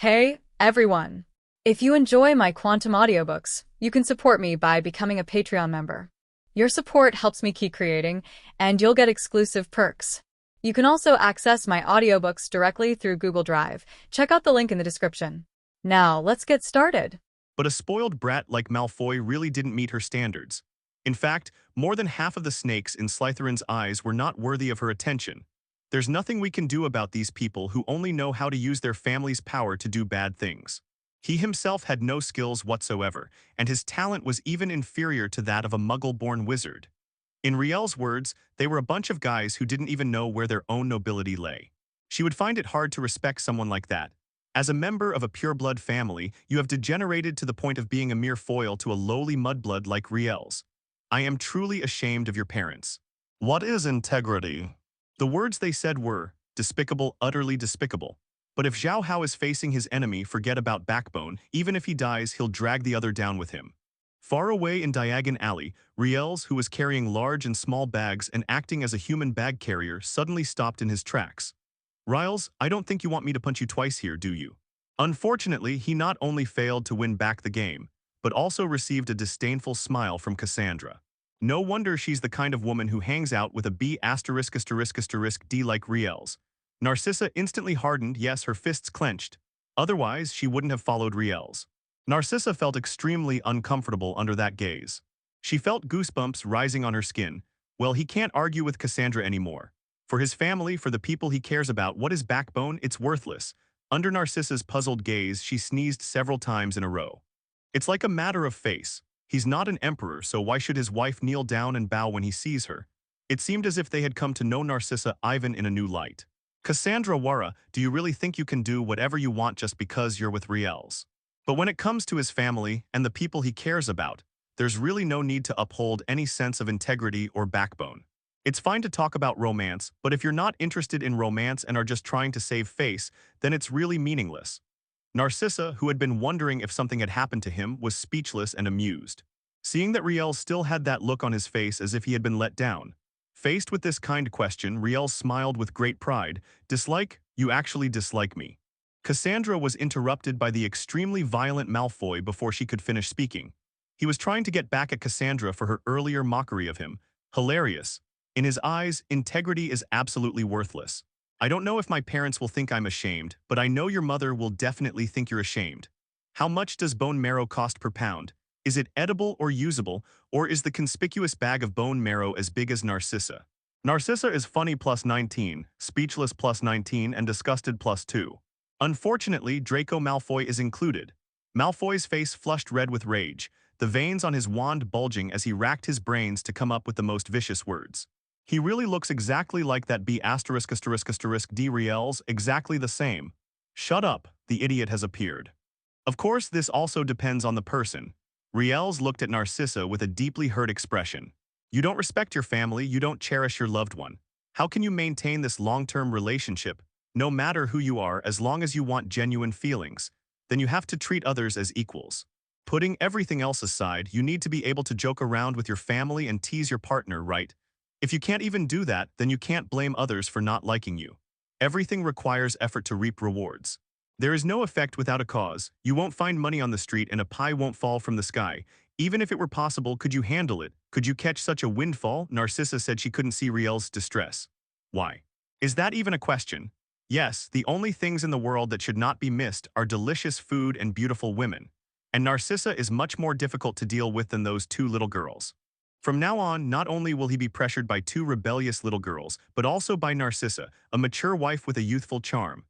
Hey, everyone! If you enjoy my quantum audiobooks, you can support me by becoming a Patreon member. Your support helps me keep creating, and you'll get exclusive perks. You can also access my audiobooks directly through Google Drive. Check out the link in the description. Now, let's get started. But a spoiled brat like Malfoy really didn't meet her standards. In fact, more than half of the snakes in Slytherin's eyes were not worthy of her attention. There's nothing we can do about these people who only know how to use their family's power to do bad things. He himself had no skills whatsoever, and his talent was even inferior to that of a muggle-born wizard. In Riels' words, they were a bunch of guys who didn't even know where their own nobility lay. She would find it hard to respect someone like that. As a member of a pureblood family, you have degenerated to the point of being a mere foil to a lowly mudblood like Riels. I am truly ashamed of your parents. What is integrity? The words they said were, despicable, utterly despicable. But if Zhao Hao is facing his enemy, forget about backbone. Even if he dies, he'll drag the other down with him. Far away in Diagon Alley, Riels, who was carrying large and small bags and acting as a human bag carrier, suddenly stopped in his tracks. Riels, I don't think you want me to punch you twice here, do you? Unfortunately, he not only failed to win back the game, but also received a disdainful smile from Cassandra. No wonder she's the kind of woman who hangs out with a B*******D like Riels. Narcissa instantly hardened, yes, her fists clenched. Otherwise, she wouldn't have followed Riels. Narcissa felt extremely uncomfortable under that gaze. She felt goosebumps rising on her skin. Well, he can't argue with Cassandra anymore. For his family, for the people he cares about, what is backbone? It's worthless. Under Narcissa's puzzled gaze, she sneezed several times in a row. It's like a matter of face. He's not an emperor, so why should his wife kneel down and bow when he sees her? It seemed as if they had come to know Narcissa Ivan in a new light. Cassandra Wara, do you really think you can do whatever you want just because you're with Riels? But when it comes to his family and the people he cares about, there's really no need to uphold any sense of integrity or backbone. It's fine to talk about romance, but if you're not interested in romance and are just trying to save face, then it's really meaningless. Narcissa, who had been wondering if something had happened to him, was speechless and amused. Seeing that Riels still had that look on his face as if he had been let down. Faced with this kind question, Riels smiled with great pride. Dislike? You actually dislike me. Cassandra was interrupted by the extremely violent Malfoy before she could finish speaking. He was trying to get back at Cassandra for her earlier mockery of him. Hilarious. In his eyes, integrity is absolutely worthless. I don't know if my parents will think I'm ashamed, but I know your mother will definitely think you're ashamed. How much does bone marrow cost per pound? Is it edible or usable, or is the conspicuous bag of bone marrow as big as Narcissa? Narcissa is funny plus 19, speechless plus 19, and disgusted plus 2. Unfortunately, Draco Malfoy is included. Malfoy's face flushed red with rage, the veins on his wand bulging as he racked his brains to come up with the most vicious words. He really looks exactly like that B*******D Riels, exactly the same. Shut up, the idiot has appeared. Of course, this also depends on the person. Riels looked at Narcissa with a deeply hurt expression. You don't respect your family, you don't cherish your loved one. How can you maintain this long-term relationship, no matter who you are, as long as you want genuine feelings? Then you have to treat others as equals. Putting everything else aside, you need to be able to joke around with your family and tease your partner, right? If you can't even do that, then you can't blame others for not liking you. Everything requires effort to reap rewards. There is no effect without a cause. You won't find money on the street and a pie won't fall from the sky. Even if it were possible, could you handle it? Could you catch such a windfall? Narcissa said she couldn't see Riels' distress. Why? Is that even a question? Yes, the only things in the world that should not be missed are delicious food and beautiful women. And Narcissa is much more difficult to deal with than those two little girls. From now on, not only will he be pressured by two rebellious little girls, but also by Narcissa, a mature wife with a youthful charm.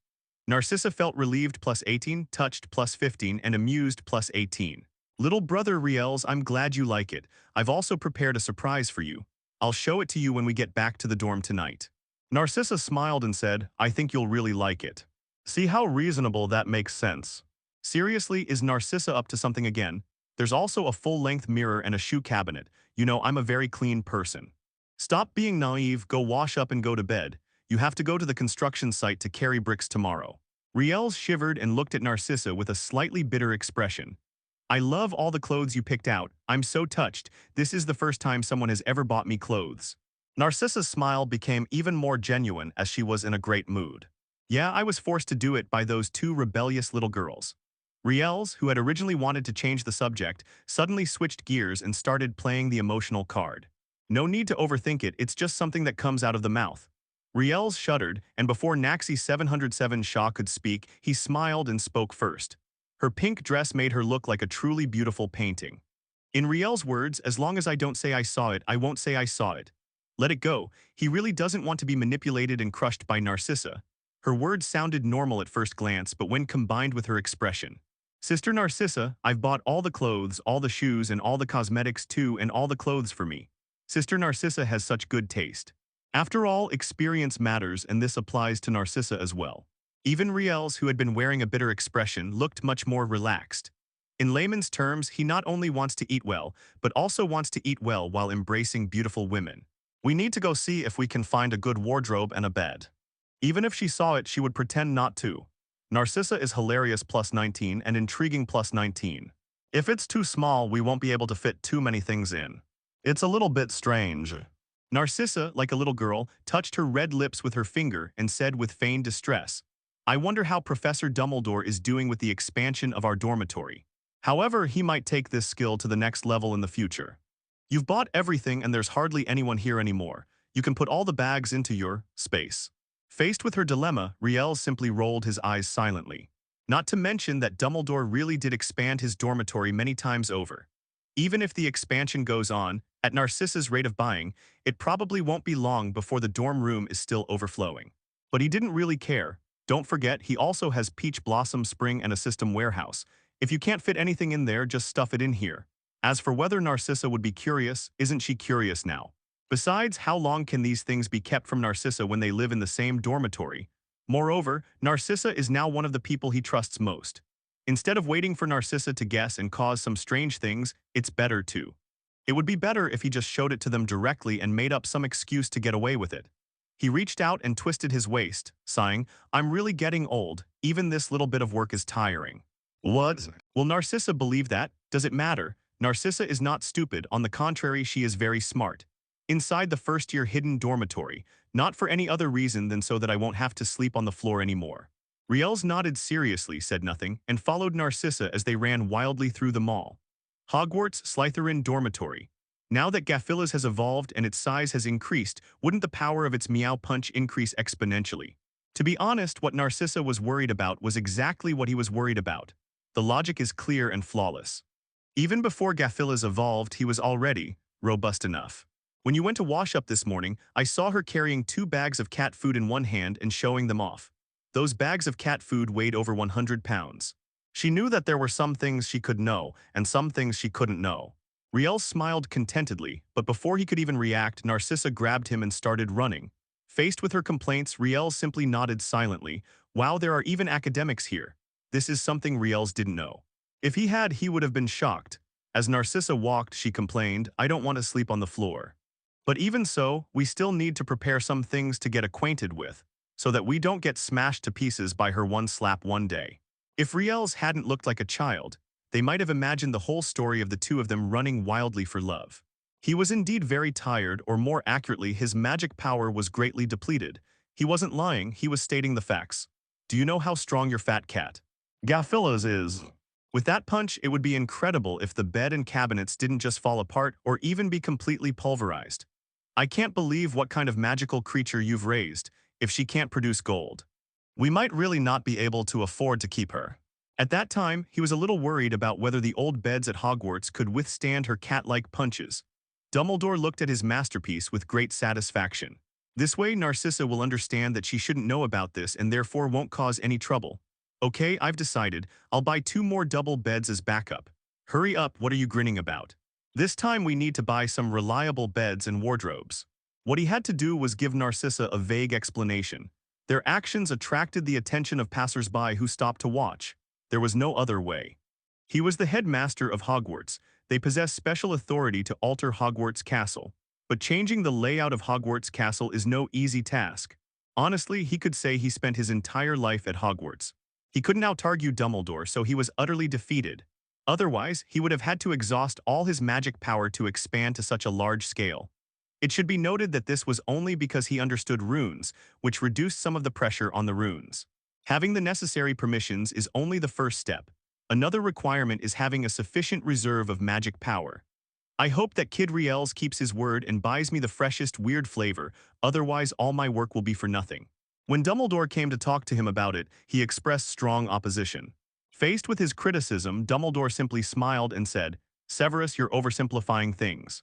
Narcissa felt relieved plus 18, touched plus 15, and amused plus 18. Little brother Riels, I'm glad you like it. I've also prepared a surprise for you. I'll show it to you when we get back to the dorm tonight. Narcissa smiled and said, I think you'll really like it. See how reasonable that makes sense. Seriously, is Narcissa up to something again? There's also a full-length mirror and a shoe cabinet. You know, I'm a very clean person. Stop being naive, go wash up and go to bed. You have to go to the construction site to carry bricks tomorrow. Riels shivered and looked at Narcissa with a slightly bitter expression. I love all the clothes you picked out. I'm so touched. This is the first time someone has ever bought me clothes. Narcissa's smile became even more genuine as she was in a great mood. Yeah, I was forced to do it by those two rebellious little girls. Riels, who had originally wanted to change the subject, suddenly switched gears and started playing the emotional card. No need to overthink it, it's just something that comes out of the mouth. Riels shuddered, and before Naxi 707 Shaw could speak, he smiled and spoke first. Her pink dress made her look like a truly beautiful painting. In Riel's words, as long as I don't say I saw it, I won't say I saw it. Let it go, he really doesn't want to be manipulated and crushed by Narcissa. Her words sounded normal at first glance, but when combined with her expression. Sister Narcissa, I've bought all the clothes, all the shoes, and all the cosmetics too, and all the clothes for me. Sister Narcissa has such good taste. After all, experience matters, and this applies to Narcissa as well. Even Riels, who had been wearing a bitter expression, looked much more relaxed. In layman's terms, he not only wants to eat well, but also wants to eat well while embracing beautiful women. We need to go see if we can find a good wardrobe and a bed. Even if she saw it, she would pretend not to. Narcissa is hilarious plus 19 and intriguing plus 19. If it's too small, we won't be able to fit too many things in. It's a little bit strange. Narcissa, like a little girl, touched her red lips with her finger and said with feigned distress, I wonder how Professor Dumbledore is doing with the expansion of our dormitory. However, he might take this skill to the next level in the future. You've bought everything and there's hardly anyone here anymore. You can put all the bags into your space. Faced with her dilemma, Riels simply rolled his eyes silently. Not to mention that Dumbledore really did expand his dormitory many times over. Even if the expansion goes on, at Narcissa's rate of buying, it probably won't be long before the dorm room is still overflowing. But he didn't really care. Don't forget, he also has Peach Blossom Spring and a system warehouse. If you can't fit anything in there, just stuff it in here. As for whether Narcissa would be curious, isn't she curious now? Besides, how long can these things be kept from Narcissa when they live in the same dormitory? Moreover, Narcissa is now one of the people he trusts most. Instead of waiting for Narcissa to guess and cause some strange things, it's better to. It would be better if he just showed it to them directly and made up some excuse to get away with it. He reached out and twisted his waist, sighing, I'm really getting old, even this little bit of work is tiring. What? Will Narcissa believe that? Does it matter? Narcissa is not stupid, on the contrary she is very smart. Inside the first-year hidden dormitory, not for any other reason than so that I won't have to sleep on the floor anymore. Riels nodded seriously, said nothing, and followed Narcissa as they ran wildly through the mall. Hogwarts Slytherin Dormitory. Now that Gaffilas has evolved and its size has increased, wouldn't the power of its meow punch increase exponentially? To be honest, what Narcissa was worried about was exactly what he was worried about. The logic is clear and flawless. Even before Gaffilas evolved, he was already robust enough. When you went to wash up this morning, I saw her carrying 2 bags of cat food in one hand and showing them off. Those bags of cat food weighed over 100 pounds. She knew that there were some things she could know and some things she couldn't know. Riel smiled contentedly, but before he could even react, Narcissa grabbed him and started running. Faced with her complaints, Riel simply nodded silently. Wow, there are even academics here. This is something Riels didn't know. If he had, he would have been shocked. As Narcissa walked, she complained, I don't want to sleep on the floor. But even so, we still need to prepare some things to get acquainted with, so that we don't get smashed to pieces by her one slap one day. If Riels hadn't looked like a child, they might have imagined the whole story of the two of them running wildly for love. He was indeed very tired, or more accurately, his magic power was greatly depleted. He wasn't lying, he was stating the facts. Do you know how strong your fat cat Gaffilas is? With that punch, it would be incredible if the bed and cabinets didn't just fall apart or even be completely pulverized. I can't believe what kind of magical creature you've raised, if she can't produce gold. We might really not be able to afford to keep her. At that time, he was a little worried about whether the old beds at Hogwarts could withstand her cat-like punches. Dumbledore looked at his masterpiece with great satisfaction. This way, Narcissa will understand that she shouldn't know about this and therefore won't cause any trouble. Okay, I've decided. I'll buy 2 more double beds as backup. Hurry up, what are you grinning about? This time we need to buy some reliable beds and wardrobes. What he had to do was give Narcissa a vague explanation. Their actions attracted the attention of passers-by who stopped to watch. There was no other way. He was the headmaster of Hogwarts. They possess special authority to alter Hogwarts Castle. But changing the layout of Hogwarts Castle is no easy task. Honestly, he could say he spent his entire life at Hogwarts. He couldn't out-argue Dumbledore, so he was utterly defeated. Otherwise, he would have had to exhaust all his magic power to expand to such a large scale. It should be noted that this was only because he understood runes, which reduced some of the pressure on the runes. Having the necessary permissions is only the first step. Another requirement is having a sufficient reserve of magic power. I hope that Kid Riels keeps his word and buys me the freshest weird flavor, otherwise all my work will be for nothing. When Dumbledore came to talk to him about it, he expressed strong opposition. Faced with his criticism, Dumbledore simply smiled and said, "Severus, you're oversimplifying things.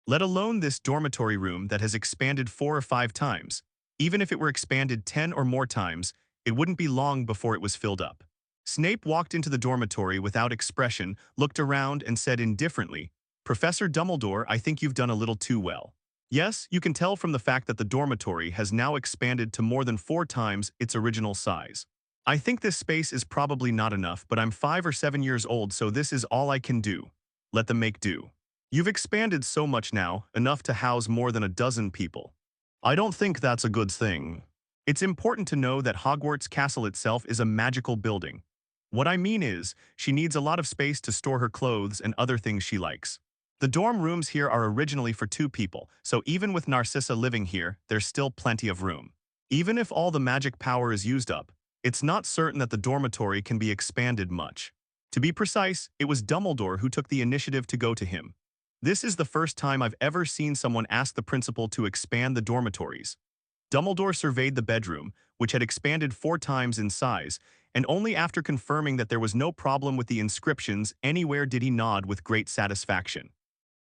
Let alone this dormitory room that has expanded 4 or 5 times. Even if it were expanded 10 or more times, it wouldn't be long before it was filled up." Snape walked into the dormitory without expression, looked around and said indifferently, "Professor Dumbledore, I think you've done a little too well. Yes, you can tell from the fact that the dormitory has now expanded to more than 4 times its original size. I think this space is probably not enough, but I'm 5 or 7 years old, so this is all I can do. Let them make do. You've expanded so much now, enough to house more than a dozen people. I don't think that's a good thing. It's important to know that Hogwarts Castle itself is a magical building. What I mean is, she needs a lot of space to store her clothes and other things she likes. The dorm rooms here are originally for 2 people, so even with Narcissa living here, there's still plenty of room. Even if all the magic power is used up, it's not certain that the dormitory can be expanded much. To be precise, it was Dumbledore who took the initiative to go to him. This is the first time I've ever seen someone ask the principal to expand the dormitories. Dumbledore surveyed the bedroom, which had expanded 4 times in size, and only after confirming that there was no problem with the inscriptions anywhere did he nod with great satisfaction.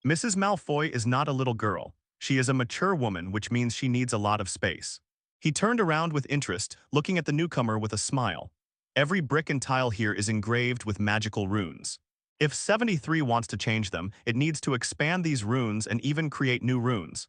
Mrs. Malfoy is not a little girl. She is a mature woman, which means she needs a lot of space. He turned around with interest, looking at the newcomer with a smile. Every brick and tile here is engraved with magical runes. If 73 wants to change them, it needs to expand these runes and even create new runes.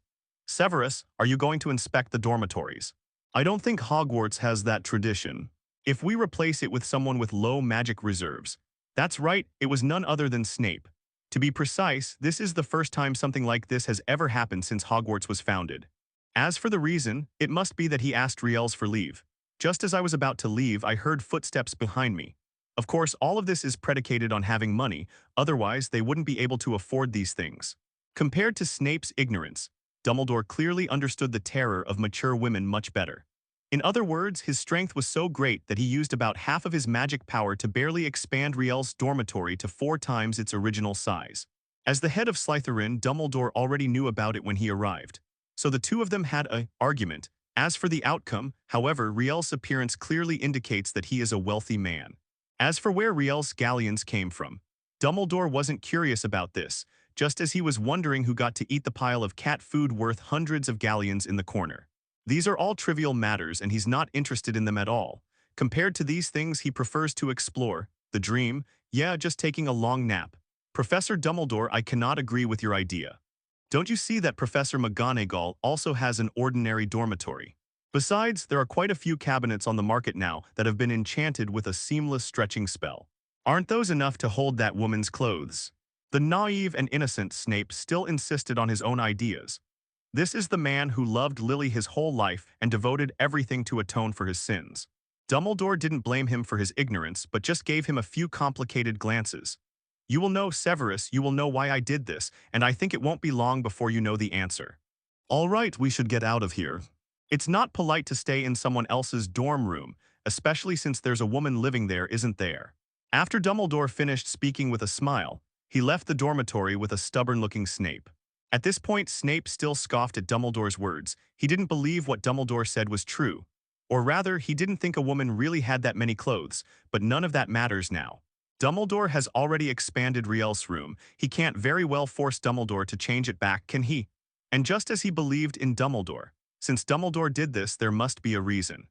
Severus, are you going to inspect the dormitories? I don't think Hogwarts has that tradition. If we replace it with someone with low magic reserves. That's right, it was none other than Snape. To be precise, this is the first time something like this has ever happened since Hogwarts was founded. As for the reason, it must be that he asked Riels for leave. Just as I was about to leave, I heard footsteps behind me. Of course, all of this is predicated on having money, otherwise they wouldn't be able to afford these things. Compared to Snape's ignorance, Dumbledore clearly understood the terror of mature women much better. In other words, his strength was so great that he used about half of his magic power to barely expand Riels' dormitory to 4 times its original size. As the head of Slytherin, Dumbledore already knew about it when he arrived. So the two of them had an argument. As for the outcome, however, Riels' appearance clearly indicates that he is a wealthy man. As for where Riels' galleons came from, Dumbledore wasn't curious about this, just as he was wondering who got to eat the pile of cat food worth hundreds of galleons in the corner. These are all trivial matters and he's not interested in them at all. Compared to these things he prefers to explore, the dream, yeah, just taking a long nap. Professor Dumbledore, I cannot agree with your idea. Don't you see that Professor McGonagall also has an ordinary dormitory? Besides, there are quite a few cabinets on the market now that have been enchanted with a seamless stretching spell. Aren't those enough to hold that woman's clothes? The naive and innocent Snape still insisted on his own ideas. This is the man who loved Lily his whole life and devoted everything to atone for his sins. Dumbledore didn't blame him for his ignorance, but just gave him a few complicated glances. You will know, Severus, you will know why I did this, and I think it won't be long before you know the answer. All right, we should get out of here. It's not polite to stay in someone else's dorm room, especially since there's a woman living there, isn't there? After Dumbledore finished speaking with a smile, he left the dormitory with a stubborn-looking Snape. At this point, Snape still scoffed at Dumbledore's words. He didn't believe what Dumbledore said was true. Or rather, he didn't think a woman really had that many clothes, but none of that matters now. Dumbledore has already expanded Riels' room. He can't very well force Dumbledore to change it back, can he? And just as he believed in Dumbledore, since Dumbledore did this, there must be a reason.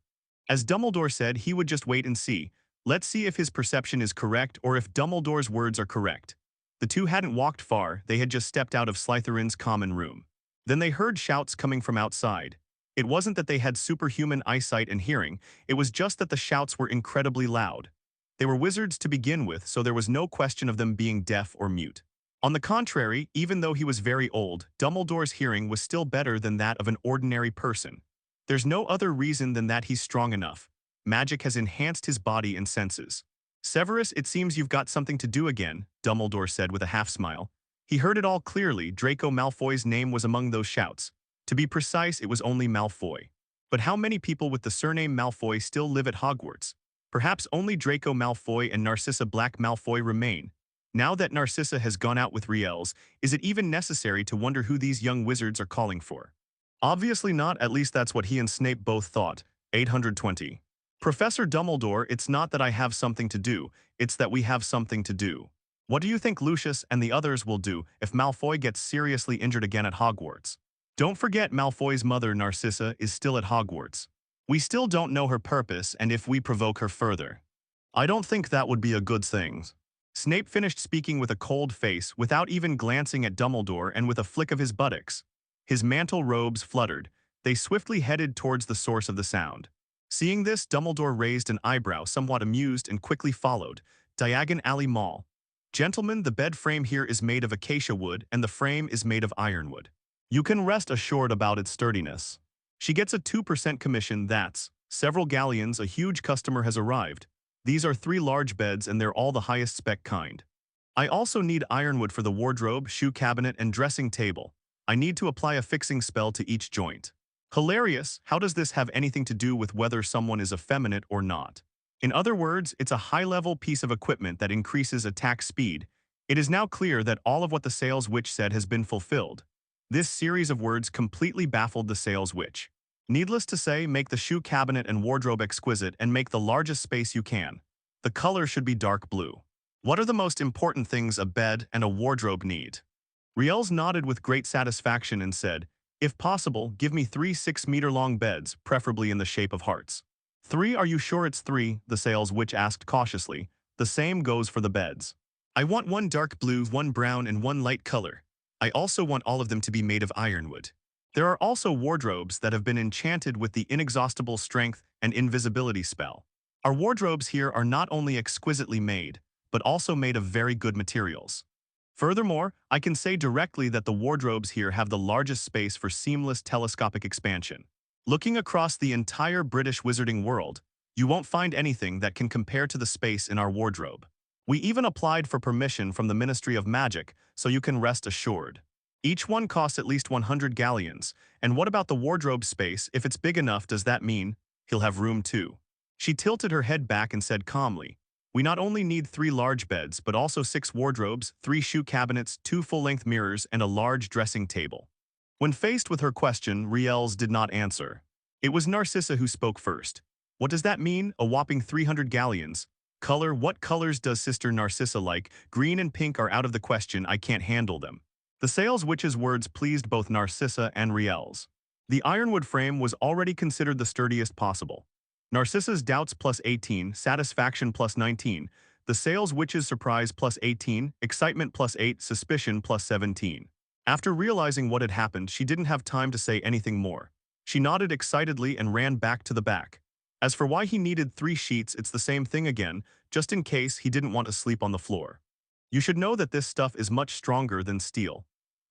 As Dumbledore said, he would just wait and see. Let's see if his perception is correct or if Dumbledore's words are correct. The two hadn't walked far, they had just stepped out of Slytherin's common room. Then they heard shouts coming from outside. It wasn't that they had superhuman eyesight and hearing, it was just that the shouts were incredibly loud. They were wizards to begin with, so there was no question of them being deaf or mute. On the contrary, even though he was very old, Dumbledore's hearing was still better than that of an ordinary person. There's no other reason than that he's strong enough. Magic has enhanced his body and senses. Severus, it seems you've got something to do again, Dumbledore said with a half-smile. He heard it all clearly. Draco Malfoy's name was among those shouts. To be precise, it was only Malfoy. But how many people with the surname Malfoy still live at Hogwarts? Perhaps only Draco Malfoy and Narcissa Black Malfoy remain. Now that Narcissa has gone out with Riels, is it even necessary to wonder who these young wizards are calling for? Obviously not, at least that's what he and Snape both thought. 820. Professor Dumbledore, it's not that I have something to do, it's that we have something to do. What do you think Lucius and the others will do if Malfoy gets seriously injured again at Hogwarts? Don't forget Malfoy's mother, Narcissa, is still at Hogwarts. We still don't know her purpose and if we provoke her further. I don't think that would be a good thing. Snape finished speaking with a cold face without even glancing at Dumbledore and with a flick of his buttocks. His mantle robes fluttered. They swiftly headed towards the source of the sound. Seeing this, Dumbledore raised an eyebrow, somewhat amused, and quickly followed. Diagon Alley Mall. Gentlemen, the bed frame here is made of acacia wood and the frame is made of ironwood. You can rest assured about its sturdiness. She gets a 2% commission, that's several galleons, a huge customer has arrived. These are 3 large beds and they're all the highest spec kind. I also need ironwood for the wardrobe, shoe cabinet, and dressing table. I need to apply a fixing spell to each joint. Hilarious, how does this have anything to do with whether someone is effeminate or not? In other words, it's a high-level piece of equipment that increases attack speed. It is now clear that all of what the sales witch said has been fulfilled. This series of words completely baffled the sales witch. Needless to say, make the shoe cabinet and wardrobe exquisite and make the largest space you can. The color should be dark blue. What are the most important things a bed and a wardrobe need? Riels nodded with great satisfaction and said, if possible, give me 3 6-meter-long beds, preferably in the shape of hearts. 3, are you sure it's 3? The sales witch asked cautiously. The same goes for the beds. I want 1 dark blue, 1 brown, and 1 light color. I also want all of them to be made of ironwood. There are also wardrobes that have been enchanted with the inexhaustible strength and invisibility spell. Our wardrobes here are not only exquisitely made, but also made of very good materials. Furthermore, I can say directly that the wardrobes here have the largest space for seamless telescopic expansion. Looking across the entire British wizarding world, you won't find anything that can compare to the space in our wardrobe. We even applied for permission from the Ministry of Magic, so you can rest assured. Each one costs at least 100 galleons, and what about the wardrobe space? If it's big enough, does that mean he'll have room too? She tilted her head back and said calmly, we not only need 3 large beds, but also 6 wardrobes, 3 shoe cabinets, 2 full-length mirrors, and a large dressing table. When faced with her question, Riels did not answer. It was Narcissa who spoke first. What does that mean? A whopping 300 galleons. Color? What colors does Sister Narcissa like? Green and pink are out of the question, I can't handle them. The sales witch's words pleased both Narcissa and Riels. The ironwood frame was already considered the sturdiest possible. Narcissa's doubts plus 18, satisfaction plus 19, the sales witch's surprise plus 18, excitement plus 8, suspicion plus 17. After realizing what had happened, she didn't have time to say anything more. She nodded excitedly and ran back to the back. As for why he needed 3 sheets, it's the same thing again, just in case he didn't want to sleep on the floor. You should know that this stuff is much stronger than steel.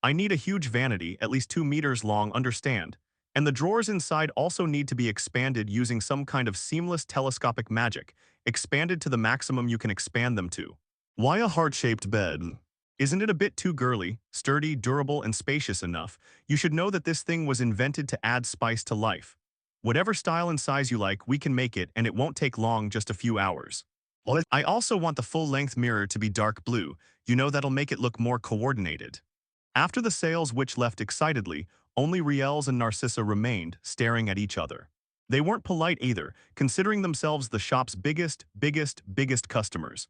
I need a huge vanity, at least 2 meters long, understand? And the drawers inside also need to be expanded using some kind of seamless telescopic magic, expanded to the maximum you can expand them to. Why a heart-shaped bed? Isn't it a bit too girly, sturdy, durable, and spacious enough? You should know that this thing was invented to add spice to life. Whatever style and size you like, we can make it, and it won't take long, just a few hours. I also want the full-length mirror to be dark blue. You know, that'll make it look more coordinated. After the sales witch left excitedly, only Riels and Narcissa remained, staring at each other. They weren't polite either, considering themselves the shop's biggest customers.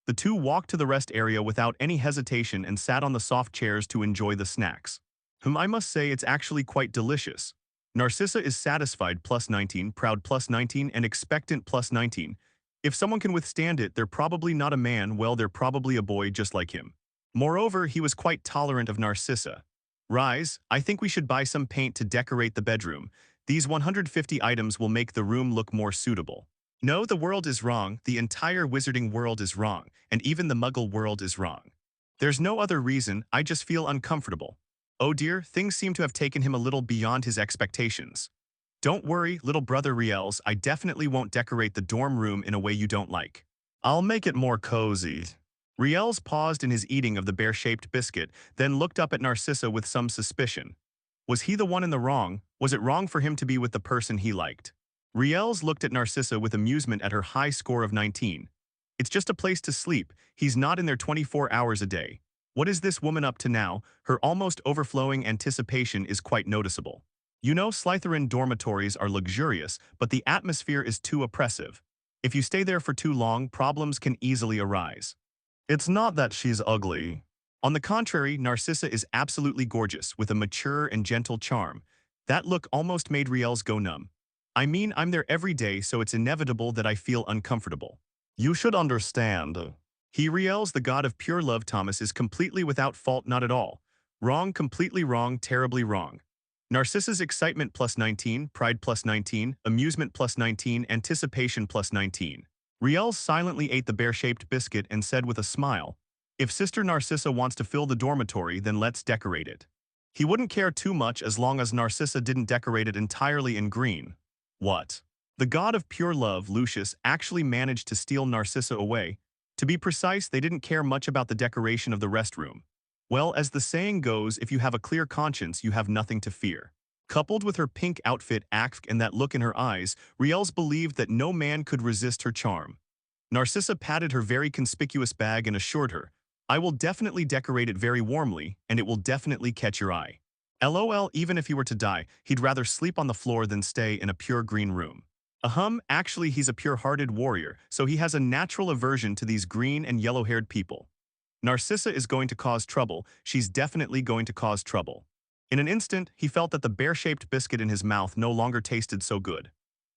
The two walked to the rest area without any hesitation and sat on the soft chairs to enjoy the snacks. I must say it's actually quite delicious. Narcissa is satisfied plus 19, proud plus 19, and expectant plus 19. If someone can withstand it, they're probably not a man, well, they're probably a boy just like him. Moreover, he was quite tolerant of Narcissa. Rise, I think we should buy some paint to decorate the bedroom. These 150 items will make the room look more suitable. No, the world is wrong, the entire wizarding world is wrong, and even the muggle world is wrong. There's no other reason, I just feel uncomfortable. Oh dear, things seem to have taken him a little beyond his expectations. Don't worry, little brother Riels, I definitely won't decorate the dorm room in a way you don't like. I'll make it more cozy. Riels paused in his eating of the bear-shaped biscuit, then looked up at Narcissa with some suspicion. Was he the one in the wrong? Was it wrong for him to be with the person he liked? Riels looked at Narcissa with amusement at her high score of 19. It's just a place to sleep. He's not in there 24 hours a day. What is this woman up to now? Her almost overflowing anticipation is quite noticeable. You know, Slytherin dormitories are luxurious, but the atmosphere is too oppressive. If you stay there for too long, problems can easily arise. It's not that she's ugly. On the contrary, Narcissa is absolutely gorgeous, with a mature and gentle charm. That look almost made Riels go numb. I mean, I'm there every day, so it's inevitable that I feel uncomfortable. You should understand. He, Riels, the god of pure love, Thomas, is completely without fault, not at all. Wrong, completely wrong, terribly wrong. Narcissa's excitement plus 19, pride plus 19, amusement plus 19, anticipation plus 19. Riels silently ate the bear-shaped biscuit and said with a smile, if Sister Narcissa wants to fill the dormitory, then let's decorate it. He wouldn't care too much as long as Narcissa didn't decorate it entirely in green. What? The god of pure love, Lucius, actually managed to steal Narcissa away. To be precise, they didn't care much about the decoration of the restroom. Well, as the saying goes, if you have a clear conscience, you have nothing to fear. Coupled with her pink outfit, and that look in her eyes, Riels believed that no man could resist her charm. Narcissa patted her very conspicuous bag and assured her, I will definitely decorate it very warmly, and it will definitely catch your eye. LOL, even if he were to die, he'd rather sleep on the floor than stay in a pure green room. Actually he's a pure-hearted warrior, so he has a natural aversion to these green and yellow-haired people. Narcissa is going to cause trouble, she's definitely going to cause trouble. In an instant, he felt that the bear-shaped biscuit in his mouth no longer tasted so good.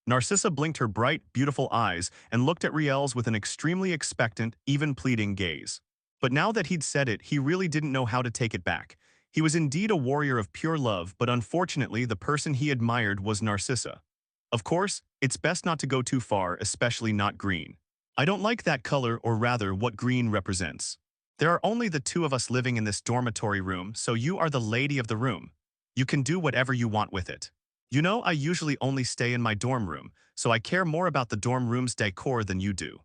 Narcissa blinked her bright, beautiful eyes and looked at Riels with an extremely expectant, even pleading gaze. But now that he'd said it, he really didn't know how to take it back. He was indeed a warrior of pure love, but unfortunately the person he admired was Narcissa. Of course, it's best not to go too far, especially not green. I don't like that color, or rather what green represents. There are only the two of us living in this dormitory room, so you are the lady of the room. You can do whatever you want with it. You know, I usually only stay in my dorm room, so I care more about the dorm room's decor than you do.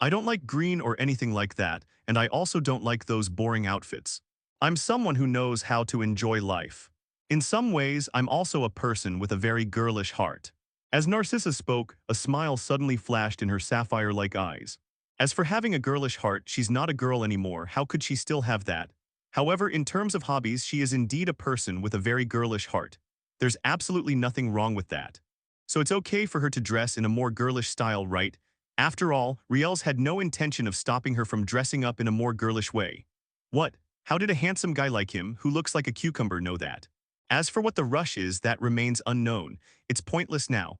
I don't like green or anything like that, and I also don't like those boring outfits. I'm someone who knows how to enjoy life. In some ways, I'm also a person with a very girlish heart. As Narcissa spoke, a smile suddenly flashed in her sapphire-like eyes. As for having a girlish heart, she's not a girl anymore, how could she still have that? However, in terms of hobbies, she is indeed a person with a very girlish heart. There's absolutely nothing wrong with that. So it's okay for her to dress in a more girlish style, right? After all, Riels had no intention of stopping her from dressing up in a more girlish way. What? How did a handsome guy like him, who looks like a cucumber, know that? As for what the rush is, that remains unknown. It's pointless now.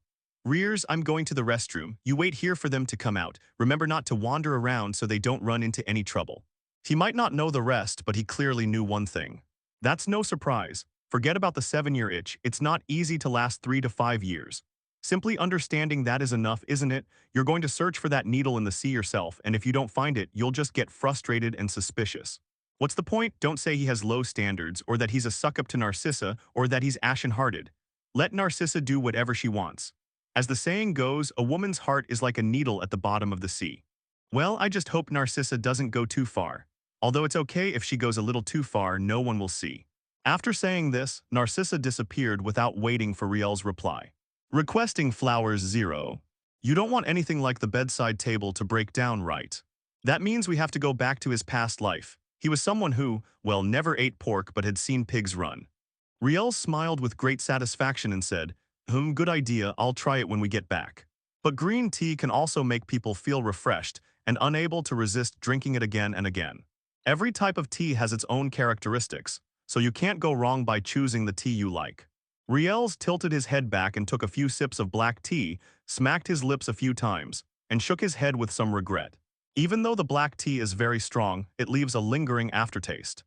Riels, I'm going to the restroom. You wait here for them to come out. Remember not to wander around so they don't run into any trouble. He might not know the rest, but he clearly knew one thing. That's no surprise. Forget about the 7-year itch. It's not easy to last 3 to 5 years. Simply understanding that is enough, isn't it? You're going to search for that needle in the sea yourself, and if you don't find it, you'll just get frustrated and suspicious. What's the point? Don't say he has low standards, or that he's a suck-up to Narcissa, or that he's ashen-hearted. Let Narcissa do whatever she wants. As the saying goes, a woman's heart is like a needle at the bottom of the sea. Well, I just hope Narcissa doesn't go too far. Although it's okay if she goes a little too far, no one will see. After saying this, Narcissa disappeared without waiting for Riels' reply. Requesting flowers 0. You don't want anything like the bedside table to break down, right? That means we have to go back to his past life. He was someone who, well, never ate pork but had seen pigs run. Riels smiled with great satisfaction and said, good idea, I'll try it when we get back. But green tea can also make people feel refreshed and unable to resist drinking it again and again. Every type of tea has its own characteristics, so you can't go wrong by choosing the tea you like. Riels tilted his head back and took a few sips of black tea, smacked his lips a few times, and shook his head with some regret. Even though the black tea is very strong, it leaves a lingering aftertaste.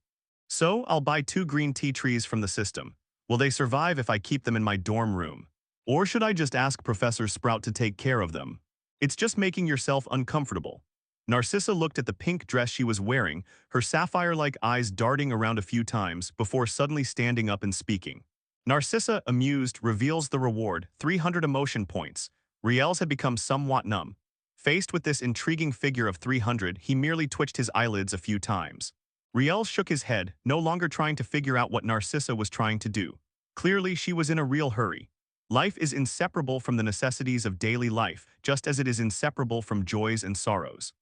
So, I'll buy 2 green tea trees from the system. Will they survive if I keep them in my dorm room? Or should I just ask Professor Sprout to take care of them? It's just making yourself uncomfortable. Narcissa looked at the pink dress she was wearing, her sapphire-like eyes darting around a few times before suddenly standing up and speaking. Narcissa, amused, reveals the reward, 300 emotion points. Riels had become somewhat numb. Faced with this intriguing figure of 300, he merely twitched his eyelids a few times. Riels shook his head, no longer trying to figure out what Narcissa was trying to do. Clearly, she was in a real hurry. Life is inseparable from the necessities of daily life, just as it is inseparable from joys and sorrows.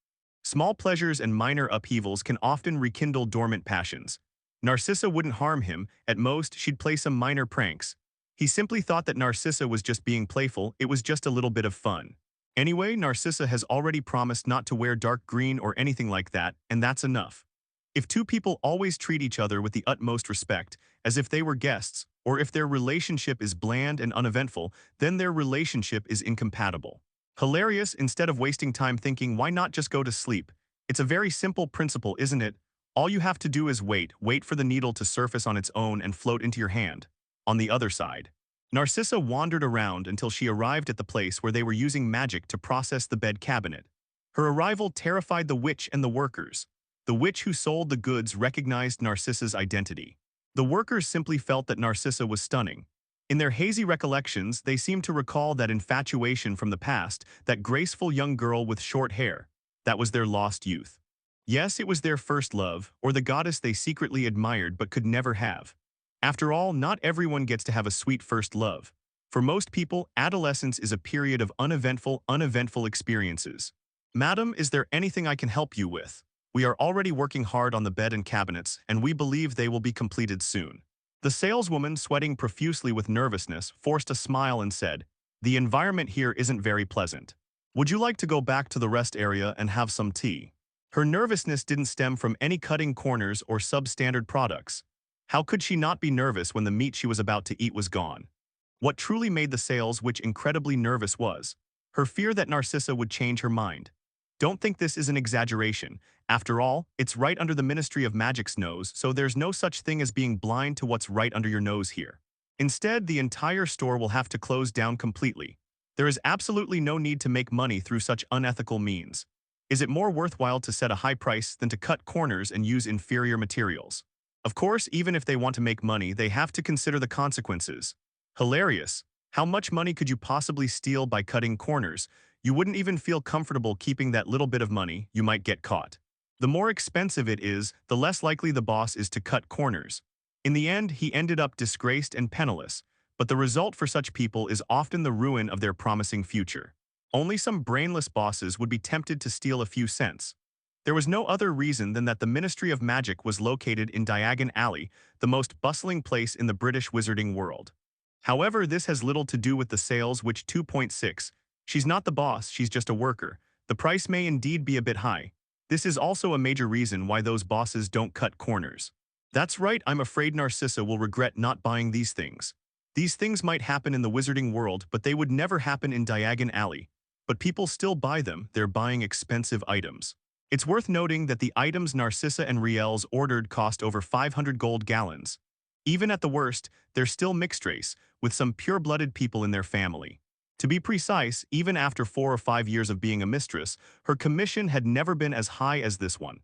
Small pleasures and minor upheavals can often rekindle dormant passions. Narcissa wouldn't harm him, at most she'd play some minor pranks. He simply thought that Narcissa was just being playful, it was just a little bit of fun. Anyway, Narcissa has already promised not to wear dark green or anything like that, and that's enough. If two people always treat each other with the utmost respect, as if they were guests, or if their relationship is bland and uneventful, then their relationship is incompatible. Hilarious, instead of wasting time thinking why not just go to sleep. It's a very simple principle, isn't it? All you have to do is wait for the needle to surface on its own and float into your hand. On the other side. Narcissa wandered around until she arrived at the place where they were using magic to process the bed cabinet. Her arrival terrified the witch and the workers. The witch who sold the goods recognized Narcissa's identity. The workers simply felt that Narcissa was stunning. In their hazy recollections, they seemed to recall that infatuation from the past, that graceful young girl with short hair. That was their lost youth. Yes, it was their first love, or the goddess they secretly admired but could never have. After all, not everyone gets to have a sweet first love. For most people, adolescence is a period of uneventful experiences. Madam, is there anything I can help you with? We are already working hard on the bed and cabinets, and we believe they will be completed soon. The saleswoman, sweating profusely with nervousness, forced a smile and said, "The environment here isn't very pleasant. Would you like to go back to the rest area and have some tea?" Her nervousness didn't stem from any cutting corners or substandard products. How could she not be nervous when the meat she was about to eat was gone? What truly made the sales witch incredibly nervous was her fear that Narcissa would change her mind. Don't think this is an exaggeration. After all, it's right under the Ministry of Magic's nose, so there's no such thing as being blind to what's right under your nose here. Instead, the entire store will have to close down completely. There is absolutely no need to make money through such unethical means. Is it more worthwhile to set a high price than to cut corners and use inferior materials? Of course, even if they want to make money, they have to consider the consequences. Hilarious. How much money could you possibly steal by cutting corners? You wouldn't even feel comfortable keeping that little bit of money, you might get caught. The more expensive it is, the less likely the boss is to cut corners. In the end, he ended up disgraced and penniless, but the result for such people is often the ruin of their promising future. Only some brainless bosses would be tempted to steal a few cents. There was no other reason than that the Ministry of Magic was located in Diagon Alley, the most bustling place in the British wizarding world. However, this has little to do with the sales witch 2.6. She's not the boss, she's just a worker. The price may indeed be a bit high. This is also a major reason why those bosses don't cut corners. That's right, I'm afraid Narcissa will regret not buying these things. These things might happen in the wizarding world, but they would never happen in Diagon Alley. But people still buy them, they're buying expensive items. It's worth noting that the items Narcissa and Riels ordered cost over 500 gold gallons. Even at the worst, they're still mixed race, with some pure-blooded people in their family. To be precise, even after 4 or 5 years of being a mistress, her commission had never been as high as this one.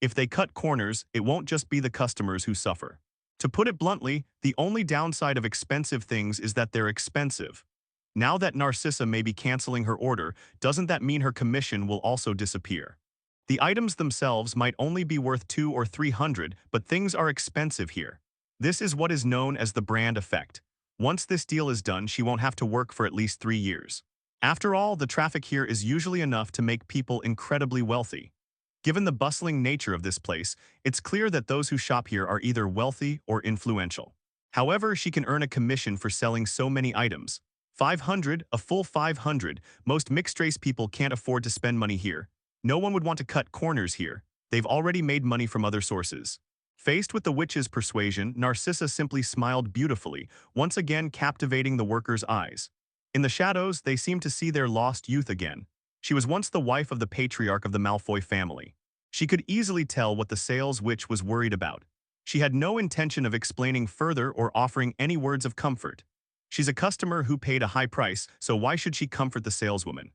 If they cut corners, it won't just be the customers who suffer. To put it bluntly, the only downside of expensive things is that they're expensive. Now that Narcissa may be canceling her order, doesn't that mean her commission will also disappear? The items themselves might only be worth 200 or 300, but things are expensive here. This is what is known as the brand effect. Once this deal is done, she won't have to work for at least 3 years. After all, the traffic here is usually enough to make people incredibly wealthy. Given the bustling nature of this place, it's clear that those who shop here are either wealthy or influential. However, she can earn a commission for selling so many items. 500, a full 500, most mixed-race people can't afford to spend money here. No one would want to cut corners here. They've already made money from other sources. Faced with the witch's persuasion, Narcissa simply smiled beautifully, once again captivating the workers' eyes. In the shadows, they seemed to see their lost youth again. She was once the wife of the patriarch of the Malfoy family. She could easily tell what the sales witch was worried about. She had no intention of explaining further or offering any words of comfort. She's a customer who paid a high price, so why should she comfort the saleswoman?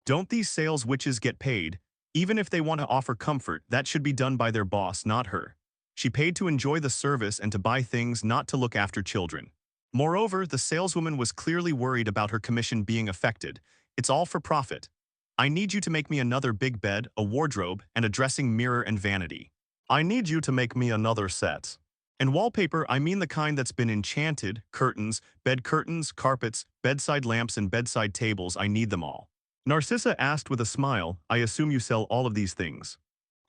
Don't these sales witches get paid? Even if they want to offer comfort, that should be done by their boss, not her. She paid to enjoy the service and to buy things, not to look after children. Moreover, the saleswoman was clearly worried about her commission being affected. It's all for profit. I need you to make me another big bed, a wardrobe, and a dressing mirror and vanity. I need you to make me another set. And wallpaper, I mean the kind that's been enchanted, bed curtains, carpets, bedside lamps, and bedside tables, I need them all. Narcissa asked with a smile, I assume you sell all of these things.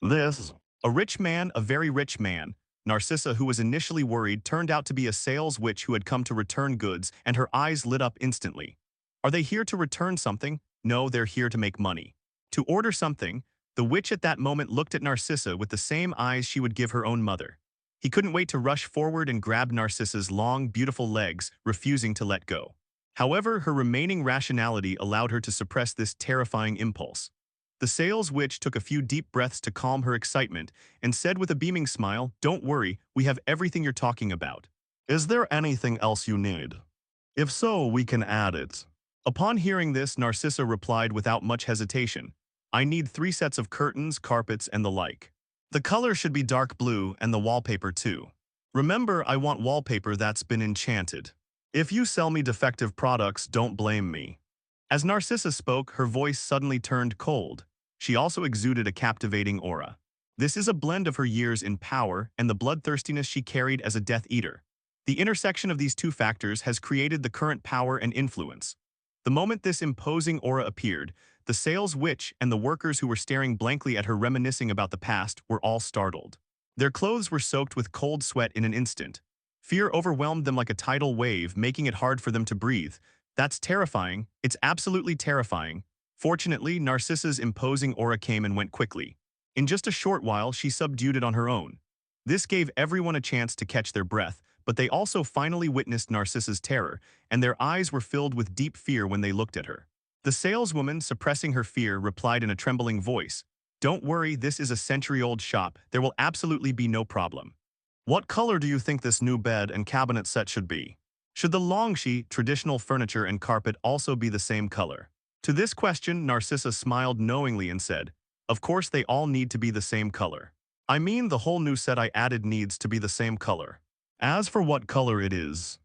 This. A rich man, a very rich man. Narcissa, who was initially worried, turned out to be a sales witch who had come to return goods, and her eyes lit up instantly. Are they here to return something? No, they're here to make money. To order something, the witch at that moment looked at Narcissa with the same eyes she would give her own mother. He couldn't wait to rush forward and grab Narcissa's long, beautiful legs, refusing to let go. However, her remaining rationality allowed her to suppress this terrifying impulse. The sales witch took a few deep breaths to calm her excitement and said with a beaming smile, Don't worry, we have everything you're talking about. Is there anything else you need? If so, we can add it. Upon hearing this, Narcissa replied without much hesitation, I need 3 sets of curtains, carpets, and the like. The color should be dark blue and the wallpaper too. Remember, I want wallpaper that's been enchanted. If you sell me defective products, don't blame me. As Narcissa spoke, her voice suddenly turned cold. She also exuded a captivating aura. This is a blend of her years in power and the bloodthirstiness she carried as a Death Eater. The intersection of these two factors has created the current power and influence. The moment this imposing aura appeared, the sales witch and the workers who were staring blankly at her reminiscing about the past were all startled. Their clothes were soaked with cold sweat in an instant. Fear overwhelmed them like a tidal wave, making it hard for them to breathe. That's terrifying. It's absolutely terrifying. Fortunately, Narcissa's imposing aura came and went quickly. In just a short while, she subdued it on her own. This gave everyone a chance to catch their breath, but they also finally witnessed Narcissa's terror, and their eyes were filled with deep fear when they looked at her. The saleswoman, suppressing her fear, replied in a trembling voice, Don't worry, this is a century-old shop. There will absolutely be no problem. What color do you think this new bed and cabinet set should be? Should the longshi, traditional furniture and carpet also be the same color? To this question, Narcissa smiled knowingly and said, Of course they all need to be the same color. I mean the whole new set I added needs to be the same color. As for what color it is,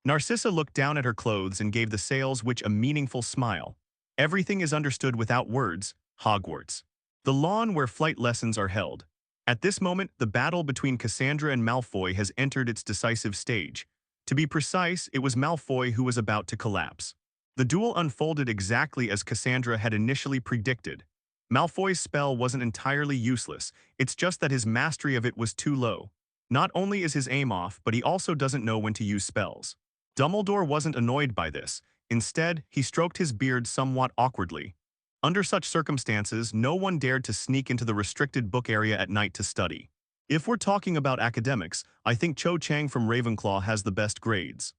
Narcissa looked down at her clothes and gave the sales witch a meaningful smile. Everything is understood without words, Hogwarts. The lawn where flight lessons are held. At this moment, the battle between Cassandra and Malfoy has entered its decisive stage. To be precise, it was Malfoy who was about to collapse. The duel unfolded exactly as Cassandra had initially predicted. Malfoy's spell wasn't entirely useless, it's just that his mastery of it was too low. Not only is his aim off, but he also doesn't know when to use spells. Dumbledore wasn't annoyed by this. Instead, he stroked his beard somewhat awkwardly. Under such circumstances, no one dared to sneak into the restricted book area at night to study. If we're talking about academics, I think Cho Chang from Ravenclaw has the best grades.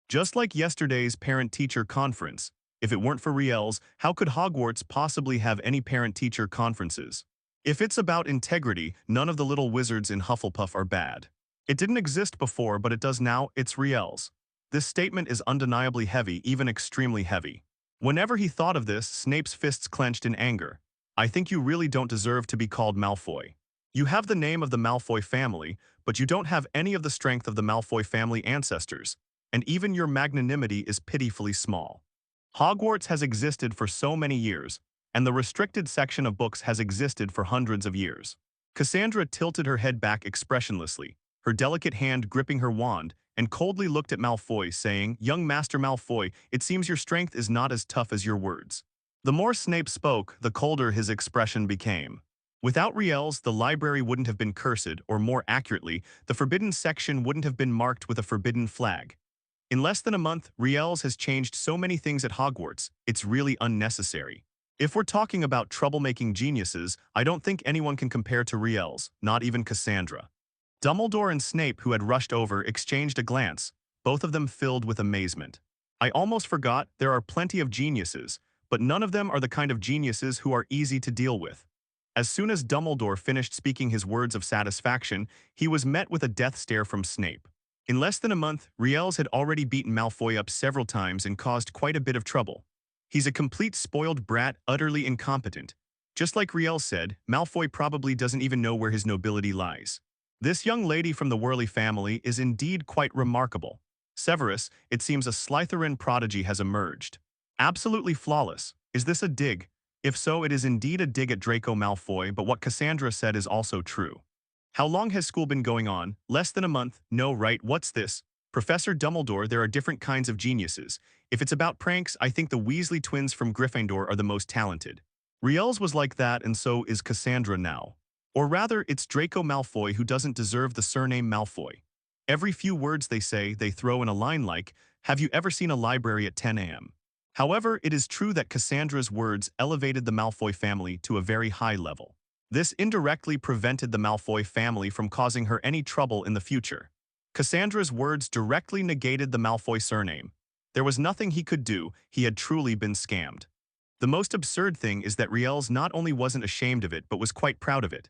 Just like yesterday's parent-teacher conference, if it weren't for Riels, how could Hogwarts possibly have any parent-teacher conferences? If it's about integrity, none of the little wizards in Hufflepuff are bad. It didn't exist before, but it does now, it's Riels. This statement is undeniably heavy, even extremely heavy. Whenever he thought of this, Snape's fists clenched in anger. I think you really don't deserve to be called Malfoy. You have the name of the Malfoy family, but you don't have any of the strength of the Malfoy family ancestors, and even your magnanimity is pitifully small. Hogwarts has existed for so many years, and the restricted section of books has existed for hundreds of years. Cassandra tilted her head back expressionlessly, her delicate hand gripping her wand, and coldly looked at Malfoy, saying, Young Master Malfoy, it seems your strength is not as tough as your words. The more Snape spoke, the colder his expression became. Without Riels, the library wouldn't have been cursed, or more accurately, the forbidden section wouldn't have been marked with a forbidden flag. In less than a month, Riels has changed so many things at Hogwarts, it's really unnecessary. If we're talking about troublemaking geniuses, I don't think anyone can compare to Riels, not even Cassandra. Dumbledore and Snape, who had rushed over, exchanged a glance, both of them filled with amazement. I almost forgot, there are plenty of geniuses, but none of them are the kind of geniuses who are easy to deal with. As soon as Dumbledore finished speaking his words of satisfaction, he was met with a death stare from Snape. In less than a month, Riels had already beaten Malfoy up several times and caused quite a bit of trouble. He's a complete spoiled brat, utterly incompetent. Just like Riels said, Malfoy probably doesn't even know where his nobility lies. This young lady from the Whirly family is indeed quite remarkable. Severus, it seems a Slytherin prodigy has emerged. Absolutely flawless. Is this a dig? If so, it is indeed a dig at Draco Malfoy, but what Cassandra said is also true. How long has school been going on? Less than a month. No, right? What's this? Professor Dumbledore, there are different kinds of geniuses. If it's about pranks, I think the Weasley twins from Gryffindor are the most talented. Riels was like that, and so is Cassandra now. Or rather, it's Draco Malfoy who doesn't deserve the surname Malfoy. Every few words they say, they throw in a line like, "Have you ever seen a library at 10 a.m.?" However, it is true that Cassandra's words elevated the Malfoy family to a very high level. This indirectly prevented the Malfoy family from causing her any trouble in the future. Cassandra's words directly negated the Malfoy surname. There was nothing he could do, he had truly been scammed. The most absurd thing is that Riels not only wasn't ashamed of it but was quite proud of it.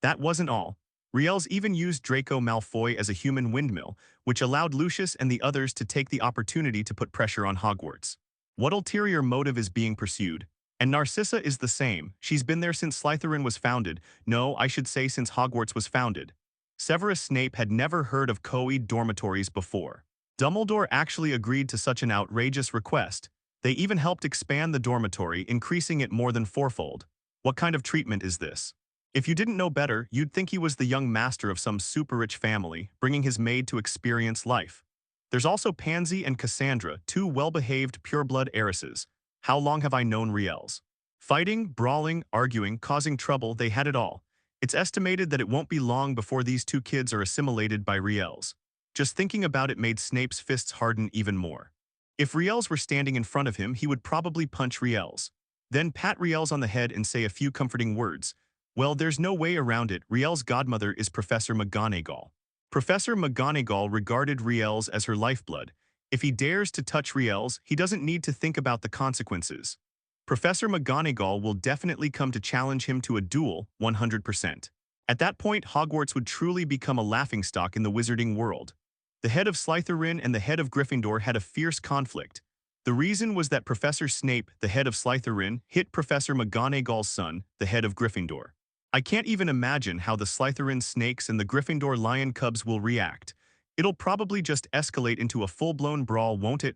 That wasn't all. Riels even used Draco Malfoy as a human windmill, which allowed Lucius and the others to take the opportunity to put pressure on Hogwarts. What ulterior motive is being pursued? And Narcissa is the same. She's been there since Slytherin was founded. No, I should say since Hogwarts was founded. Severus Snape had never heard of co-ed dormitories before. Dumbledore actually agreed to such an outrageous request. They even helped expand the dormitory, increasing it more than fourfold. What kind of treatment is this? If you didn't know better, you'd think he was the young master of some super-rich family, bringing his maid to experience life. There's also Pansy and Cassandra, two well-behaved pureblood heiresses. How long have I known Riels? Fighting, brawling, arguing, causing trouble, they had it all. It's estimated that it won't be long before these two kids are assimilated by Riels. Just thinking about it made Snape's fists harden even more. If Riels were standing in front of him, he would probably punch Riels. Then pat Riels on the head and say a few comforting words. Well, there's no way around it. Riels' godmother is Professor McGonagall. Professor McGonagall regarded Riels as her lifeblood. If he dares to touch Riels, he doesn't need to think about the consequences. Professor McGonagall will definitely come to challenge him to a duel, 100%. At that point, Hogwarts would truly become a laughingstock in the wizarding world. The head of Slytherin and the head of Gryffindor had a fierce conflict. The reason was that Professor Snape, the head of Slytherin, hit Professor McGonagall's son, the head of Gryffindor. I can't even imagine how the Slytherin snakes and the Gryffindor lion cubs will react. It'll probably just escalate into a full-blown brawl, won't it?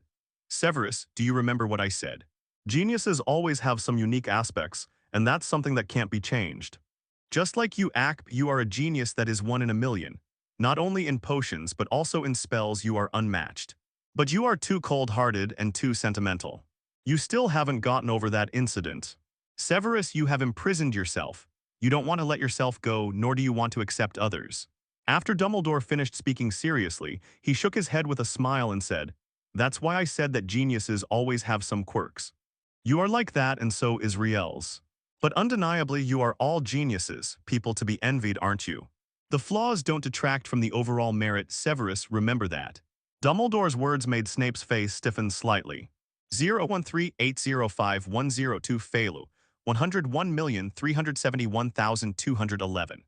Severus, do you remember what I said? Geniuses always have some unique aspects, and that's something that can't be changed. Just like you act, you are a genius that is one in a million. Not only in potions, but also in spells you are unmatched. But you are too cold-hearted and too sentimental. You still haven't gotten over that incident. Severus, you have imprisoned yourself. You don't want to let yourself go, nor do you want to accept others. After Dumbledore finished speaking seriously, he shook his head with a smile and said, "That's why I said that geniuses always have some quirks. You are like that, and so is Riels. But undeniably, you are all geniuses, people to be envied, aren't you? The flaws don't detract from the overall merit, Severus, remember that." Dumbledore's words made Snape's face stiffen slightly. 013805102 Phalu, 101,371,211.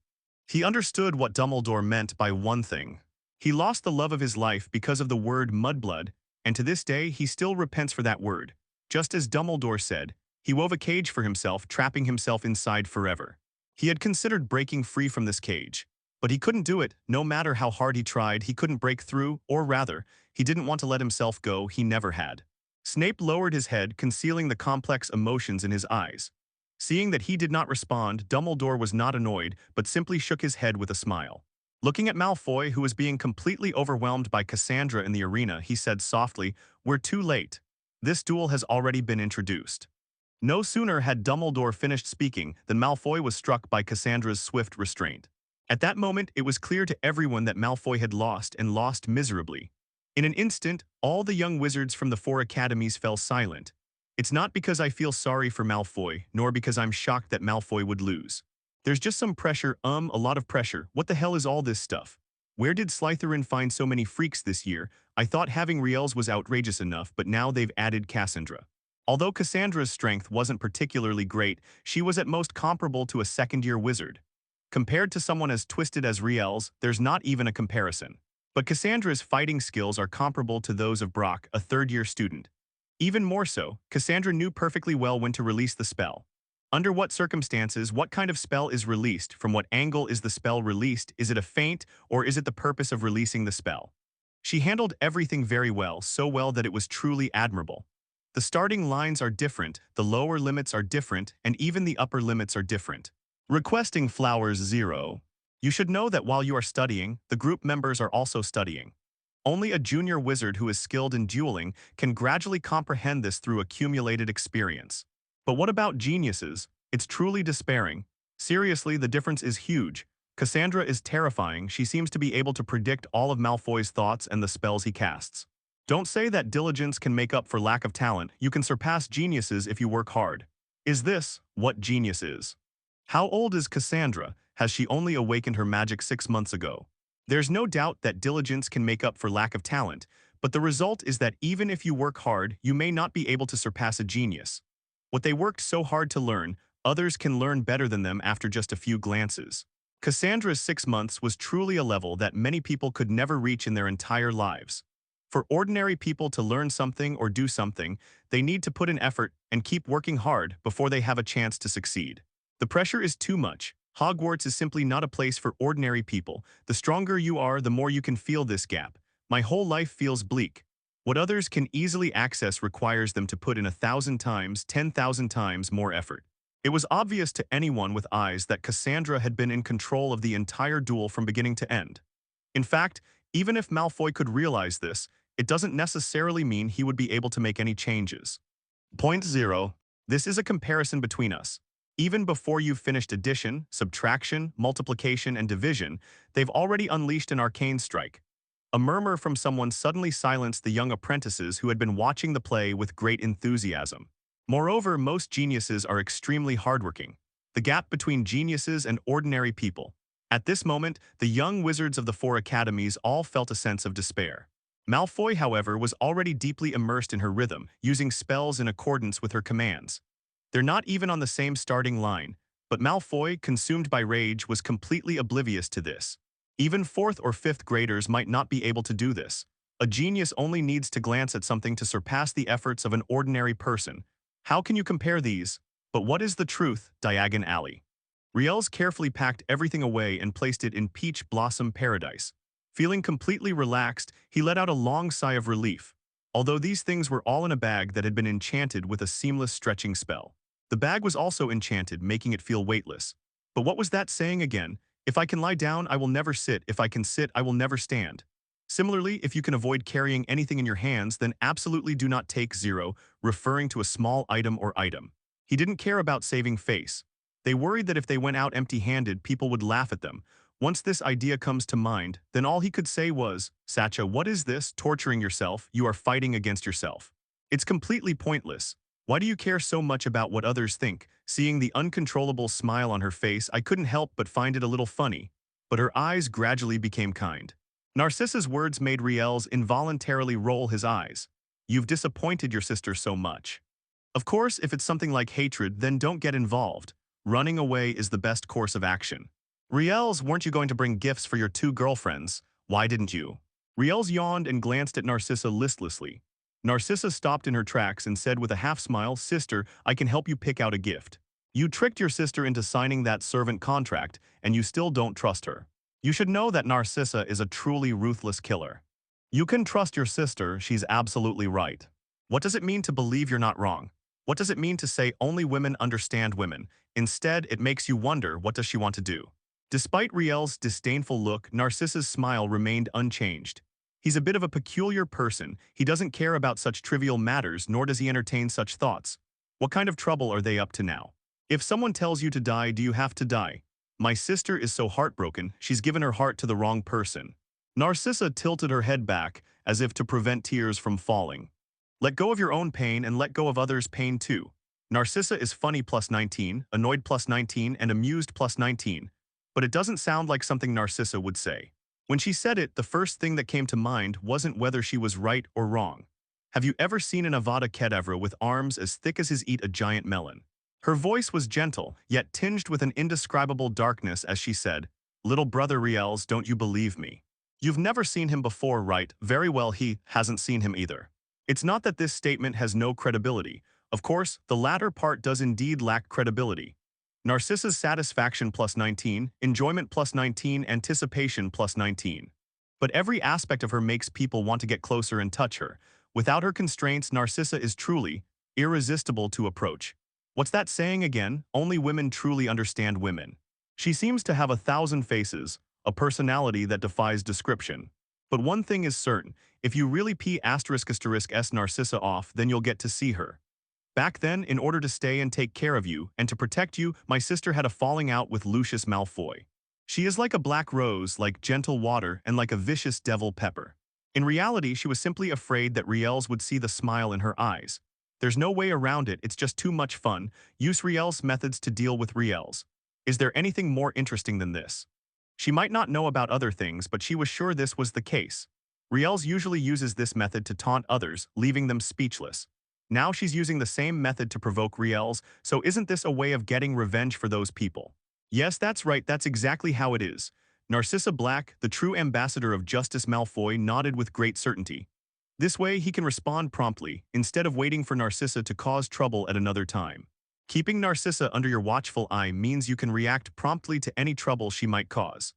He understood what Dumbledore meant by one thing. He lost the love of his life because of the word mudblood, and to this day he still repents for that word. Just as Dumbledore said, he wove a cage for himself, trapping himself inside forever. He had considered breaking free from this cage, but he couldn't do it. No matter how hard he tried, he couldn't break through, or rather, he didn't want to let himself go, he never had. Snape lowered his head, concealing the complex emotions in his eyes. Seeing that he did not respond, Dumbledore was not annoyed, but simply shook his head with a smile. Looking at Malfoy, who was being completely overwhelmed by Cassandra in the arena, he said softly, "We're too late. This duel has already been introduced." No sooner had Dumbledore finished speaking than Malfoy was struck by Cassandra's swift restraint. At that moment, it was clear to everyone that Malfoy had lost, and lost miserably. In an instant, all the young wizards from the 4 academies fell silent. It's not because I feel sorry for Malfoy, nor because I'm shocked that Malfoy would lose. There's just some pressure, a lot of pressure. What the hell is all this stuff? Where did Slytherin find so many freaks this year? I thought having Riels was outrageous enough, but now they've added Cassandra. Although Cassandra's strength wasn't particularly great, she was at most comparable to a second-year wizard. Compared to someone as twisted as Riels, there's not even a comparison. But Cassandra's fighting skills are comparable to those of Brock, a third-year student. Even more so, Cassandra knew perfectly well when to release the spell. Under what circumstances, what kind of spell is released, from what angle is the spell released, is it a feint, or is it the purpose of releasing the spell? She handled everything very well, so well that it was truly admirable. The starting lines are different, the lower limits are different, and even the upper limits are different. Requesting flowers 0. You should know that while you are studying, the group members are also studying. Only a junior wizard who is skilled in dueling can gradually comprehend this through accumulated experience. But what about geniuses? It's truly despairing. Seriously, the difference is huge. Cassandra is terrifying. She seems to be able to predict all of Malfoy's thoughts and the spells he casts. Don't say that diligence can make up for lack of talent. You can surpass geniuses if you work hard. Is this what genius is? How old is Cassandra? Has she only awakened her magic 6 months ago? There's no doubt that diligence can make up for lack of talent, but the result is that even if you work hard, you may not be able to surpass a genius. What they worked so hard to learn, others can learn better than them after just a few glances. Cassandra's 6 months was truly a level that many people could never reach in their entire lives. For ordinary people to learn something or do something, they need to put in effort and keep working hard before they have a chance to succeed. The pressure is too much. Hogwarts is simply not a place for ordinary people. The stronger you are, the more you can feel this gap. My whole life feels bleak. What others can easily access requires them to put in 1,000 times, 10,000 times more effort. It was obvious to anyone with eyes that Cassandra had been in control of the entire duel from beginning to end. In fact, even if Malfoy could realize this, it doesn't necessarily mean he would be able to make any changes. Point 0. This is a comparison between us. Even before you've finished addition, subtraction, multiplication, and division, they've already unleashed an arcane strike. A murmur from someone suddenly silenced the young apprentices who had been watching the play with great enthusiasm. Moreover, most geniuses are extremely hardworking. The gap between geniuses and ordinary people. At this moment, the young wizards of the 4 academies all felt a sense of despair. Malfoy, however, was already deeply immersed in her rhythm, using spells in accordance with her commands. They're not even on the same starting line, but Malfoy, consumed by rage, was completely oblivious to this. Even 4th or 5th graders might not be able to do this. A genius only needs to glance at something to surpass the efforts of an ordinary person. How can you compare these? But what is the truth, Diagon Alley? Riels carefully packed everything away and placed it in Peach Blossom Paradise. Feeling completely relaxed, he let out a long sigh of relief. Although these things were all in a bag that had been enchanted with a seamless stretching spell. The bag was also enchanted, making it feel weightless. But what was that saying again? If I can lie down, I will never sit. If I can sit, I will never stand. Similarly, if you can avoid carrying anything in your hands, then absolutely do not take 0, referring to a small item or item. He didn't care about saving face. They worried that if they went out empty-handed, people would laugh at them. Once this idea comes to mind, then all he could say was, "Sacha, what is this? Torturing yourself? You are fighting against yourself. It's completely pointless. Why do you care so much about what others think?" Seeing the uncontrollable smile on her face, I couldn't help but find it a little funny. But her eyes gradually became kind. Narcissa's words made Riels involuntarily roll his eyes. "You've disappointed your sister so much. Of course, if it's something like hatred, then don't get involved. Running away is the best course of action. Riels, weren't you going to bring gifts for your 2 girlfriends? Why didn't you?" Riels yawned and glanced at Narcissa listlessly. Narcissa stopped in her tracks and said with a half-smile, "Sister, I can help you pick out a gift. You tricked your sister into signing that servant contract, and you still don't trust her. You should know that Narcissa is a truly ruthless killer. You can trust your sister, she's absolutely right. What does it mean to believe you're not wrong? What does it mean to say only women understand women? Instead, it makes you wonder, what does she want to do?" Despite Riel's disdainful look, Narcissa's smile remained unchanged. He's a bit of a peculiar person. He doesn't care about such trivial matters, nor does he entertain such thoughts. What kind of trouble are they up to now? If someone tells you to die, do you have to die? My sister is so heartbroken, she's given her heart to the wrong person. Narcissa tilted her head back, as if to prevent tears from falling. Let go of your own pain and let go of others' pain too. Narcissa is funny +19, annoyed +19, and amused +19. But it doesn't sound like something Narcissa would say. When she said it, the first thing that came to mind wasn't whether she was right or wrong. Have you ever seen an Avada Kedavra with arms as thick as his eat a giant melon? Her voice was gentle, yet tinged with an indescribable darkness as she said, "Little brother Riels, don't you believe me? You've never seen him before, right? Very well, he hasn't seen him either." It's not that this statement has no credibility. Of course, the latter part does indeed lack credibility. Narcissa's satisfaction +19, enjoyment +19, anticipation +19. But every aspect of her makes people want to get closer and touch her. Without her constraints, Narcissa is truly irresistible to approach. What's that saying again? Only women truly understand women. She seems to have 1,000 faces, a personality that defies description. But one thing is certain, if you really P***S Narcissa off, then you'll get to see her. Back then, in order to stay and take care of you, and to protect you, my sister had a falling out with Lucius Malfoy. She is like a black rose, like gentle water, and like a vicious devil pepper. In reality, she was simply afraid that Riels would see the smile in her eyes. There's no way around it, it's just too much fun. Use Riels methods to deal with Riels. Is there anything more interesting than this? She might not know about other things, but she was sure this was the case. Riels usually uses this method to taunt others, leaving them speechless. Now she's using the same method to provoke Riels, so isn't this a way of getting revenge for those people? Yes, that's right, that's exactly how it is. Narcissa Black, the true ambassador of Justice Malfoy, nodded with great certainty. This way he can respond promptly, instead of waiting for Narcissa to cause trouble at another time. Keeping Narcissa under your watchful eye means you can react promptly to any trouble she might cause.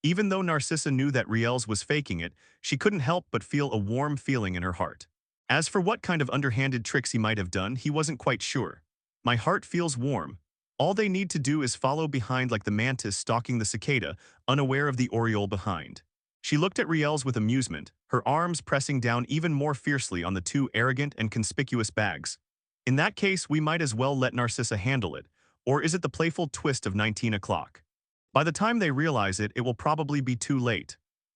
Even though Narcissa knew that Riels was faking it, she couldn't help but feel a warm feeling in her heart. As for what kind of underhanded tricks he might have done, he wasn't quite sure. My heart feels warm. All they need to do is follow behind like the mantis stalking the cicada, unaware of the oriole behind. She looked at Riels with amusement, her arms pressing down even more fiercely on the two arrogant and conspicuous bags. In that case, we might as well let Narcissa handle it, or is it the playful twist of 19 o'clock? By the time they realize it, it will probably be too late.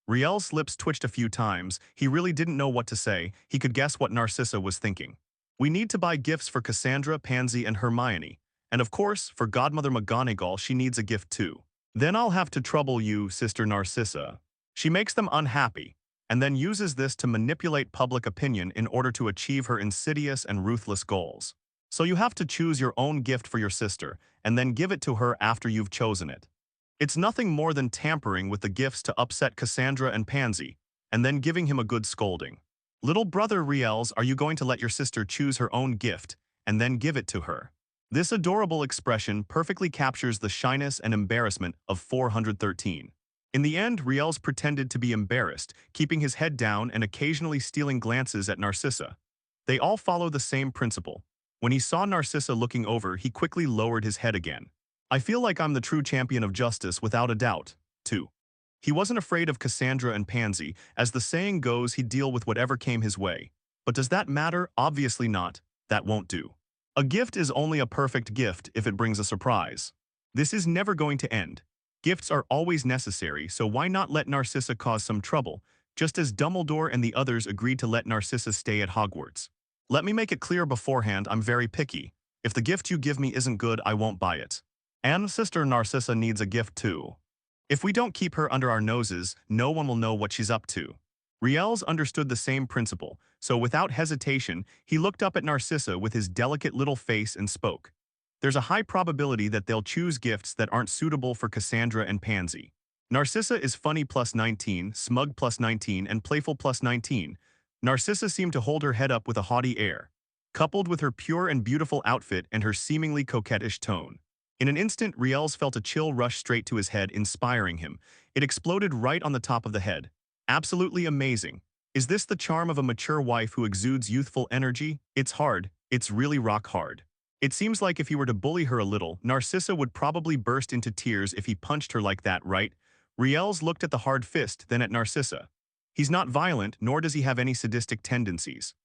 Riels' lips twitched a few times. He really didn't know what to say. He could guess what Narcissa was thinking. We need to buy gifts for Cassandra, Pansy, and Hermione. And of course, for Godmother McGonagall, she needs a gift too. Then I'll have to trouble you, Sister Narcissa. She makes them unhappy, and then uses this to manipulate public opinion in order to achieve her insidious and ruthless goals. So you have to choose your own gift for your sister, and then give it to her after you've chosen it. It's nothing more than tampering with the gifts to upset Cassandra and Pansy, and then giving him a good scolding. Little brother Riels, are you going to let your sister choose her own gift, and then give it to her? This adorable expression perfectly captures the shyness and embarrassment of 413. In the end, Riels pretended to be embarrassed, keeping his head down and occasionally stealing glances at Narcissa. They all follow the same principle. When he saw Narcissa looking over, he quickly lowered his head again. I feel like I'm the true champion of justice without a doubt, too. He wasn't afraid of Cassandra and Pansy. As the saying goes, he'd deal with whatever came his way. But does that matter? Obviously not. That won't do. A gift is only a perfect gift if it brings a surprise. This is never going to end. Gifts are always necessary, so why not let Narcissa cause some trouble, just as Dumbledore and the others agreed to let Narcissa stay at Hogwarts. Let me make it clear beforehand, I'm very picky. If the gift you give me isn't good, I won't buy it. And Sister Narcissa needs a gift too. If we don't keep her under our noses, no one will know what she's up to. Riels understood the same principle, so without hesitation, he looked up at Narcissa with his delicate little face and spoke. There's a high probability that they'll choose gifts that aren't suitable for Cassandra and Pansy. Narcissa is funny plus 19, smug plus 19, and playful plus 19. Narcissa seemed to hold her head up with a haughty air, coupled with her pure and beautiful outfit and her seemingly coquettish tone. In an instant, Riels felt a chill rush straight to his head, inspiring him. It exploded right on the top of the head. Absolutely amazing. Is this the charm of a mature wife who exudes youthful energy? It's hard. It's really rock hard. It seems like if he were to bully her a little, Narcissa would probably burst into tears if he punched her like that, right? Riels looked at the hard fist, then at Narcissa. He's not violent, nor does he have any sadistic tendencies.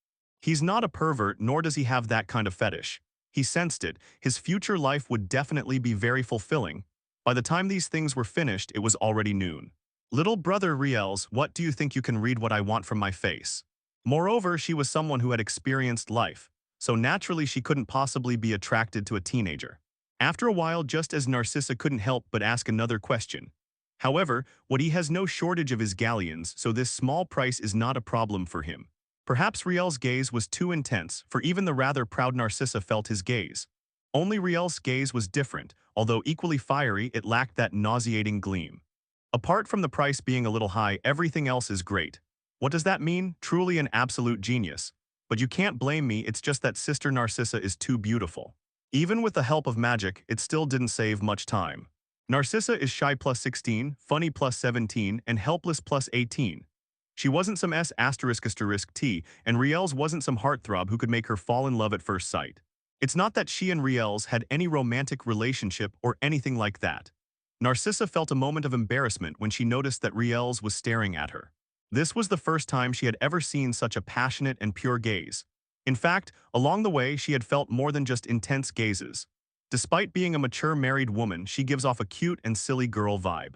He's not a pervert, nor does he have that kind of fetish. He sensed it. His future life would definitely be very fulfilling. By the time these things were finished, it was already noon. Little brother Riels, what do you think you can read what I want from my face? Moreover, she was someone who had experienced life, so naturally she couldn't possibly be attracted to a teenager. After a while, just as Narcissa couldn't help but ask another question. However, what he has no shortage of his galleons, so this small price is not a problem for him. Perhaps Riels' gaze was too intense, for even the rather proud Narcissa felt his gaze. Only Riels' gaze was different, although equally fiery, it lacked that nauseating gleam. Apart from the price being a little high, everything else is great. What does that mean? Truly an absolute genius. But you can't blame me, it's just that Sister Narcissa is too beautiful. Even with the help of magic, it still didn't save much time. Narcissa is shy plus 16, funny plus 17, and helpless plus 18. She wasn't some S***T, and Riels wasn't some heartthrob who could make her fall in love at first sight. It's not that she and Riels had any romantic relationship or anything like that. Narcissa felt a moment of embarrassment when she noticed that Riels was staring at her. This was the first time she had ever seen such a passionate and pure gaze. In fact, along the way she had felt more than just intense gazes. Despite being a mature married woman, she gives off a cute and silly girl vibe.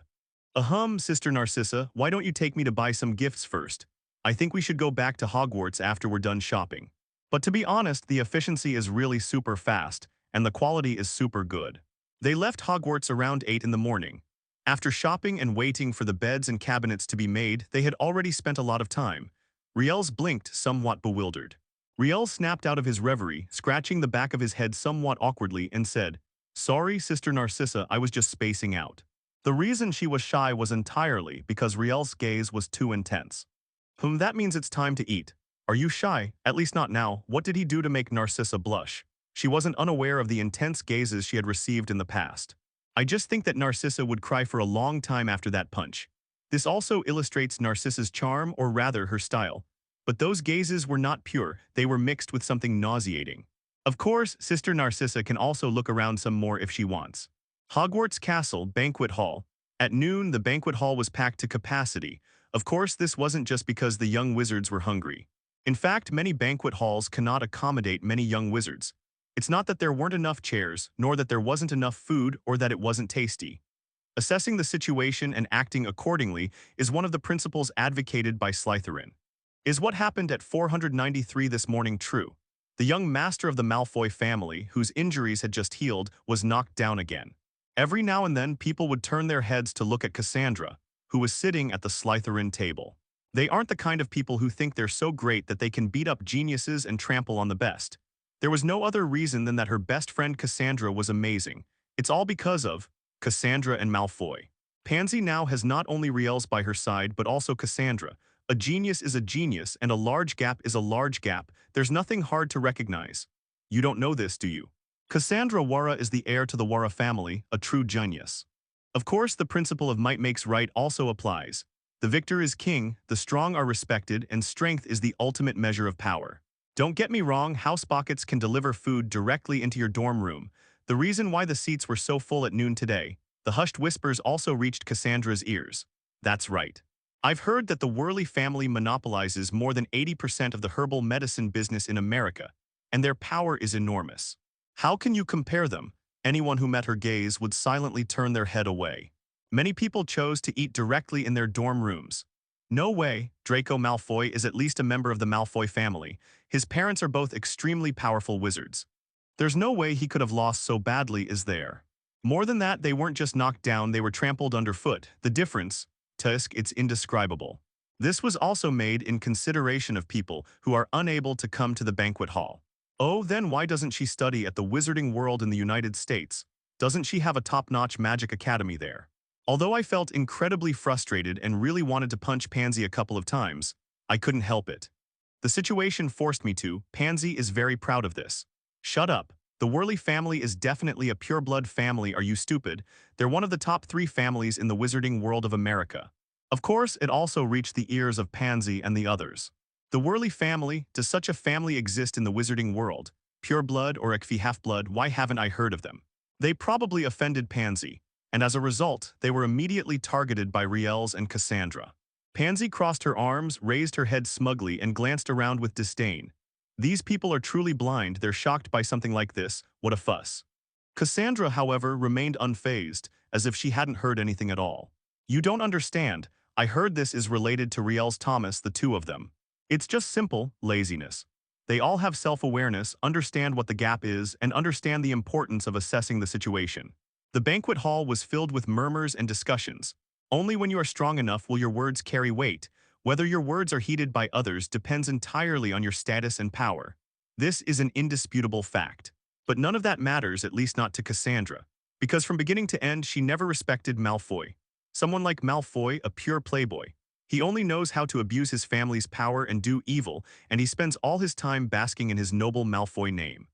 Ahem, Sister Narcissa, why don't you take me to buy some gifts first? I think we should go back to Hogwarts after we're done shopping. But to be honest, the efficiency is really super fast, and the quality is super good. They left Hogwarts around 8 in the morning. After shopping and waiting for the beds and cabinets to be made, they had already spent a lot of time. Riels blinked, somewhat bewildered. Riels snapped out of his reverie, scratching the back of his head somewhat awkwardly, and said, "Sorry, Sister Narcissa, I was just spacing out." The reason she was shy was entirely because Riels' gaze was too intense. That means it's time to eat. Are you shy? At least not now. What did he do to make Narcissa blush? She wasn't unaware of the intense gazes she had received in the past. I just think that Narcissa would cry for a long time after that punch. This also illustrates Narcissa's charm, or rather her style. But those gazes were not pure, they were mixed with something nauseating. Of course, Sister Narcissa can also look around some more if she wants. Hogwarts Castle Banquet Hall. At noon, the banquet hall was packed to capacity. Of course, this wasn't just because the young wizards were hungry. In fact, many banquet halls cannot accommodate many young wizards. It's not that there weren't enough chairs, nor that there wasn't enough food, or that it wasn't tasty. Assessing the situation and acting accordingly is one of the principles advocated by Slytherin. Is what happened at 493 this morning true? The young master of the Malfoy family, whose injuries had just healed, was knocked down again. Every now and then, people would turn their heads to look at Cassandra, who was sitting at the Slytherin table. They aren't the kind of people who think they're so great that they can beat up geniuses and trample on the best. There was no other reason than that her best friend Cassandra was amazing. It's all because of Cassandra and Malfoy. Pansy now has not only Riels by her side but also Cassandra. A genius is a genius and a large gap is a large gap. There's nothing hard to recognize. You don't know this, do you? Cassandra Wara is the heir to the Wara family, a true genius. Of course, the principle of might makes right also applies. The victor is king, the strong are respected, and strength is the ultimate measure of power. Don't get me wrong, house pockets can deliver food directly into your dorm room. The reason why the seats were so full at noon today, the hushed whispers also reached Cassandra's ears. That's right. I've heard that the Worley family monopolizes more than 80% of the herbal medicine business in America, and their power is enormous. How can you compare them? Anyone who met her gaze would silently turn their head away. Many people chose to eat directly in their dorm rooms. No way, Draco Malfoy is at least a member of the Malfoy family. His parents are both extremely powerful wizards. There's no way he could have lost so badly, is there? More than that, they weren't just knocked down, they were trampled underfoot. The difference, Tusk, it's indescribable. This was also made in consideration of people who are unable to come to the banquet hall. Oh, then why doesn't she study at the Wizarding World in the United States? Doesn't she have a top-notch magic academy there? Although I felt incredibly frustrated and really wanted to punch Pansy a couple of times, I couldn't help it. The situation forced me to. Pansy is very proud of this. Shut up. The Worley family is definitely a pure-blood family, are you stupid? They're one of the top 3 families in the Wizarding World of America. Of course, it also reached the ears of Pansy and the others. The Worley family, does such a family exist in the Wizarding World? Pure-blood or Ekfi half-blood, why haven't I heard of them? They probably offended Pansy, and as a result, they were immediately targeted by Riels and Cassandra. Pansy crossed her arms, raised her head smugly, and glanced around with disdain. These people are truly blind, they're shocked by something like this, what a fuss. Cassandra, however, remained unfazed, as if she hadn't heard anything at all. You don't understand, I heard this is related to Riels Thomas, the two of them. It's just simple laziness. They all have self-awareness, understand what the gap is, and understand the importance of assessing the situation. The banquet hall was filled with murmurs and discussions. Only when you are strong enough will your words carry weight. Whether your words are heeded by others depends entirely on your status and power. This is an indisputable fact. But none of that matters, at least not to Cassandra, because from beginning to end she never respected Malfoy. Someone like Malfoy, a pure playboy. He only knows how to abuse his family's power and do evil, and he spends all his time basking in his noble Malfoy name.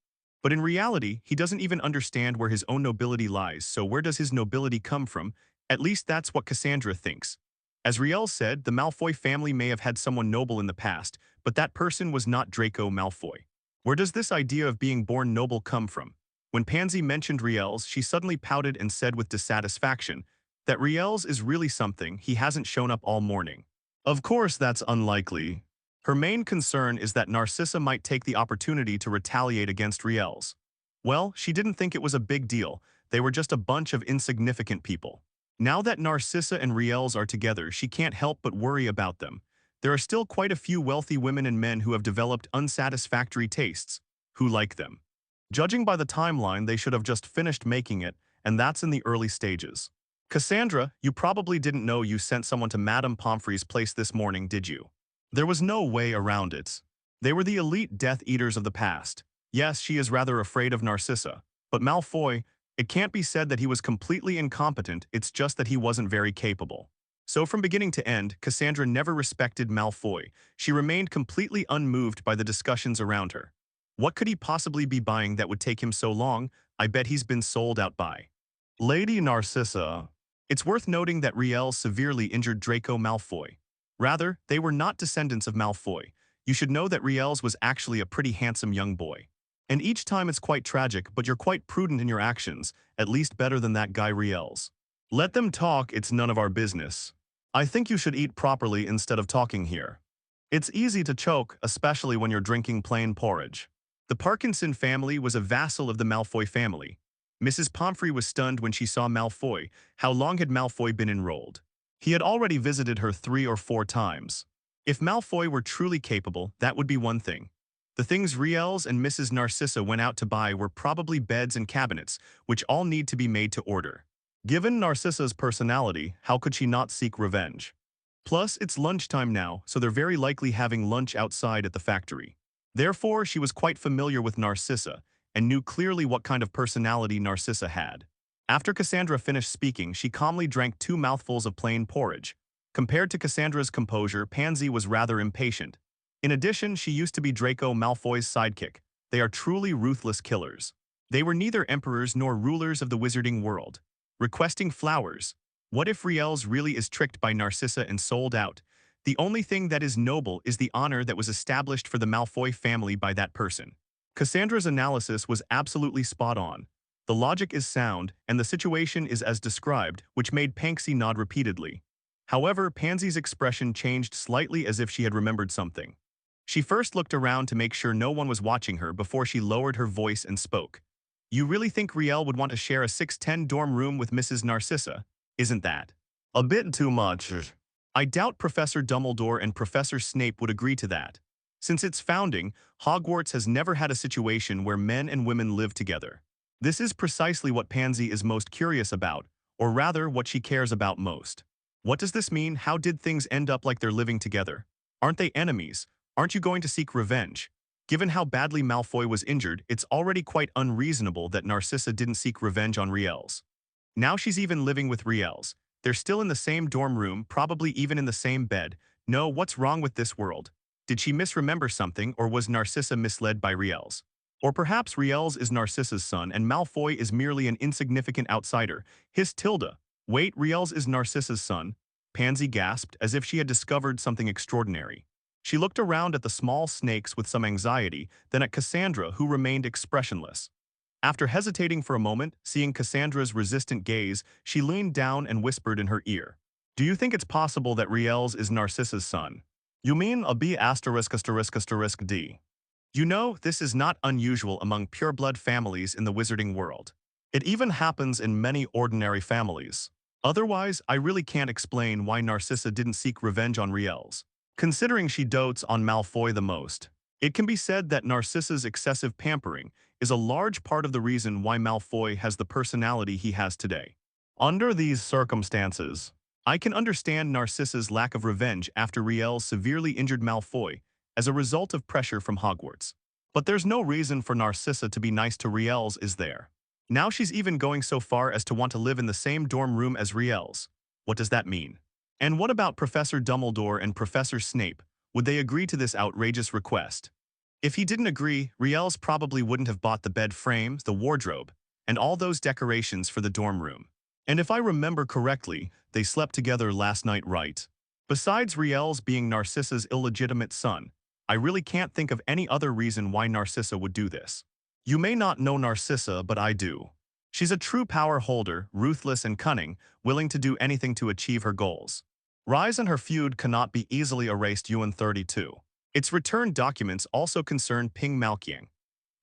But in reality, he doesn't even understand where his own nobility lies, so where does his nobility come from? At least that's what Cassandra thinks. As Riels said, the Malfoy family may have had someone noble in the past, but that person was not Draco Malfoy. Where does this idea of being born noble come from? When Pansy mentioned Riels, she suddenly pouted and said with dissatisfaction, That Riels is really something, he hasn't shown up all morning. Of course that's unlikely. Her main concern is that Narcissa might take the opportunity to retaliate against Riels. Well, she didn't think it was a big deal, they were just a bunch of insignificant people. Now that Narcissa and Riels are together, she can't help but worry about them. There are still quite a few wealthy women and men who have developed unsatisfactory tastes, who like them. Judging by the timeline, they should have just finished making it, and that's in the early stages. Cassandra, you probably didn't know you sent someone to Madame Pomfrey's place this morning, did you? There was no way around it. They were the elite Death Eaters of the past. Yes, she is rather afraid of Narcissa, but Malfoy, it can't be said that he was completely incompetent, it's just that he wasn't very capable. So from beginning to end, Cassandra never respected Malfoy. She remained completely unmoved by the discussions around her. What could he possibly be buying that would take him so long? I bet he's been sold out by Lady Narcissa. It's worth noting that Riels severely injured Draco Malfoy. Rather, they were not descendants of Malfoy. You should know that Riels was actually a pretty handsome young boy. And each time it's quite tragic, but you're quite prudent in your actions, at least better than that guy Riels. Let them talk, it's none of our business. I think you should eat properly instead of talking here. It's easy to choke, especially when you're drinking plain porridge. The Parkinson family was a vassal of the Malfoy family. Mrs. Pomfrey was stunned when she saw Malfoy. How long had Malfoy been enrolled? He had already visited her 3 or 4 times. If Malfoy were truly capable, that would be one thing. The things Riels and Mrs. Narcissa went out to buy were probably beds and cabinets, which all need to be made to order. Given Narcissa's personality, how could she not seek revenge? Plus, it's lunchtime now, so they're very likely having lunch outside at the factory. Therefore, she was quite familiar with Narcissa, and knew clearly what kind of personality Narcissa had. After Cassandra finished speaking, she calmly drank 2 mouthfuls of plain porridge. Compared to Cassandra's composure, Pansy was rather impatient. In addition, she used to be Draco Malfoy's sidekick. They are truly ruthless killers. They were neither emperors nor rulers of the wizarding world. Requesting flowers. What if Riels really is tricked by Narcissa and sold out? The only thing that is noble is the honor that was established for the Malfoy family by that person. Cassandra's analysis was absolutely spot on. The logic is sound, and the situation is as described, which made Panksy nod repeatedly. However, Pansy's expression changed slightly as if she had remembered something. She first looked around to make sure no one was watching her before she lowered her voice and spoke. You really think Riel would want to share a 610 dorm room with Mrs. Narcissa, isn't that a bit too much? I doubt Professor Dumbledore and Professor Snape would agree to that. Since its founding, Hogwarts has never had a situation where men and women live together. This is precisely what Pansy is most curious about, or rather what she cares about most. What does this mean? How did things end up like they're living together? Aren't they enemies? Aren't you going to seek revenge? Given how badly Malfoy was injured, it's already quite unreasonable that Narcissa didn't seek revenge on Riels. Now she's even living with Riels. They're still in the same dorm room, probably even in the same bed. No, what's wrong with this world? Did she misremember something, or was Narcissa misled by Riels? Or perhaps Riels is Narcissa's son and Malfoy is merely an insignificant outsider. Hissed Tilda. Wait, Riels is Narcissa's son? Pansy gasped, as if she had discovered something extraordinary. She looked around at the small snakes with some anxiety, then at Cassandra, who remained expressionless. After hesitating for a moment, seeing Cassandra's resistant gaze, she leaned down and whispered in her ear. Do you think it's possible that Riels is Narcissa's son? You mean a B********D? You know, this is not unusual among pureblood families in the wizarding world. It even happens in many ordinary families. Otherwise, I really can't explain why Narcissa didn't seek revenge on Riels. Considering she dotes on Malfoy the most, it can be said that Narcissa's excessive pampering is a large part of the reason why Malfoy has the personality he has today. Under these circumstances, I can understand Narcissa's lack of revenge after Riels severely injured Malfoy as a result of pressure from Hogwarts. But there's no reason for Narcissa to be nice to Riels, is there? Now she's even going so far as to want to live in the same dorm room as Riels. What does that mean? And what about Professor Dumbledore and Professor Snape? Would they agree to this outrageous request? If he didn't agree, Riels probably wouldn't have bought the bed frames, the wardrobe, and all those decorations for the dorm room. And if I remember correctly, they slept together last night, right? Besides Riels being Narcissa's illegitimate son, I really can't think of any other reason why Narcissa would do this. You may not know Narcissa, but I do. She's a true power holder, ruthless and cunning, willing to do anything to achieve her goals. Rise and her feud cannot be easily erased. Yuan 32. Its return documents also concern Ping Malkiang.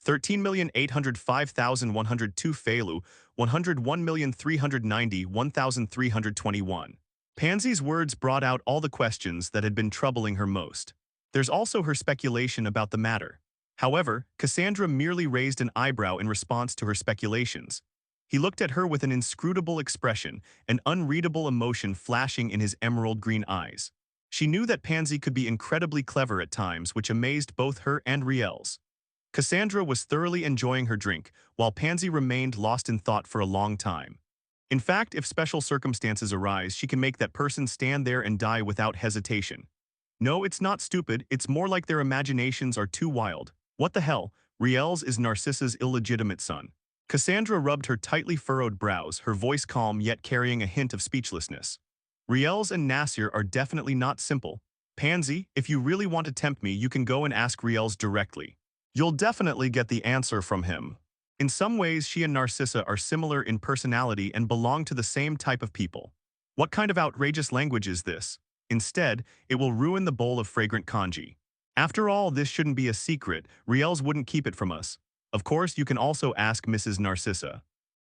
13,805,102 Feilu, 101,390,1321. Pansy's words brought out all the questions that had been troubling her most. There's also her speculation about the matter. However, Cassandra merely raised an eyebrow in response to her speculations. He looked at her with an inscrutable expression, an unreadable emotion flashing in his emerald green eyes. She knew that Pansy could be incredibly clever at times, which amazed both her and Riels. Cassandra was thoroughly enjoying her drink, while Pansy remained lost in thought for a long time. In fact, if special circumstances arise, she can make that person stand there and die without hesitation. No, it's not stupid, it's more like their imaginations are too wild. What the hell? Riels is Narcissa's illegitimate son. Cassandra rubbed her tightly furrowed brows, her voice calm yet carrying a hint of speechlessness. Riels and Nasir are definitely not simple. Pansy, if you really want to tempt me, you can go and ask Riels directly. You'll definitely get the answer from him. In some ways, she and Narcissa are similar in personality and belong to the same type of people. What kind of outrageous language is this? Instead, it will ruin the bowl of fragrant kanji. After all, this shouldn't be a secret. Riels wouldn't keep it from us. Of course, you can also ask Mrs. Narcissa.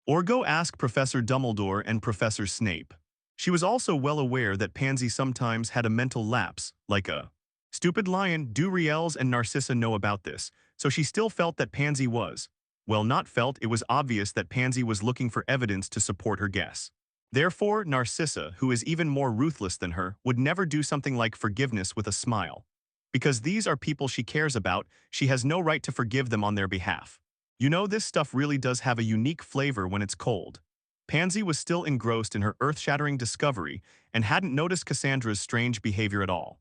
Or go ask Professor Dumbledore and Professor Snape. She was also well aware that Pansy sometimes had a mental lapse, like a stupid lion. Do Riels and Narcissa know about this? So she still felt that Pansy was. Well, not felt, it was obvious that Pansy was looking for evidence to support her guess. Therefore, Narcissa, who is even more ruthless than her, would never do something like forgiveness with a smile. Because these are people she cares about, she has no right to forgive them on their behalf. You know, this stuff really does have a unique flavor when it's cold. Pansy was still engrossed in her earth-shattering discovery and hadn't noticed Cassandra's strange behavior at all.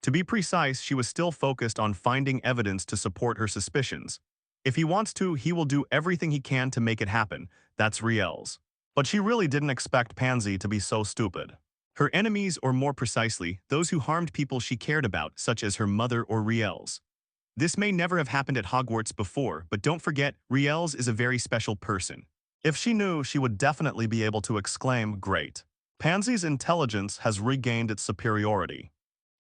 To be precise, she was still focused on finding evidence to support her suspicions. If he wants to, he will do everything he can to make it happen. That's Riels. But she really didn't expect Pansy to be so stupid. Her enemies, or more precisely, those who harmed people she cared about, such as her mother or Riels. This may never have happened at Hogwarts before, but don't forget, Riels is a very special person. If she knew, she would definitely be able to exclaim, "Great. Pansy's intelligence has regained its superiority."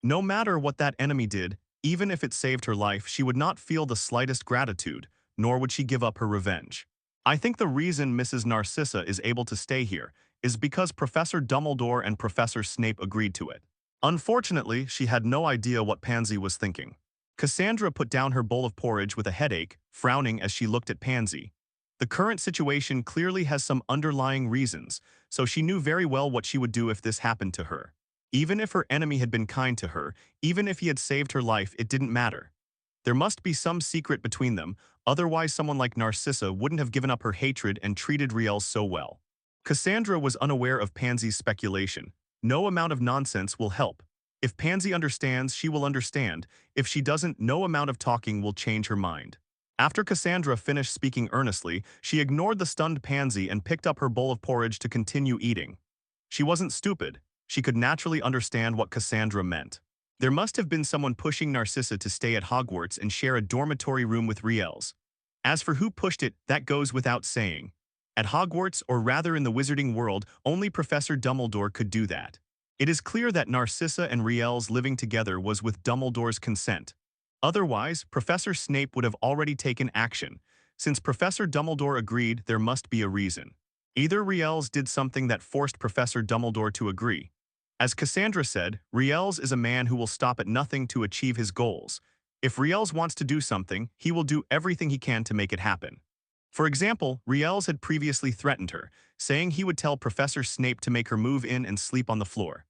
No matter what that enemy did, even if it saved her life, she would not feel the slightest gratitude, nor would she give up her revenge. I think the reason Mrs. Narcissa is able to stay here is because Professor Dumbledore and Professor Snape agreed to it. Unfortunately, she had no idea what Pansy was thinking. Cassandra put down her bowl of porridge with a headache, frowning as she looked at Pansy. The current situation clearly has some underlying reasons, so she knew very well what she would do if this happened to her. Even if her enemy had been kind to her, even if he had saved her life, it didn't matter. There must be some secret between them, otherwise someone like Narcissa wouldn't have given up her hatred and treated Riels so well. Cassandra was unaware of Pansy's speculation. No amount of nonsense will help. If Pansy understands, she will understand. If she doesn't, no amount of talking will change her mind. After Cassandra finished speaking earnestly, she ignored the stunned Pansy and picked up her bowl of porridge to continue eating. She wasn't stupid. She could naturally understand what Cassandra meant. There must have been someone pushing Narcissa to stay at Hogwarts and share a dormitory room with Riels. As for who pushed it, that goes without saying. At Hogwarts, or rather in the wizarding world, only Professor Dumbledore could do that. It is clear that Narcissa and Riels living together was with Dumbledore's consent. Otherwise, Professor Snape would have already taken action. Since Professor Dumbledore agreed, there must be a reason. Either Riels did something that forced Professor Dumbledore to agree. As Cassandra said, Riels is a man who will stop at nothing to achieve his goals. If Riels wants to do something, he will do everything he can to make it happen. For example, Riels had previously threatened her, saying he would tell Professor Snape to make her move in and sleep on the floor.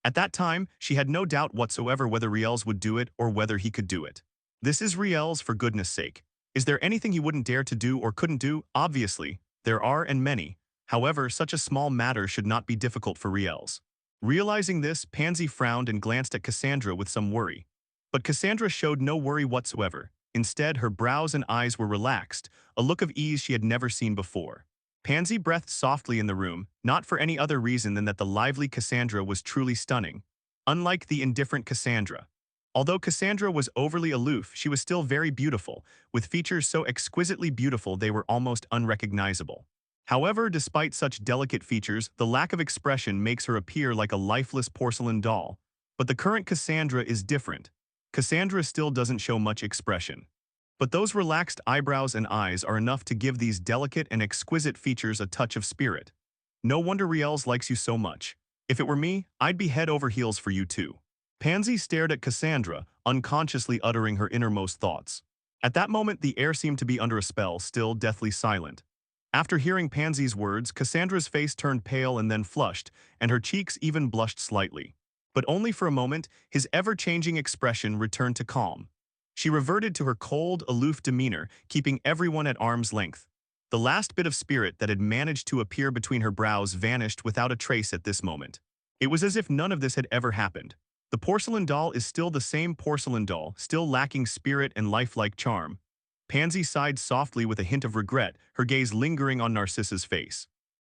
At that time, she had no doubt whatsoever whether Riels would do it or whether he could do it. This is Riels, for goodness sake. Is there anything he wouldn't dare to do or couldn't do? Obviously, there are, and many. However, such a small matter should not be difficult for Riels. Realizing this, Pansy frowned and glanced at Cassandra with some worry. But Cassandra showed no worry whatsoever. Instead, her brows and eyes were relaxed, a look of ease she had never seen before. Pansy breathed softly in the room, not for any other reason than that the lively Cassandra was truly stunning. Unlike the indifferent Cassandra. Although Cassandra was overly aloof, she was still very beautiful, with features so exquisitely beautiful they were almost unrecognizable. However, despite such delicate features, the lack of expression makes her appear like a lifeless porcelain doll. But the current Cassandra is different. Cassandra still doesn't show much expression. But those relaxed eyebrows and eyes are enough to give these delicate and exquisite features a touch of spirit. No wonder Riels likes you so much. If it were me, I'd be head over heels for you too. Pansy stared at Cassandra, unconsciously uttering her innermost thoughts. At that moment, the air seemed to be under a spell, still deathly silent. After hearing Pansy's words, Cassandra's face turned pale and then flushed, and her cheeks even blushed slightly. But only for a moment, his ever-changing expression returned to calm. She reverted to her cold, aloof demeanor, keeping everyone at arm's length. The last bit of spirit that had managed to appear between her brows vanished without a trace at this moment. It was as if none of this had ever happened. The porcelain doll is still the same porcelain doll, still lacking spirit and lifelike charm. Pansy sighed softly with a hint of regret, her gaze lingering on Narcissa's face.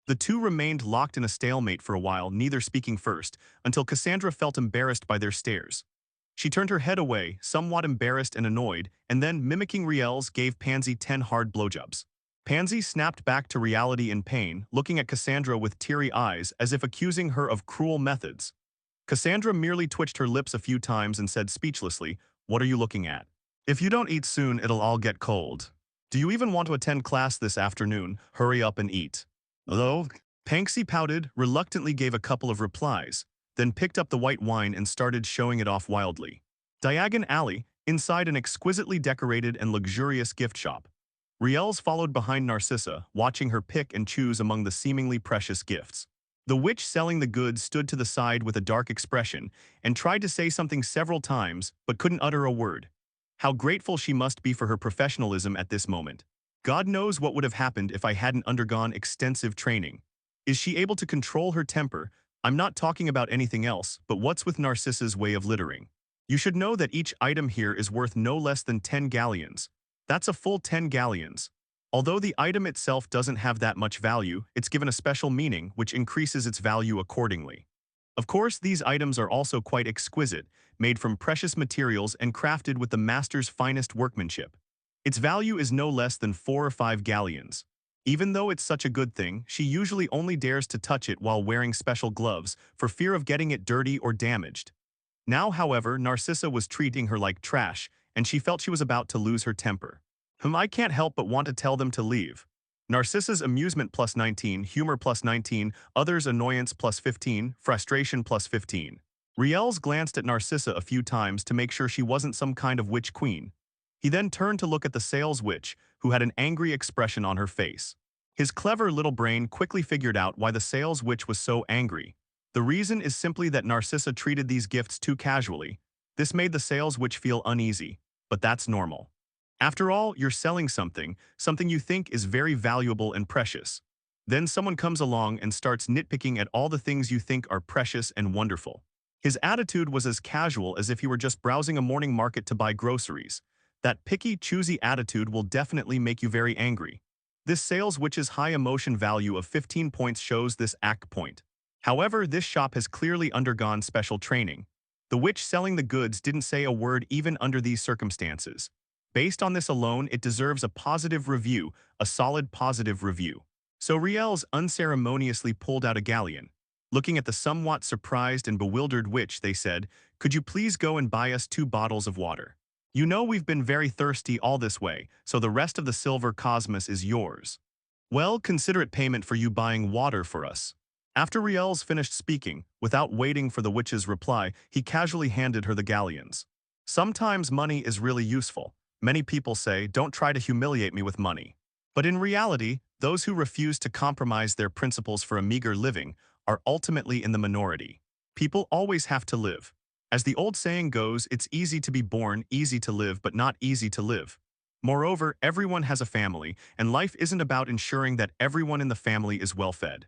The two remained locked in a stalemate for a while, neither speaking first, until Cassandra felt embarrassed by their stares. She turned her head away, somewhat embarrassed and annoyed, and then, mimicking Riels, gave Pansy 10 hard blowjobs. Pansy snapped back to reality in pain, looking at Cassandra with teary eyes as if accusing her of cruel methods. Cassandra merely twitched her lips a few times and said speechlessly, "What are you looking at? If you don't eat soon, it'll all get cold. Do you even want to attend class this afternoon? Hurry up and eat." Hello? Panksy pouted, reluctantly gave a couple of replies, then picked up the white wine and started showing it off wildly. Diagon Alley, inside an exquisitely decorated and luxurious gift shop. Riels followed behind Narcissa, watching her pick and choose among the seemingly precious gifts. The witch selling the goods stood to the side with a dark expression and tried to say something several times, but couldn't utter a word. How grateful she must be for her professionalism at this moment. God knows what would have happened if I hadn't undergone extensive training. Is she able to control her temper? I'm not talking about anything else, but what's with Narcissa's way of littering? You should know that each item here is worth no less than 10 galleons. That's a full 10 galleons. Although the item itself doesn't have that much value, it's given a special meaning which increases its value accordingly. Of course, these items are also quite exquisite, made from precious materials and crafted with the master's finest workmanship. Its value is no less than 4 or 5 galleons. Even though it's such a good thing, she usually only dares to touch it while wearing special gloves for fear of getting it dirty or damaged. Now, however, Narcissa was treating her like trash, and she felt she was about to lose her temper. I can't help but want to tell them to leave. Narcissa's amusement plus 19, humor plus 19, others annoyance plus 15, frustration plus 15. Riels glanced at Narcissa a few times to make sure she wasn't some kind of witch queen. He then turned to look at the sales witch, who had an angry expression on her face. His clever little brain quickly figured out why the sales witch was so angry. The reason is simply that Narcissa treated these gifts too casually. This made the sales witch feel uneasy, but that's normal. After all, you're selling something you think is very valuable and precious. Then someone comes along and starts nitpicking at all the things you think are precious and wonderful. His attitude was as casual as if he were just browsing a morning market to buy groceries. That picky, choosy attitude will definitely make you very angry. This sales witch's high emotion value of 15 points shows this act point. However, this shop has clearly undergone special training. The witch selling the goods didn't say a word even under these circumstances. Based on this alone, it deserves a positive review, a solid positive review. So Riels unceremoniously pulled out a galleon. Looking at the somewhat surprised and bewildered witch, they said, "Could you please go and buy us 2 bottles of water? You know we've been very thirsty all this way, so the rest of the silver cosmos is yours." Well, consider it payment for you buying water for us. After Riels finished speaking, without waiting for the witch's reply, he casually handed her the galleons. Sometimes money is really useful. Many people say, "Don't try to humiliate me with money." But in reality, those who refuse to compromise their principles for a meager living are ultimately in the minority. People always have to live. As the old saying goes, it's easy to be born, easy to live, but not easy to live. Moreover, everyone has a family, and life isn't about ensuring that everyone in the family is well fed.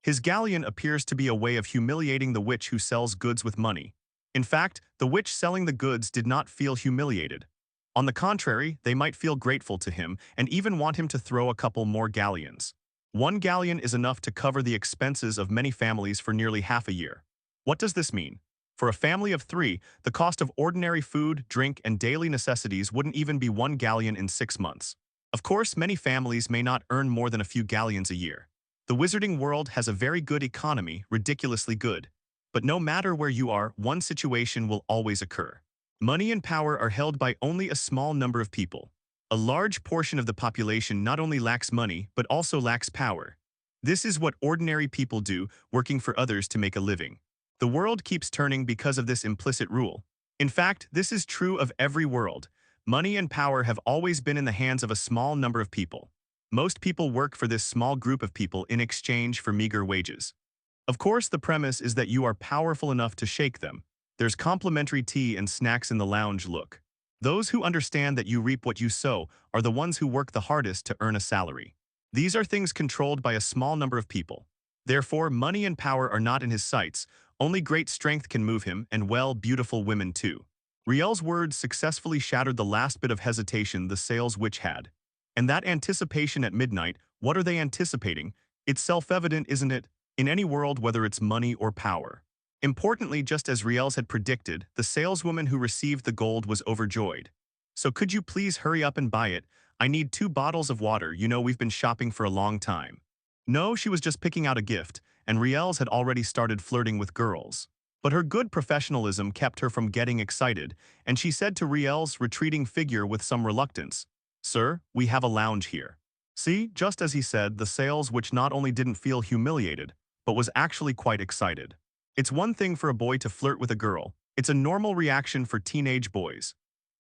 His galleon appears to be a way of humiliating the witch who sells goods with money. In fact, the witch selling the goods did not feel humiliated. On the contrary, they might feel grateful to him and even want him to throw a couple more galleons. 1 galleon is enough to cover the expenses of many families for nearly half a year. What does this mean? For a family of 3, the cost of ordinary food, drink, and daily necessities wouldn't even be 1 galleon in 6 months. Of course, many families may not earn more than a few galleons a year. The wizarding world has a very good economy, ridiculously good. But no matter where you are, one situation will always occur. Money and power are held by only a small number of people. A large portion of the population not only lacks money, but also lacks power. This is what ordinary people do, working for others to make a living. The world keeps turning because of this implicit rule. In fact, this is true of every world. Money and power have always been in the hands of a small number of people. Most people work for this small group of people in exchange for meager wages. Of course, the premise is that you are powerful enough to shake them. There's complimentary tea and snacks in the lounge look. Those who understand that you reap what you sow are the ones who work the hardest to earn a salary. These are things controlled by a small number of people. Therefore, money and power are not in his sights. Only great strength can move him, and well, beautiful women too. Riel's words successfully shattered the last bit of hesitation the sales witch had. And that anticipation at midnight, what are they anticipating? It's self-evident, isn't it? In any world, whether it's money or power. Importantly, just as Riels had predicted, the saleswoman who received the gold was overjoyed. So could you please hurry up and buy it? I need 2 bottles of water, you know we've been shopping for a long time. No, she was just picking out a gift, and Riels had already started flirting with girls. But her good professionalism kept her from getting excited, and she said to Riel's retreating figure with some reluctance, "Sir, we have a lounge here." See, just as he said, the sales witch not only didn't feel humiliated, but was actually quite excited. It's one thing for a boy to flirt with a girl. It's a normal reaction for teenage boys.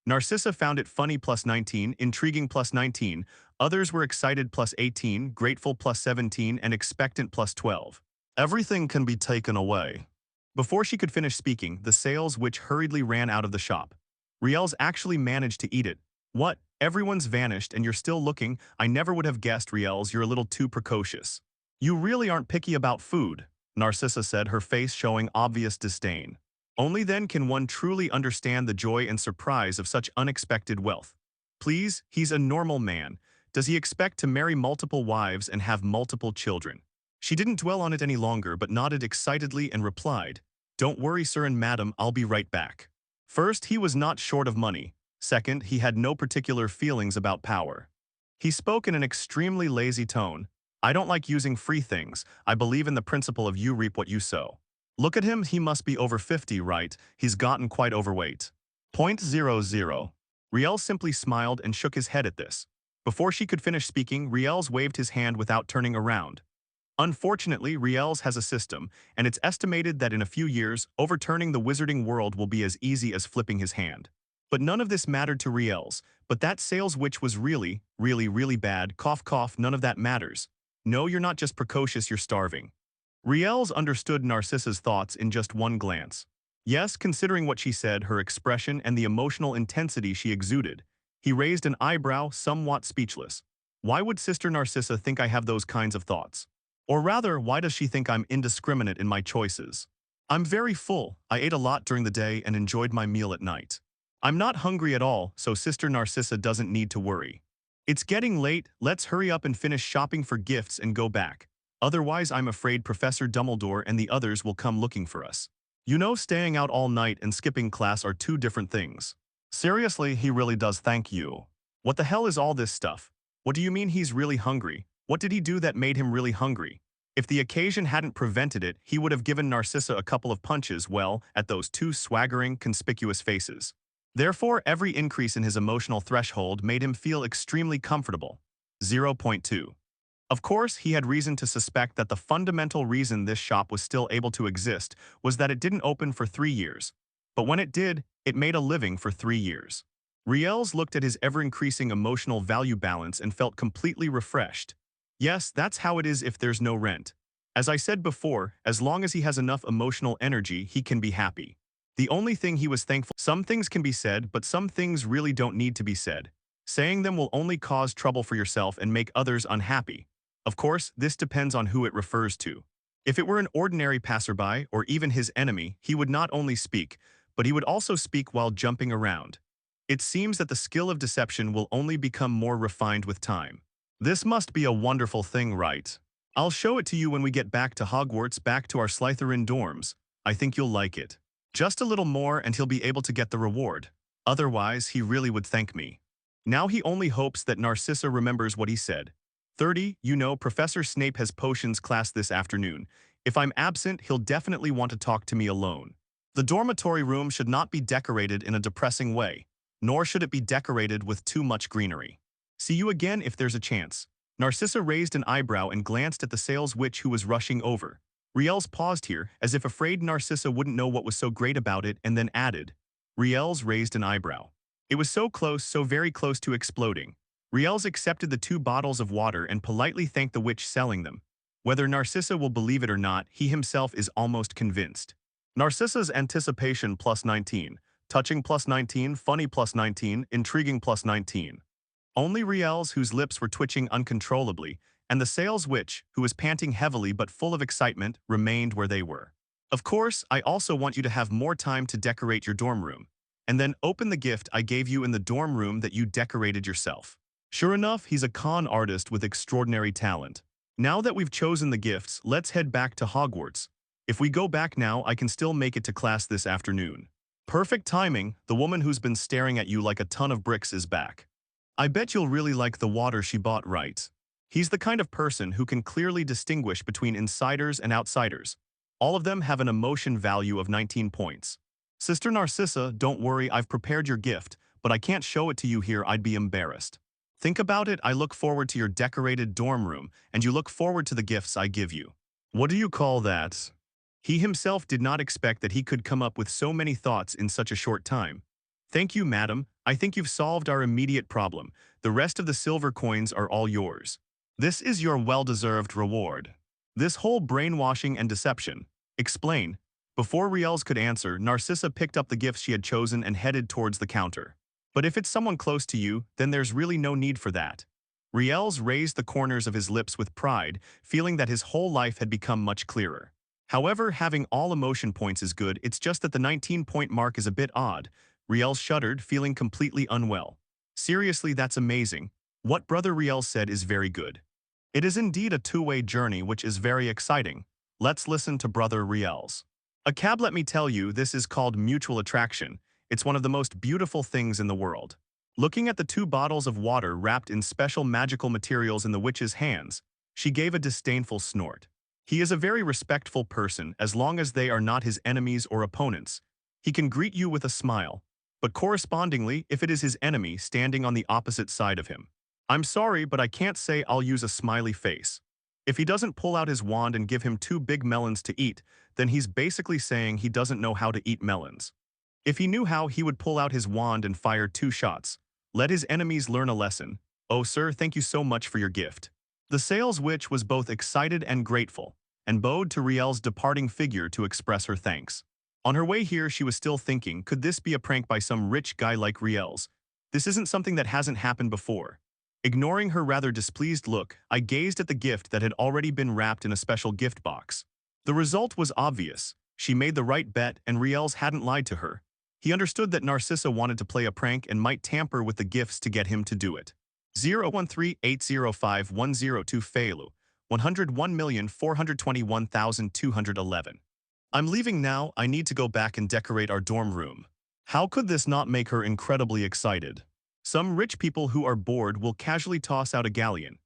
Narcissa found it funny +19, intriguing +19, others were excited +18, grateful +17, and expectant +12. Everything can be taken away. Before she could finish speaking, the sales witch hurriedly ran out of the shop. Riels actually managed to eat it. What? Everyone's vanished and you're still looking? I never would have guessed, Riels, you're a little too precocious. You really aren't picky about food, Narcissa said, her face showing obvious disdain. Only then can one truly understand the joy and surprise of such unexpected wealth. Please, he's a normal man. Does he expect to marry multiple wives and have multiple children? She didn't dwell on it any longer but nodded excitedly and replied, "Don't worry, sir and madam, I'll be right back." First, he was not short of money. Second, he had no particular feelings about power. He spoke in an extremely lazy tone. "I don't like using free things. I believe in the principle of you reap what you sow. Look at him, he must be over 50, right? He's gotten quite overweight." .00. Riels simply smiled and shook his head at this. Before she could finish speaking, Riels waved his hand without turning around. Unfortunately, Riels has a system, and it's estimated that in a few years, overturning the wizarding world will be as easy as flipping his hand. But none of this mattered to Riels. But that sales witch was really, really bad. Cough, cough, none of that matters. No, you're not just precocious, you're starving. Riels understood Narcissa's thoughts in just one glance. Yes, considering what she said, her expression, and the emotional intensity she exuded, he raised an eyebrow, somewhat speechless. Why would Sister Narcissa think I have those kinds of thoughts? Or rather, why does she think I'm indiscriminate in my choices? I'm very full. I ate a lot during the day and enjoyed my meal at night. I'm not hungry at all, so Sister Narcissa doesn't need to worry. It's getting late, let's hurry up and finish shopping for gifts and go back. Otherwise, I'm afraid Professor Dumbledore and the others will come looking for us. You know, staying out all night and skipping class are 2 different things. Seriously, he really does, thank you. What the hell is all this stuff? What do you mean he's really hungry? What did he do that made him really hungry? If the occasion hadn't prevented it, he would have given Narcissa a couple of punches, well, at those 2 swaggering, conspicuous faces. Therefore, every increase in his emotional threshold made him feel extremely comfortable. 0.2. Of course, he had reason to suspect that the fundamental reason this shop was still able to exist was that it didn't open for 3 years. But when it did, it made a living for 3 years. Riels looked at his ever-increasing emotional value balance and felt completely refreshed. Yes, that's how it is if there's no rent. As I said before, as long as he has enough emotional energy, he can be happy. The only thing he was thankful— Some things can be said, but some things really don't need to be said. Saying them will only cause trouble for yourself and make others unhappy. Of course, this depends on who it refers to. If it were an ordinary passerby, or even his enemy, he would not only speak, but he would also speak while jumping around. It seems that the skill of deception will only become more refined with time. This must be a wonderful thing, right? I'll show it to you when we get back to Hogwarts, back to our Slytherin dorms. I think you'll like it. Just a little more and he'll be able to get the reward. Otherwise, he really would thank me. Now he only hopes that Narcissa remembers what he said. 30, you know, Professor Snape has potions class this afternoon. If I'm absent, he'll definitely want to talk to me alone. The dormitory room should not be decorated in a depressing way, nor should it be decorated with too much greenery. See you again if there's a chance. Narcissa raised an eyebrow and glanced at the sales witch who was rushing over. Riels paused here, as if afraid Narcissa wouldn't know what was so great about it, and then added. Riels raised an eyebrow. It was so close, so very close to exploding. Riels accepted the 2 bottles of water and politely thanked the witch selling them. Whether Narcissa will believe it or not, he himself is almost convinced. Narcissa's anticipation plus 19, touching plus 19, funny plus 19, intriguing plus 19. Only Riels, whose lips were twitching uncontrollably, and the sales witch, who was panting heavily but full of excitement, remained where they were. Of course, I also want you to have more time to decorate your dorm room, and then open the gift I gave you in the dorm room that you decorated yourself. Sure enough, he's a con artist with extraordinary talent. Now that we've chosen the gifts, let's head back to Hogwarts. If we go back now, I can still make it to class this afternoon. Perfect timing, the woman who's been staring at you like a ton of bricks is back. I bet you'll really like the water she bought, right? He's the kind of person who can clearly distinguish between insiders and outsiders. All of them have an emotion value of 19 points. Sister Narcissa, don't worry, I've prepared your gift, but I can't show it to you here, I'd be embarrassed. Think about it, I look forward to your decorated dorm room, and you look forward to the gifts I give you. What do you call that? He himself did not expect that he could come up with so many thoughts in such a short time. Thank you, madam. I think you've solved our immediate problem. The rest of the silver coins are all yours. This is your well-deserved reward. This whole brainwashing and deception. Explain. Before Riels could answer, Narcissa picked up the gifts she had chosen and headed towards the counter. But if it's someone close to you, then there's really no need for that. Riels raised the corners of his lips with pride, feeling that his whole life had become much clearer. However, having all emotion points is good, it's just that the 19-point mark is a bit odd. Riels shuddered, feeling completely unwell. Seriously, that's amazing. What Brother Riels said is very good. It is indeed a two-way journey, which is very exciting. Let's listen to Brother Riels. A cab, let me tell you, this is called mutual attraction. It's one of the most beautiful things in the world. Looking at the 2 bottles of water wrapped in special magical materials in the witch's hands, she gave a disdainful snort. He is a very respectful person as long as they are not his enemies or opponents. He can greet you with a smile, but correspondingly if it is his enemy standing on the opposite side of him. I'm sorry, but I can't say I'll use a smiley face. If he doesn't pull out his wand and give him 2 big melons to eat, then he's basically saying he doesn't know how to eat melons. If he knew how, he would pull out his wand and fire 2 shots. Let his enemies learn a lesson. Oh, sir, thank you so much for your gift. The sales witch was both excited and grateful, and bowed to Riel's departing figure to express her thanks. On her way here, she was still thinking, could this be a prank by some rich guy like Riels? This isn't something that hasn't happened before. Ignoring her rather displeased look, I gazed at the gift that had already been wrapped in a special gift box. The result was obvious. She made the right bet, and Riels hadn't lied to her. He understood that Narcissa wanted to play a prank and might tamper with the gifts to get him to do it. 013805102 Failu, 101,421,211. I'm leaving now, I need to go back and decorate our dorm room. How could this not make her incredibly excited? Some rich people who are bored will casually toss out a galleon.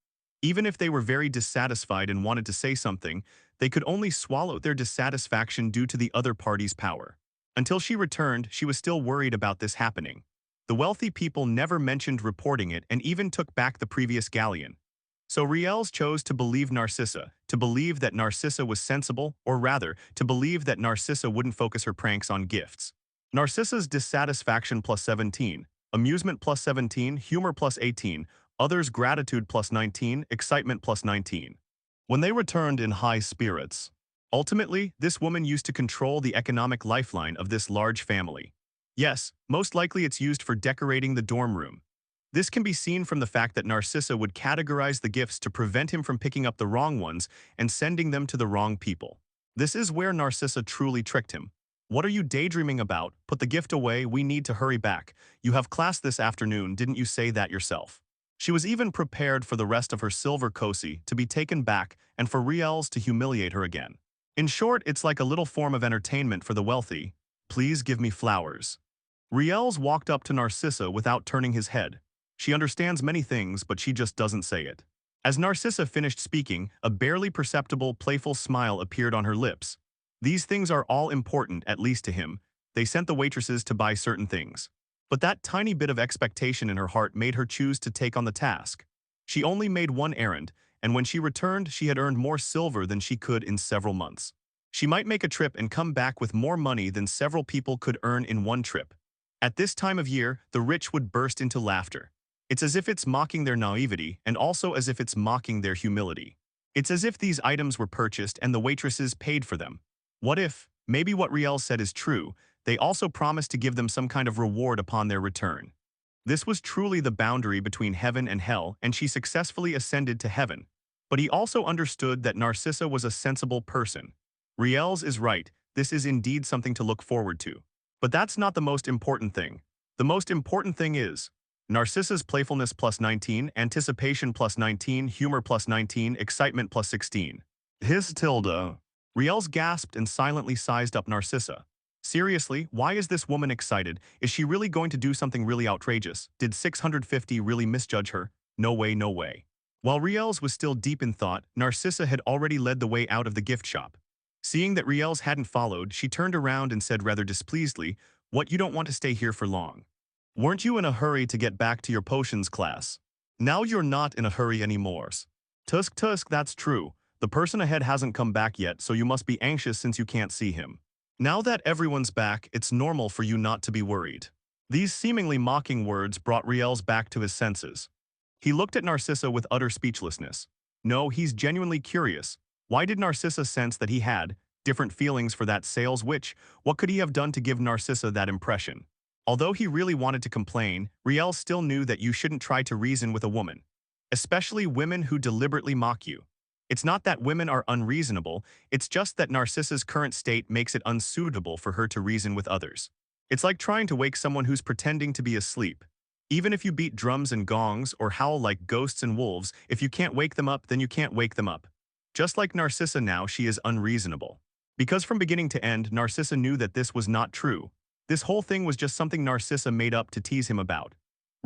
Even if they were very dissatisfied and wanted to say something, they could only swallow their dissatisfaction due to the other party's power. Until she returned, she was still worried about this happening. The wealthy people never mentioned reporting it and even took back the previous galleon. So Riels chose to believe Narcissa, to believe that Narcissa was sensible, or rather, to believe that Narcissa wouldn't focus her pranks on gifts. Narcissa's dissatisfaction plus 17, amusement plus 17, humor plus 18, others' gratitude plus 19, excitement plus 19. When they returned in high spirits. Ultimately, this woman used to control the economic lifeline of this large family. Yes, most likely it's used for decorating the dorm room. This can be seen from the fact that Narcissa would categorize the gifts to prevent him from picking up the wrong ones and sending them to the wrong people. This is where Narcissa truly tricked him. What are you daydreaming about? Put the gift away, we need to hurry back. You have class this afternoon, didn't you say that yourself? She was even prepared for the rest of her silver cosi to be taken back and for Riels to humiliate her again. In short, it's like a little form of entertainment for the wealthy. Please give me flowers. Riels walked up to Narcissa without turning his head. She understands many things, but she just doesn't say it. As Narcissa finished speaking, a barely perceptible, playful smile appeared on her lips. These things are all important, at least to him. They sent the waitresses to buy certain things. But that tiny bit of expectation in her heart made her choose to take on the task. She only made one errand, and when she returned, she had earned more silver than she could in several months. She might make a trip and come back with more money than several people could earn in one trip. At this time of year, the rich would burst into laughter. It's as if it's mocking their naivety, and also as if it's mocking their humility. It's as if these items were purchased and the waitresses paid for them. What if, maybe what Riels said is true, they also promised to give them some kind of reward upon their return. This was truly the boundary between heaven and hell, and she successfully ascended to heaven. But he also understood that Narcissa was a sensible person. Riels is right, this is indeed something to look forward to. But that's not the most important thing. The most important thing is Narcissa's playfulness plus 19, anticipation plus 19, humor plus 19, excitement plus 16. His tilde. Riels gasped and silently sized up Narcissa. Seriously, why is this woman excited? Is she really going to do something really outrageous? Did 650 really misjudge her? No way, no way. While Riels was still deep in thought, Narcissa had already led the way out of the gift shop. Seeing that Riels hadn't followed, she turned around and said rather displeasedly, "What, you don't want to stay here for long? Weren't you in a hurry to get back to your potions class? Now you're not in a hurry anymore. Tusk tusk, that's true. The person ahead hasn't come back yet, so you must be anxious since you can't see him. Now that everyone's back, it's normal for you not to be worried." These seemingly mocking words brought Riels back to his senses. He looked at Narcissa with utter speechlessness. No, he's genuinely curious. Why did Narcissa sense that he had different feelings for that sales witch? What could he have done to give Narcissa that impression? Although he really wanted to complain, Riels still knew that you shouldn't try to reason with a woman, especially women who deliberately mock you. It's not that women are unreasonable, it's just that Narcissa's current state makes it unsuitable for her to reason with others. It's like trying to wake someone who's pretending to be asleep. Even if you beat drums and gongs or howl like ghosts and wolves, if you can't wake them up, then you can't wake them up. Just like Narcissa now, she is unreasonable. Because from beginning to end, Narcissa knew that this was not true. This whole thing was just something Narcissa made up to tease him about.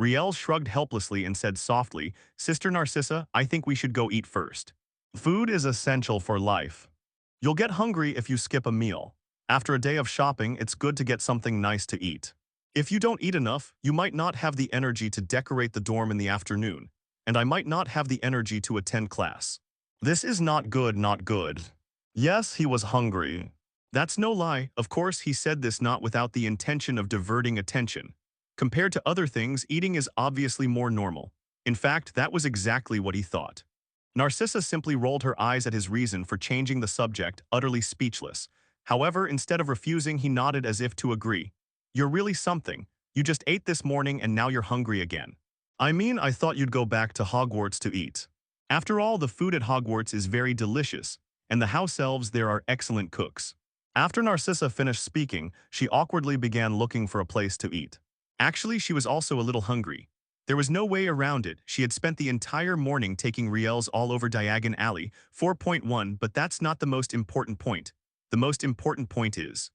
Riels shrugged helplessly and said softly, "Sister Narcissa, I think we should go eat first. Food is essential for life. You'll get hungry if you skip a meal. After a day of shopping, it's good to get something nice to eat. If you don't eat enough, you might not have the energy to decorate the dorm in the afternoon, and I might not have the energy to attend class. This is not good, not good." Yes, he was hungry. That's no lie. Of course, he said this not without the intention of diverting attention. Compared to other things, eating is obviously more normal. In fact, that was exactly what he thought. Narcissa simply rolled her eyes at his reason for changing the subject, utterly speechless. However, instead of refusing, he nodded as if to agree. "You're really something. You just ate this morning and now you're hungry again. I mean, I thought you'd go back to Hogwarts to eat. After all, the food at Hogwarts is very delicious, and the house elves there are excellent cooks." After Narcissa finished speaking, she awkwardly began looking for a place to eat. Actually, she was also a little hungry. There was no way around it. She had spent the entire morning taking Riels all over Diagon Alley, 4.1, but that's not the most important point. The most important point is,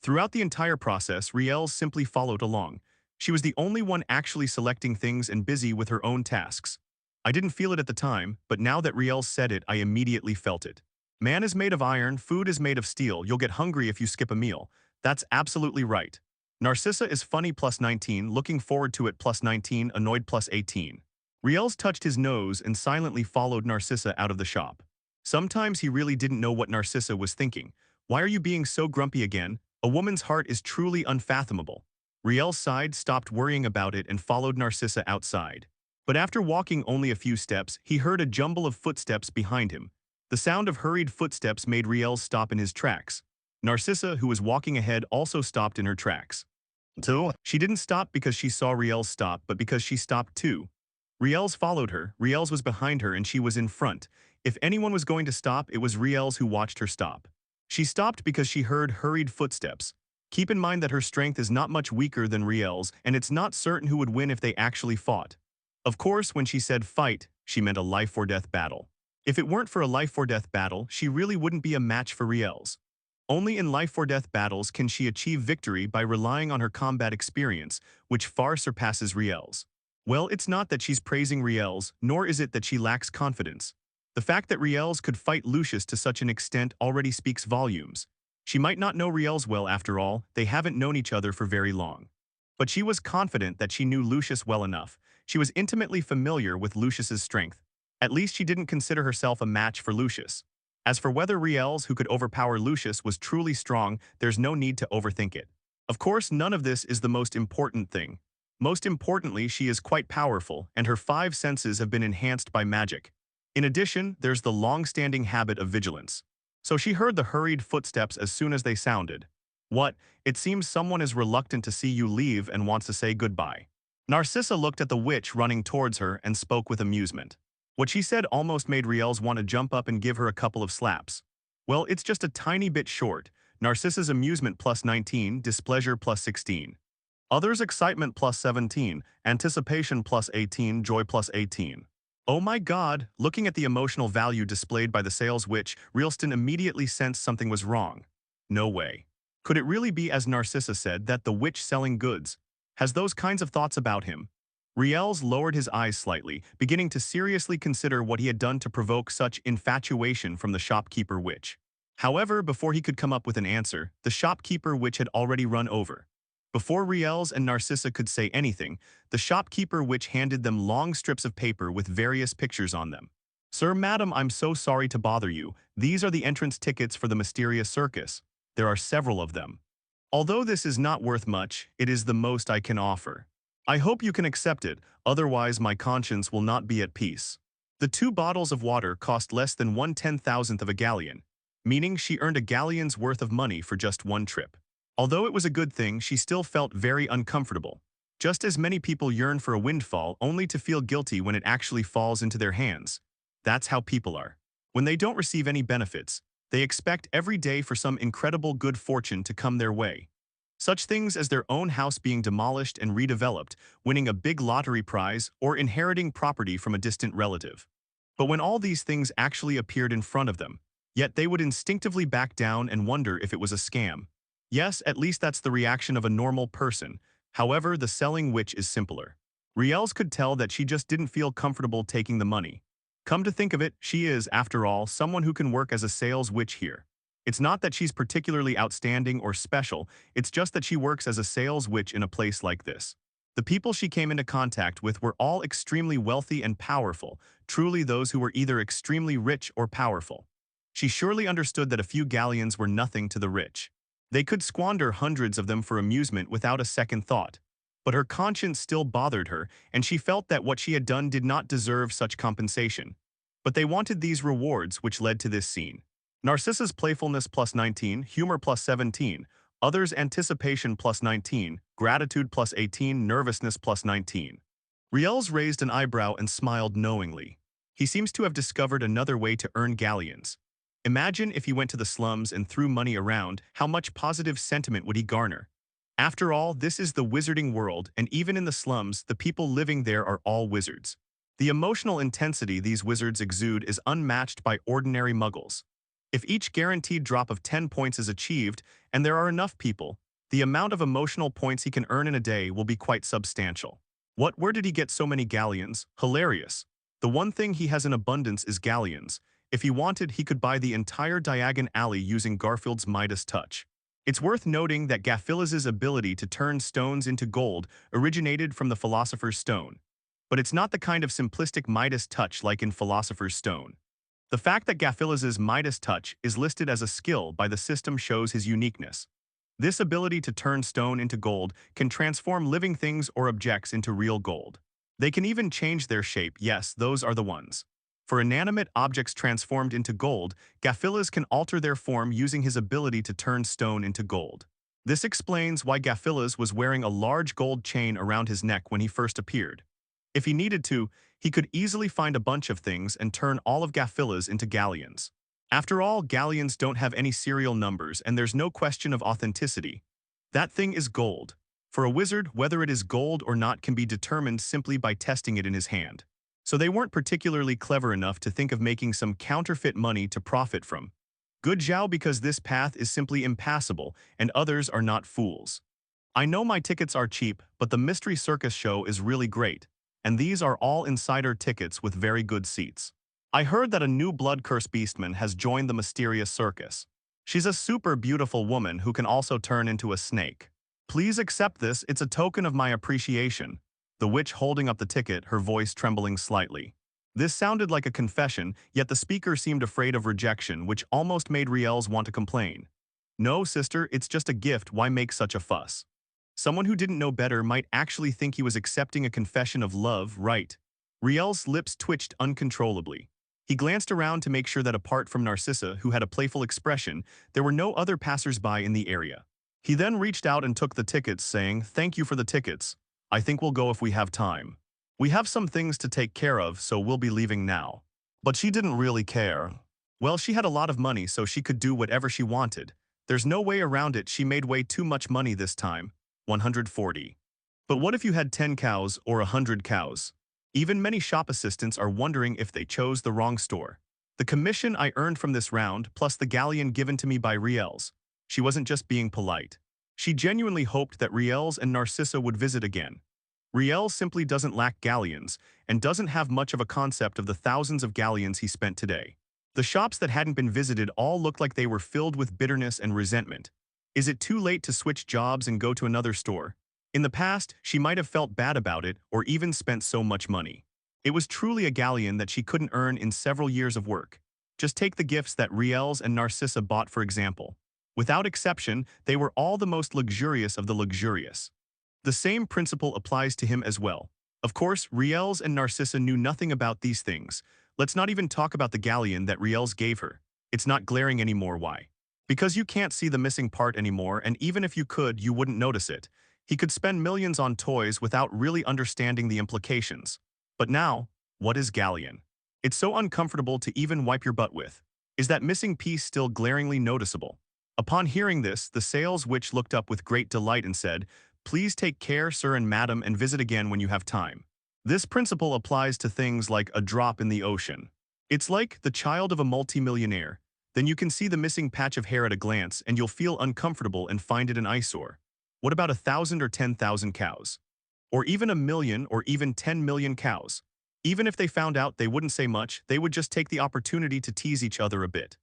throughout the entire process, Riels simply followed along. She was the only one actually selecting things and busy with her own tasks. I didn't feel it at the time, but now that Riels said it, I immediately felt it. Man is made of iron, food is made of steel, you'll get hungry if you skip a meal. That's absolutely right. Narcissa is funny plus 19, looking forward to it plus 19, annoyed plus 18. Riels touched his nose and silently followed Narcissa out of the shop. Sometimes he really didn't know what Narcissa was thinking. Why are you being so grumpy again? A woman's heart is truly unfathomable. Riels sighed, stopped worrying about it, and followed Narcissa outside. But after walking only a few steps, he heard a jumble of footsteps behind him. The sound of hurried footsteps made Riels stop in his tracks. Narcissa, who was walking ahead, also stopped in her tracks. Too? She didn't stop because she saw Riels stop, but because she stopped too. Riels followed her. Riels was behind her and she was in front. If anyone was going to stop, it was Riels who watched her stop. She stopped because she heard hurried footsteps. Keep in mind that her strength is not much weaker than Riels, and it's not certain who would win if they actually fought. Of course, when she said fight, she meant a life-or-death battle. If it weren't for a life-or-death battle, she really wouldn't be a match for Riels. Only in life-or-death battles can she achieve victory by relying on her combat experience, which far surpasses Riels. Well, it's not that she's praising Riels, nor is it that she lacks confidence. The fact that Riels could fight Lucius to such an extent already speaks volumes. She might not know Riels well after all, they haven't known each other for very long. But she was confident that she knew Lucius well enough. She was intimately familiar with Lucius's strength. At least she didn't consider herself a match for Lucius. As for whether Riels, who could overpower Lucius, was truly strong, there's no need to overthink it. Of course, none of this is the most important thing. Most importantly, she is quite powerful, and her 5 senses have been enhanced by magic. In addition, there's the long-standing habit of vigilance. So she heard the hurried footsteps as soon as they sounded. What? It seems someone is reluctant to see you leave and wants to say goodbye. Narcissa looked at the witch running towards her and spoke with amusement. What she said almost made Riels want to jump up and give her a couple of slaps. Well, it's just a tiny bit short. Narcissa's amusement plus 19, displeasure plus 16. Others' excitement plus 17, anticipation plus 18, joy plus 18. Oh my god, looking at the emotional value displayed by the sales witch, Rielston immediately sensed something was wrong. No way. Could it really be, as Narcissa said, that the witch selling goods has those kinds of thoughts about him? Riels lowered his eyes slightly, beginning to seriously consider what he had done to provoke such infatuation from the shopkeeper witch. However, before he could come up with an answer, the shopkeeper witch had already run over. Before Riels and Narcissa could say anything, the shopkeeper witch handed them long strips of paper with various pictures on them. Sir, madam, I'm so sorry to bother you. These are the entrance tickets for the mysterious circus. There are several of them. Although this is not worth much, it is the most I can offer. I hope you can accept it, otherwise my conscience will not be at peace. The 2 bottles of water cost less than 1/10,000th of a galleon, meaning she earned a galleon's worth of money for just 1 trip. Although it was a good thing, she still felt very uncomfortable. Just as many people yearn for a windfall only to feel guilty when it actually falls into their hands. That's how people are. When they don't receive any benefits, they expect every day for some incredible good fortune to come their way. Such things as their own house being demolished and redeveloped, winning a big lottery prize, or inheriting property from a distant relative. But when all these things actually appeared in front of them, yet they would instinctively back down and wonder if it was a scam. Yes, at least that's the reaction of a normal person. However, the selling witch is simpler. Riels could tell that she just didn't feel comfortable taking the money. Come to think of it, she is, after all, someone who can work as a sales witch here. It's not that she's particularly outstanding or special, it's just that she works as a sales witch in a place like this. The people she came into contact with were all extremely wealthy and powerful, truly those who were either extremely rich or powerful. She surely understood that a few galleons were nothing to the rich. They could squander hundreds of them for amusement without a second thought. But her conscience still bothered her, and she felt that what she had done did not deserve such compensation. But they wanted these rewards, which led to this scene. Narcissa's playfulness plus 19, humor plus 17, others' anticipation plus 19, gratitude plus 18, nervousness plus 19. Riels raised an eyebrow and smiled knowingly. He seems to have discovered another way to earn galleons. Imagine if he went to the slums and threw money around, how much positive sentiment would he garner? After all, this is the wizarding world, and even in the slums, the people living there are all wizards. The emotional intensity these wizards exude is unmatched by ordinary muggles. If each guaranteed drop of 10 points is achieved, and there are enough people, the amount of emotional points he can earn in a day will be quite substantial. Where did he get so many galleons? Hilarious. The one thing he has in abundance is galleons. If he wanted, he could buy the entire Diagon Alley using Garfield's Midas touch. It's worth noting that Gafillas's ability to turn stones into gold originated from the Philosopher's Stone. But it's not the kind of simplistic Midas touch like in Philosopher's Stone. The fact that Gafillas's Midas touch is listed as a skill by the system shows his uniqueness. This ability to turn stone into gold can transform living things or objects into real gold. They can even change their shape, yes, those are the ones. For inanimate objects transformed into gold, Gafillas can alter their form using his ability to turn stone into gold. This explains why Gafillas was wearing a large gold chain around his neck when he first appeared. If he needed to, he could easily find a bunch of things and turn all of Gafillas into galleons. After all, galleons don't have any serial numbers and there's no question of authenticity. That thing is gold. For a wizard, whether it is gold or not can be determined simply by testing it in his hand. So they weren't particularly clever enough to think of making some counterfeit money to profit from. Good job, because this path is simply impassable, and others are not fools. I know my tickets are cheap, but the Mystery Circus show is really great. and these are all insider tickets with very good seats. I heard that a new blood curse beastman has joined the mysterious circus. She's a super beautiful woman who can also turn into a snake. Please accept this, it's a token of my appreciation. The witch holding up the ticket, her voice trembling slightly. This sounded like a confession, yet the speaker seemed afraid of rejection, which almost made Riels want to complain. No, sister, it's just a gift, why make such a fuss? Someone who didn't know better might actually think he was accepting a confession of love, right? Riels' lips twitched uncontrollably. He glanced around to make sure that apart from Narcissa, who had a playful expression, there were no other passers-by in the area. He then reached out and took the tickets, saying, "Thank you for the tickets. I think we'll go if we have time. We have some things to take care of, so we'll be leaving now." But she didn't really care. Well, she had a lot of money, so she could do whatever she wanted. There's no way around it, she made way too much money this time. 140. But what if you had 10 cows or 100 cows? Even many shop assistants are wondering if they chose the wrong store. The commission I earned from this round, plus the galleon given to me by Riels. She wasn't just being polite. She genuinely hoped that Riels and Narcissa would visit again. Riels simply doesn't lack galleons, and doesn't have much of a concept of the thousands of galleons he spent today. The shops that hadn't been visited all looked like they were filled with bitterness and resentment. Is it too late to switch jobs and go to another store? In the past, she might have felt bad about it or even spent so much money. It was truly a galleon that she couldn't earn in several years of work. Just take the gifts that Riels and Narcissa bought, for example. Without exception, they were all the most luxurious of the luxurious. The same principle applies to him as well. Of course, Riels and Narcissa knew nothing about these things. Let's not even talk about the galleon that Riels gave her. It's not glaring anymore. Why? Because you can't see the missing part anymore, and even if you could, you wouldn't notice it. He could spend millions on toys without really understanding the implications. But now, what is galleon? It's so uncomfortable to even wipe your butt with. Is that missing piece still glaringly noticeable? Upon hearing this, the sales witch looked up with great delight and said, "Please take care, sir and madam, and visit again when you have time." This principle applies to things like a drop in the ocean. It's like the child of a multimillionaire. Then you can see the missing patch of hair at a glance, and you'll feel uncomfortable and find it an eyesore. What about 1,000 or 10,000 cows? Or even 1,000,000 or even 10 million cows? Even if they found out, they wouldn't say much, they would just take the opportunity to tease each other a bit.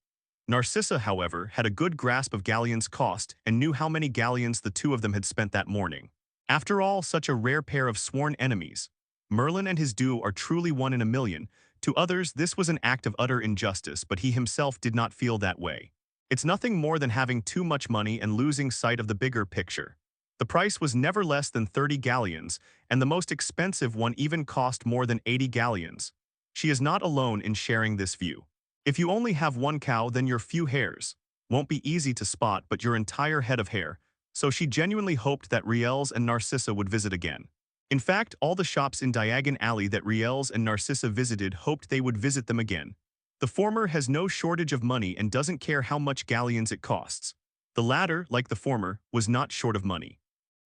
Narcissa, however, had a good grasp of galleons' cost and knew how many galleons the two of them had spent that morning. After all, such a rare pair of sworn enemies. Merlin and his due are truly 1 in a million. To others, this was an act of utter injustice, but he himself did not feel that way. It's nothing more than having too much money and losing sight of the bigger picture. The price was never less than 30 galleons, and the most expensive one even cost more than 80 galleons. She is not alone in sharing this view. If you only have one cow, then your few hairs won't be easy to spot, but your entire head of hair. So she genuinely hoped that Riels and Narcissa would visit again. In fact, all the shops in Diagon Alley that Riels and Narcissa visited hoped they would visit them again. The former has no shortage of money and doesn't care how much galleons it costs. The latter, like the former, was not short of money.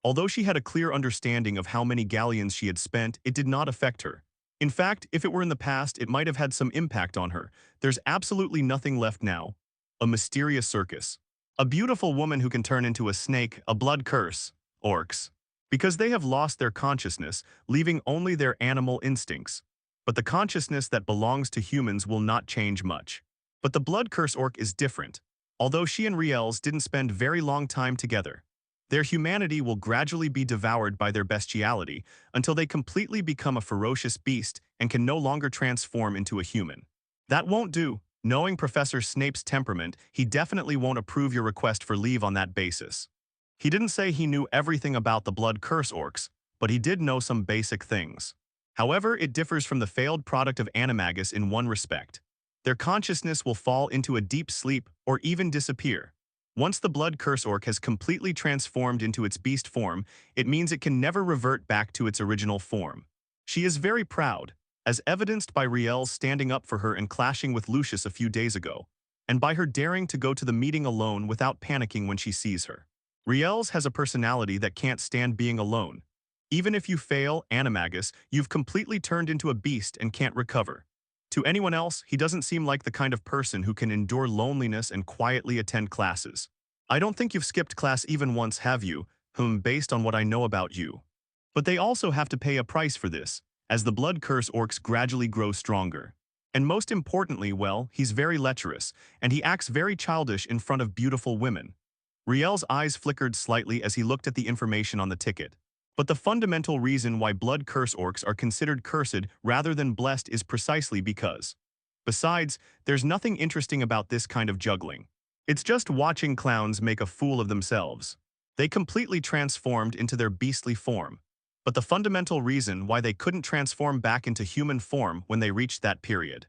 Although she had a clear understanding of how many galleons she had spent, it did not affect her. In fact, if it were in the past, it might have had some impact on her. There's absolutely nothing left now. A mysterious circus. A beautiful woman who can turn into a snake, a blood curse. Orcs. Because they have lost their consciousness, leaving only their animal instincts. But the consciousness that belongs to humans will not change much. But the blood curse orc is different. Although she and Riels didn't spend very long time together. Their humanity will gradually be devoured by their bestiality until they completely become a ferocious beast and can no longer transform into a human. That won't do. Knowing Professor Snape's temperament, he definitely won't approve your request for leave on that basis. He didn't say he knew everything about the blood curse orcs, but he did know some basic things. However, it differs from the failed product of animagus in one respect. Their consciousness will fall into a deep sleep or even disappear. Once the blood curse orc has completely transformed into its beast form, it means it can never revert back to its original form. She is very proud, as evidenced by Riels standing up for her and clashing with Lucius a few days ago, and by her daring to go to the meeting alone without panicking when she sees her. Riels has a personality that can't stand being alone. Even if you fail, animagus, you've completely turned into a beast and can't recover. To anyone else, he doesn't seem like the kind of person who can endure loneliness and quietly attend classes. I don't think you've skipped class even once, have you? Based on what I know about you. But they also have to pay a price for this. as the blood curse orcs gradually grow stronger. And most importantly, well, he's very lecherous, and he acts very childish in front of beautiful women. Riel's eyes flickered slightly as he looked at the information on the ticket. But the fundamental reason why blood curse orcs are considered cursed rather than blessed is precisely because. Besides, there's nothing interesting about this kind of juggling. It's just watching clowns make a fool of themselves. They completely transformed into their beastly form. But the fundamental reason why they couldn't transform back into human form when they reached that period.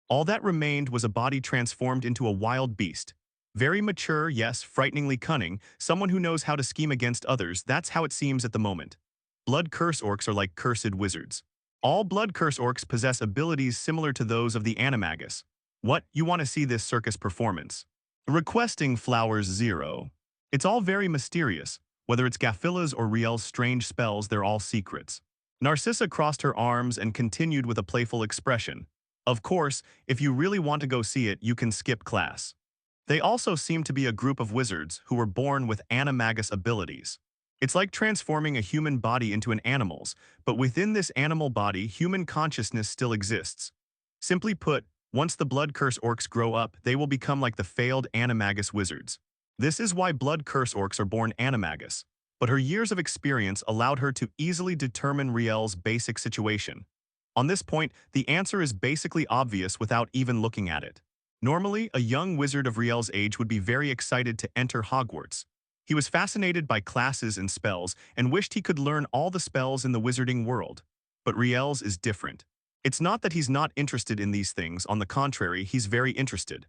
All that remained was a body transformed into a wild beast. Very mature, yes, frighteningly cunning, someone who knows how to scheme against others, that's how it seems at the moment. Blood curse orcs are like cursed wizards. All blood curse orcs possess abilities similar to those of the animagus. What, you want to see this circus performance? Requesting flowers 0. It's all very mysterious. Whether it's Gaffilla's or Riel's strange spells, they're all secrets. Narcissa crossed her arms and continued with a playful expression. Of course, if you really want to go see it, you can skip class. They also seem to be a group of wizards who were born with animagus abilities. It's like transforming a human body into an animal's, but within this animal body, human consciousness still exists. Simply put, once the blood curse orcs grow up, they will become like the failed animagus wizards. This is why blood curse orcs are born animagus, but her years of experience allowed her to easily determine Riel's basic situation. On this point, the answer is basically obvious without even looking at it. Normally, a young wizard of Riel's age would be very excited to enter Hogwarts. He was fascinated by classes and spells and wished he could learn all the spells in the wizarding world. But Riel's is different. It's not that he's not interested in these things, on the contrary, he's very interested.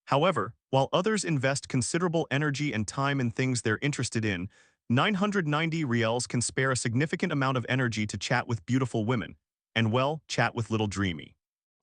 However, while others invest considerable energy and time in things they're interested in, 990 Riels can spare a significant amount of energy to chat with beautiful women, and well, chat with little Dreamy.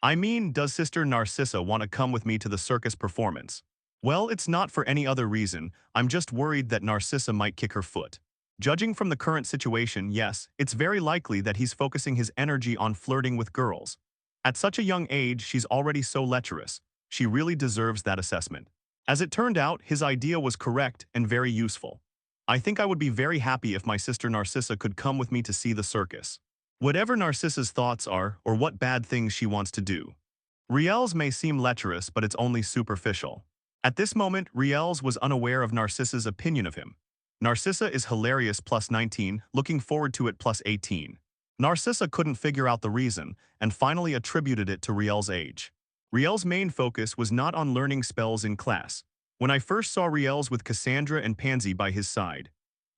I mean, does Sister Narcissa want to come with me to the circus performance? Well, it's not for any other reason, I'm just worried that Narcissa might kick her foot. Judging from the current situation, yes, it's very likely that he's focusing his energy on flirting with girls. At such a young age, she's already so lecherous. She really deserves that assessment. As it turned out, his idea was correct and very useful. I think I would be very happy if my sister Narcissa could come with me to see the circus. Whatever Narcissa's thoughts are, or what bad things she wants to do. Riels may seem lecherous, but it's only superficial. At this moment, Riels was unaware of Narcissa's opinion of him. Narcissa is hilarious +19, looking forward to it +18. Narcissa couldn't figure out the reason, and finally attributed it to Riel's age. Riel's main focus was not on learning spells in class. When I first saw Riels with Cassandra and Pansy by his side.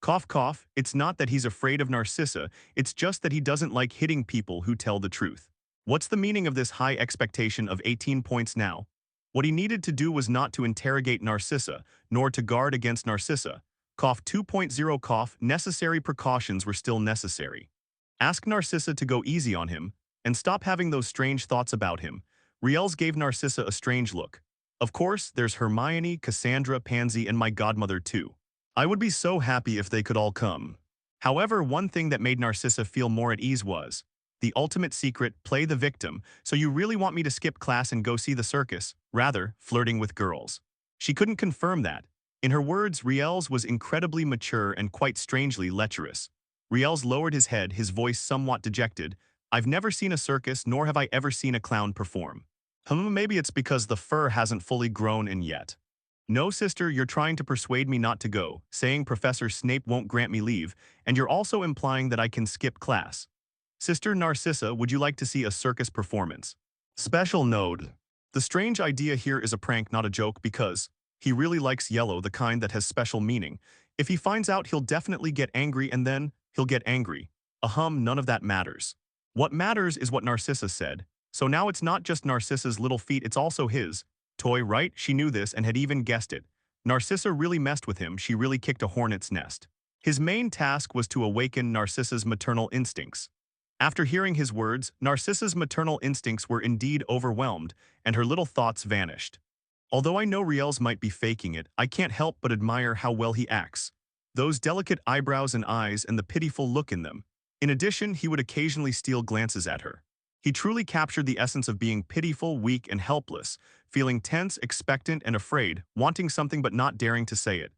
Cough cough, it's not that he's afraid of Narcissa, it's just that he doesn't like hitting people who tell the truth. What's the meaning of this high expectation of 18 points now? What he needed to do was not to interrogate Narcissa, nor to guard against Narcissa. Cough 2.0 cough, necessary precautions were still necessary. Ask Narcissa to go easy on him, and stop having those strange thoughts about him. Riels gave Narcissa a strange look. Of course, there's Hermione, Cassandra, Pansy, and my godmother too. I would be so happy if they could all come. However, one thing that made Narcissa feel more at ease was the ultimate secret, play the victim, so you really want me to skip class and go see the circus, rather, flirting with girls. She couldn't confirm that. In her words, Riels was incredibly mature and quite strangely lecherous. Riels lowered his head, his voice somewhat dejected. I've never seen a circus, nor have I ever seen a clown perform. Maybe it's because the fur hasn't fully grown in yet. No, sister, you're trying to persuade me not to go, saying Professor Snape won't grant me leave, and you're also implying that I can skip class. Sister Narcissa, would you like to see a circus performance? Special note. The strange idea here is a prank, not a joke, because he really likes yellow, the kind that has special meaning. If he finds out, he'll definitely get angry, and then he'll get angry. None of that matters. What matters is what Narcissa said. So now it's not just Narcissa's little feet, it's also his toy, right? She knew this and had even guessed it. Narcissa really messed with him, she really kicked a hornet's nest. His main task was to awaken Narcissa's maternal instincts. After hearing his words, Narcissa's maternal instincts were indeed overwhelmed, and her little thoughts vanished. Although I know Riels might be faking it, I can't help but admire how well he acts. Those delicate eyebrows and eyes and the pitiful look in them. In addition, he would occasionally steal glances at her. He truly captured the essence of being pitiful, weak, and helpless, feeling tense, expectant, and afraid, wanting something but not daring to say it.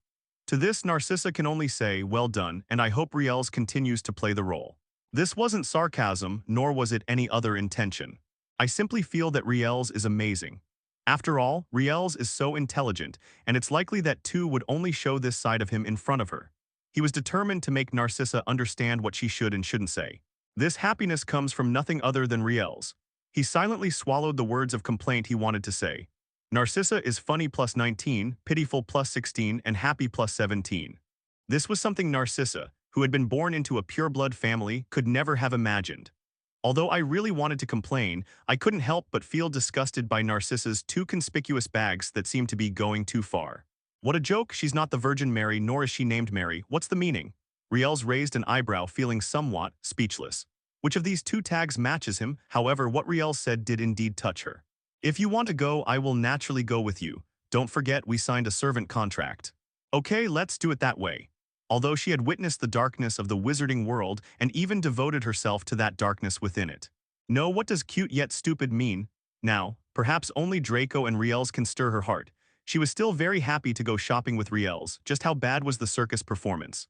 To this, Narcissa can only say, well done, and I hope Riels continues to play the role. This wasn't sarcasm, nor was it any other intention. I simply feel that Riels is amazing. After all, Riels is so intelligent, and it's likely that Tu would only show this side of him in front of her. He was determined to make Narcissa understand what she should and shouldn't say. This happiness comes from nothing other than Riels. He silently swallowed the words of complaint he wanted to say. Narcissa is funny plus 19, pitiful plus 16, and happy plus 17. This was something Narcissa, who had been born into a pure-blood family, could never have imagined. Although I really wanted to complain, I couldn't help but feel disgusted by Narcissa's two conspicuous bags that seemed to be going too far. What a joke, she's not the Virgin Mary nor is she named Mary, what's the meaning? Riels raised an eyebrow, feeling somewhat speechless. Which of these two tags matches him? However, what Riels said did indeed touch her. If you want to go, I will naturally go with you. Don't forget we signed a servant contract. Okay, let's do it that way. Although she had witnessed the darkness of the wizarding world and even devoted herself to that darkness within it. No, what does cute yet stupid mean? Now, perhaps only Draco and Riels can stir her heart. She was still very happy to go shopping with Riels. Just how bad was the circus performance?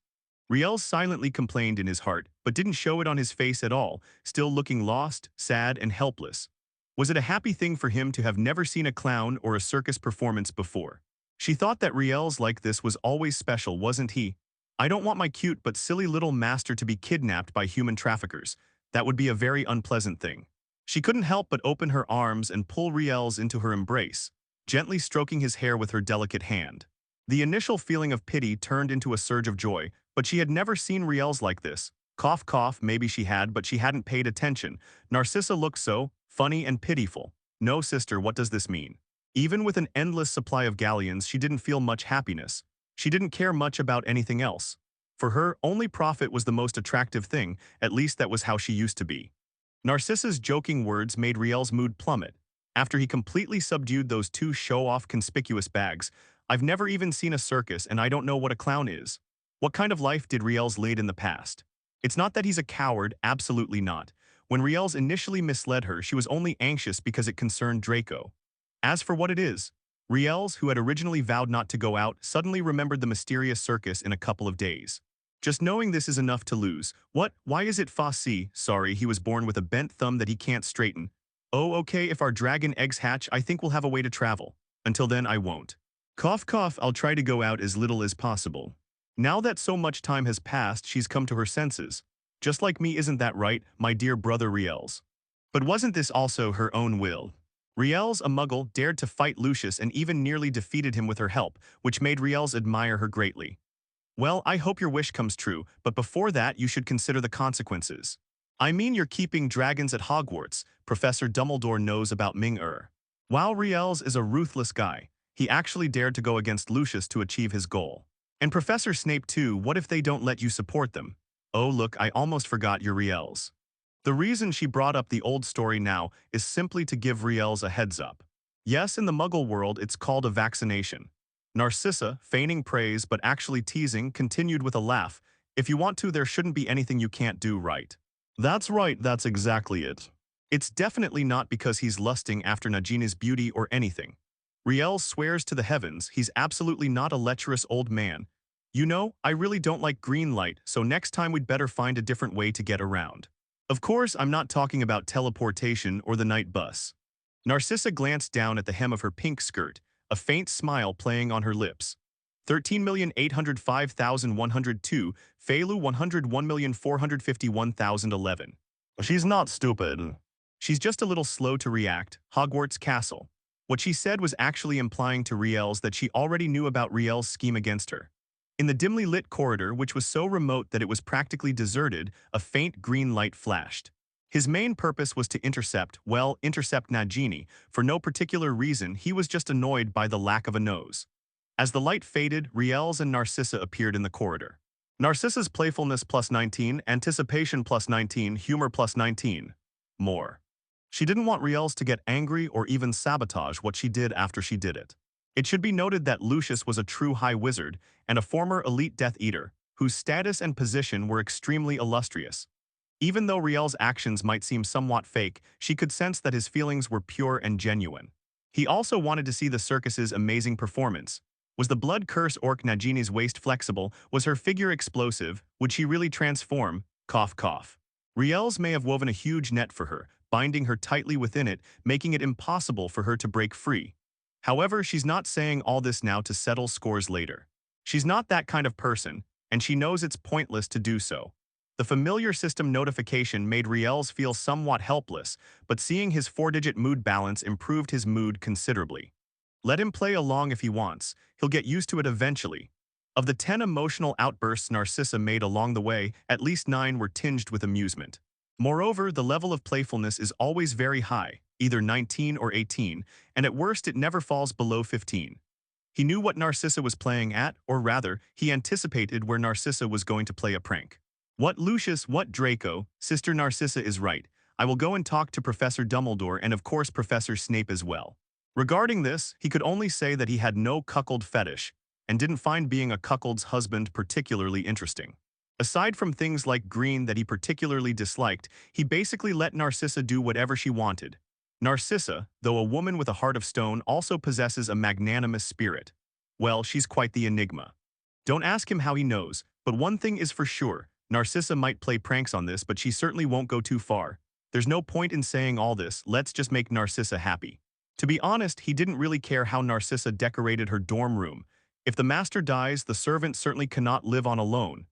Riels silently complained in his heart, but didn't show it on his face at all, still looking lost, sad, and helpless. Was it a happy thing for him to have never seen a clown or a circus performance before? She thought that Riels like this was always special, wasn't he? I don't want my cute but silly little master to be kidnapped by human traffickers. That would be a very unpleasant thing. She couldn't help but open her arms and pull Riels into her embrace, gently stroking his hair with her delicate hand. The initial feeling of pity turned into a surge of joy, but she had never seen Riels like this. Cough, cough, maybe she had, but she hadn't paid attention. Narcissa looked so funny and pitiful. No, sister, what does this mean? Even with an endless supply of galleons, she didn't feel much happiness. She didn't care much about anything else. For her, only profit was the most attractive thing, at least that was how she used to be. Narcissa's joking words made Riels' mood plummet. After he completely subdued those two show-off conspicuous bags, I've never even seen a circus and I don't know what a clown is. What kind of life did Riels lead in the past? It's not that he's a coward, absolutely not. When Riels initially misled her, she was only anxious because it concerned Draco. As for what it is, Riels, who had originally vowed not to go out, suddenly remembered the mysterious circus in a couple of days. Just knowing this is enough to lose. What? Why is it Fassi? Sorry, he was born with a bent thumb that he can't straighten. Oh, okay, if our dragon eggs hatch, I think we'll have a way to travel. Until then, I won't. Cough, cough, I'll try to go out as little as possible. Now that so much time has passed, she's come to her senses. Just like me, isn't that right, my dear brother Riels? But wasn't this also her own will? Riels, a muggle, dared to fight Lucius and even nearly defeated him with her help, which made Riels admire her greatly. Well, I hope your wish comes true, but before that you should consider the consequences. I mean, you're keeping dragons at Hogwarts. Professor Dumbledore knows about Ming-Er. While Riels is a ruthless guy, he actually dared to go against Lucius to achieve his goal. And Professor Snape too, what if they don't let you support them? Oh look, I almost forgot your Riels. The reason she brought up the old story now is simply to give Riels a heads up. Yes, in the Muggle world it's called a vaccination. Narcissa, feigning praise but actually teasing, continued with a laugh. If you want to, there shouldn't be anything you can't do, right? That's right, that's exactly it. It's definitely not because he's lusting after Nagini's beauty or anything. Riels swears to the heavens he's absolutely not a lecherous old man. You know, I really don't like green light, so next time we'd better find a different way to get around. Of course, I'm not talking about teleportation or the night bus. Narcissa glanced down at the hem of her pink skirt, a faint smile playing on her lips. 13,805,102, Feilu 101,451,011. She's not stupid. She's just a little slow to react. Hogwarts Castle. What she said was actually implying to Riels that she already knew about Riels' scheme against her. In the dimly lit corridor, which was so remote that it was practically deserted, a faint green light flashed. His main purpose was to intercept Nagini. For no particular reason, he was just annoyed by the lack of a nose. As the light faded, Riels and Narcissa appeared in the corridor. Narcissa's playfulness plus 19, anticipation plus 19, humor plus 19. More. She didn't want Riels to get angry or even sabotage what she did after she did it. It should be noted that Lucius was a true high wizard and a former elite Death Eater, whose status and position were extremely illustrious. Even though Riels' actions might seem somewhat fake, she could sense that his feelings were pure and genuine. He also wanted to see the circus's amazing performance. Was the blood curse orc Nagini's waist flexible? Was her figure explosive? Would she really transform? Cough, cough. Riels may have woven a huge net for her, binding her tightly within it, making it impossible for her to break free. However, she's not saying all this now to settle scores later. She's not that kind of person, and she knows it's pointless to do so. The familiar system notification made Riels feel somewhat helpless, but seeing his 4-digit mood balance improved his mood considerably. Let him play along if he wants, he'll get used to it eventually. Of the 10 emotional outbursts Narcissa made along the way, at least 9 were tinged with amusement. Moreover, the level of playfulness is always very high, either 19 or 18, and at worst it never falls below 15. He knew what Narcissa was playing at, or rather, he anticipated where Narcissa was going to play a prank. What Lucius, what Draco, Sister Narcissa is right. I will go and talk to Professor Dumbledore and of course Professor Snape as well. Regarding this, he could only say that he had no cuckold fetish, and didn't find being a cuckold's husband particularly interesting. Aside from things like green that he particularly disliked, he basically let Narcissa do whatever she wanted. Narcissa, though a woman with a heart of stone, also possesses a magnanimous spirit. Well, she's quite the enigma. Don't ask him how he knows, but one thing is for sure, Narcissa might play pranks on this, but she certainly won't go too far. There's no point in saying all this, let's just make Narcissa happy. To be honest, he didn't really care how Narcissa decorated her dorm room. If the master dies, the servant certainly cannot live on alone.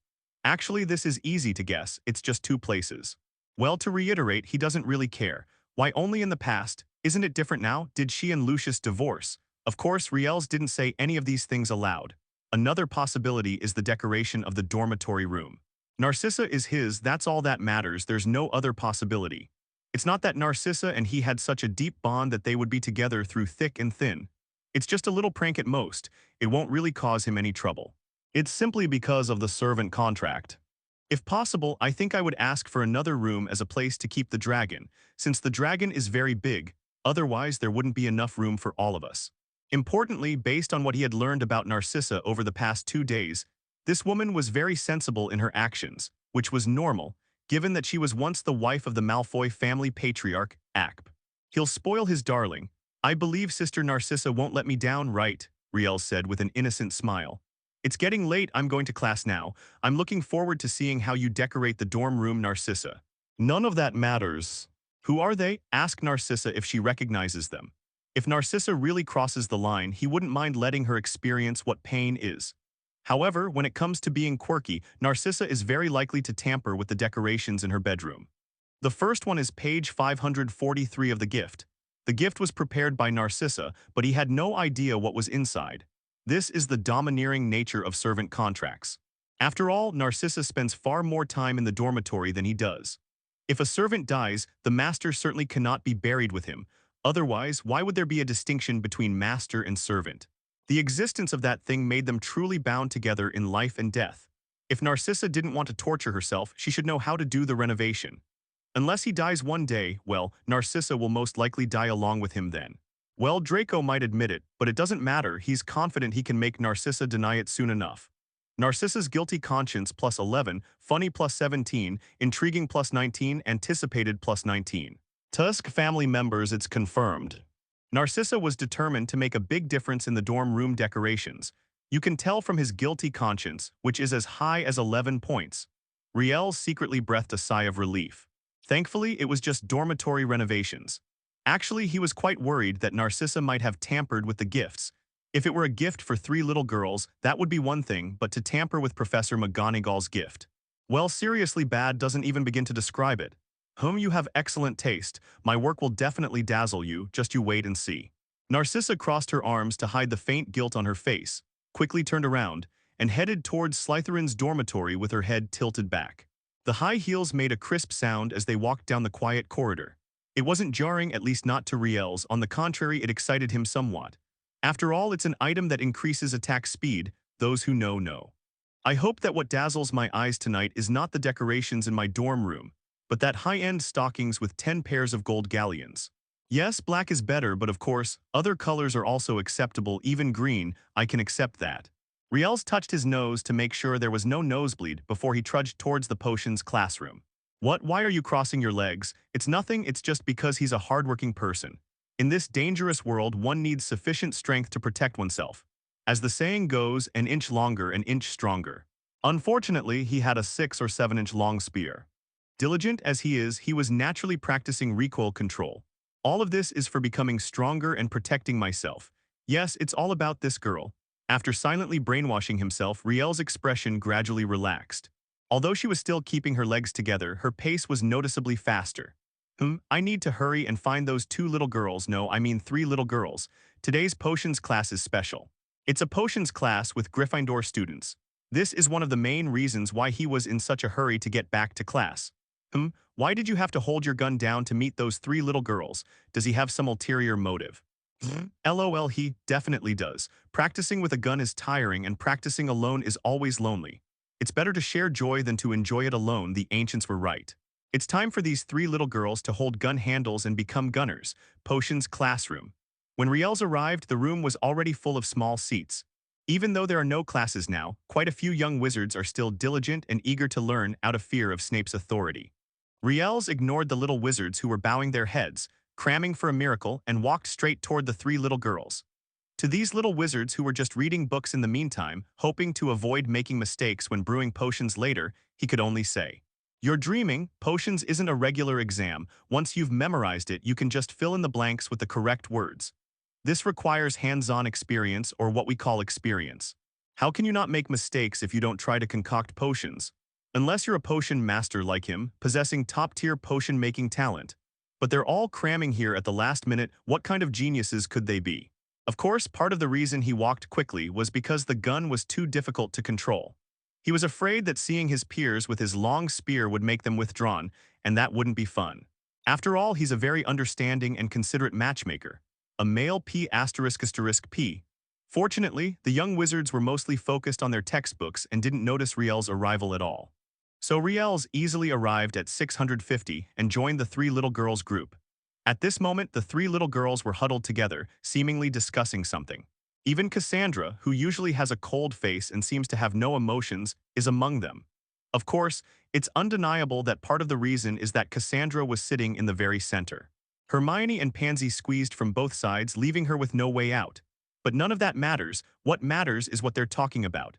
Actually, this is easy to guess, it's just 2 places. Well, to reiterate, he doesn't really care. Why only in the past? Isn't it different now? Did she and Lucius divorce? Of course, Riels didn't say any of these things aloud. Another possibility is the decoration of the dormitory room. Narcissa is his, that's all that matters, there's no other possibility. It's not that Narcissa and he had such a deep bond that they would be together through thick and thin. It's just a little prank at most, it won't really cause him any trouble. It's simply because of the servant contract. If possible, I think I would ask for another room as a place to keep the dragon, since the dragon is very big, otherwise there wouldn't be enough room for all of us. Importantly, based on what he had learned about Narcissa over the past 2 days, this woman was very sensible in her actions, which was normal, given that she was once the wife of the Malfoy family patriarch, Acp. He'll spoil his darling. I believe Sister Narcissa won't let me down, right? Riels said with an innocent smile. It's getting late, I'm going to class now. I'm looking forward to seeing how you decorate the dorm room, Narcissa. None of that matters. Who are they? Ask Narcissa if she recognizes them. If Narcissa really crosses the line, he wouldn't mind letting her experience what pain is. However, when it comes to being quirky, Narcissa is very likely to tamper with the decorations in her bedroom. The first one is page 543 of the gift. The gift was prepared by Narcissa, but he had no idea what was inside. This is the domineering nature of servant contracts. After all, Narcissa spends far more time in the dormitory than he does. If a servant dies, the master certainly cannot be buried with him. Otherwise, why would there be a distinction between master and servant? The existence of that thing made them truly bound together in life and death. If Narcissa didn't want to torture herself, she should know how to do the renovation. Unless he dies one day, well, Narcissa will most likely die along with him then. Well, Draco might admit it, but it doesn't matter, he's confident he can make Narcissa deny it soon enough. Narcissa's guilty conscience plus 11, funny plus 17, intriguing plus 19, anticipated plus 19. Tusk family members, it's confirmed. Narcissa was determined to make a big difference in the dorm room decorations. You can tell from his guilty conscience, which is as high as 11 points. Riels secretly breathed a sigh of relief. Thankfully, it was just dormitory renovations. Actually, he was quite worried that Narcissa might have tampered with the gifts. If it were a gift for 3 little girls, that would be one thing, but to tamper with Professor McGonagall's gift. Well, seriously bad doesn't even begin to describe it. You have excellent taste. My work will definitely dazzle you, just you wait and see. Narcissa crossed her arms to hide the faint guilt on her face, quickly turned around, and headed towards Slytherin's dormitory with her head tilted back. The high heels made a crisp sound as they walked down the quiet corridor. It wasn't jarring, at least not to Riels, on the contrary it excited him somewhat. After all, it's an item that increases attack speed, those who know know. I hope that what dazzles my eyes tonight is not the decorations in my dorm room, but that high-end stockings with 10 pairs of gold galleons. Yes, black is better, but of course, other colors are also acceptable, even green, I can accept that. Riels touched his nose to make sure there was no nosebleed before he trudged towards the potions classroom. What? Why are you crossing your legs? It's nothing, it's just because he's a hardworking person. In this dangerous world, one needs sufficient strength to protect oneself. As the saying goes, an inch longer, an inch stronger. Unfortunately, he had a 6 or 7 inch long spear. Diligent as he was naturally practicing recoil control. All of this is for becoming stronger and protecting myself. Yes, it's all about this girl. After silently brainwashing himself, Riel's expression gradually relaxed. Although she was still keeping her legs together, her pace was noticeably faster. I need to hurry and find those two little girls. No, I mean 3 little girls. Today's potions class is special. It's a potions class with Gryffindor students. This is one of the main reasons why he was in such a hurry to get back to class. Why did you have to hold your gun down to meet those 3 little girls? Does he have some ulterior motive? LOL, he definitely does. Practicing with a gun is tiring and practicing alone is always lonely. It's better to share joy than to enjoy it alone, the ancients were right. It's time for these 3 little girls to hold gun handles and become gunners. Potions classroom. When Riels arrived, the room was already full of small seats. Even though there are no classes now, quite a few young wizards are still diligent and eager to learn out of fear of Snape's authority. Riels ignored the little wizards who were bowing their heads, cramming for a miracle, and walked straight toward the 3 little girls. To these little wizards who were just reading books in the meantime, hoping to avoid making mistakes when brewing potions later, he could only say, "You're dreaming. Potions isn't a regular exam. Once you've memorized it, you can just fill in the blanks with the correct words. This requires hands-on experience, or what we call experience. How can you not make mistakes if you don't try to concoct potions? Unless you're a potion master like him, possessing top-tier potion-making talent. But they're all cramming here at the last minute. What kind of geniuses could they be?" Of course, part of the reason he walked quickly was because the gun was too difficult to control. He was afraid that seeing his peers with his long spear would make them withdrawn, and that wouldn't be fun. After all, he's a very understanding and considerate matchmaker. A male P***P. Fortunately, the young wizards were mostly focused on their textbooks and didn't notice Riel's arrival at all. So Riels easily arrived at 650 and joined the 3 little girls group. At this moment, the 3 little girls were huddled together, seemingly discussing something. Even Cassandra, who usually has a cold face and seems to have no emotions, is among them. Of course, it's undeniable that part of the reason is that Cassandra was sitting in the very center. Hermione and Pansy squeezed from both sides, leaving her with no way out. But none of that matters. What matters is what they're talking about.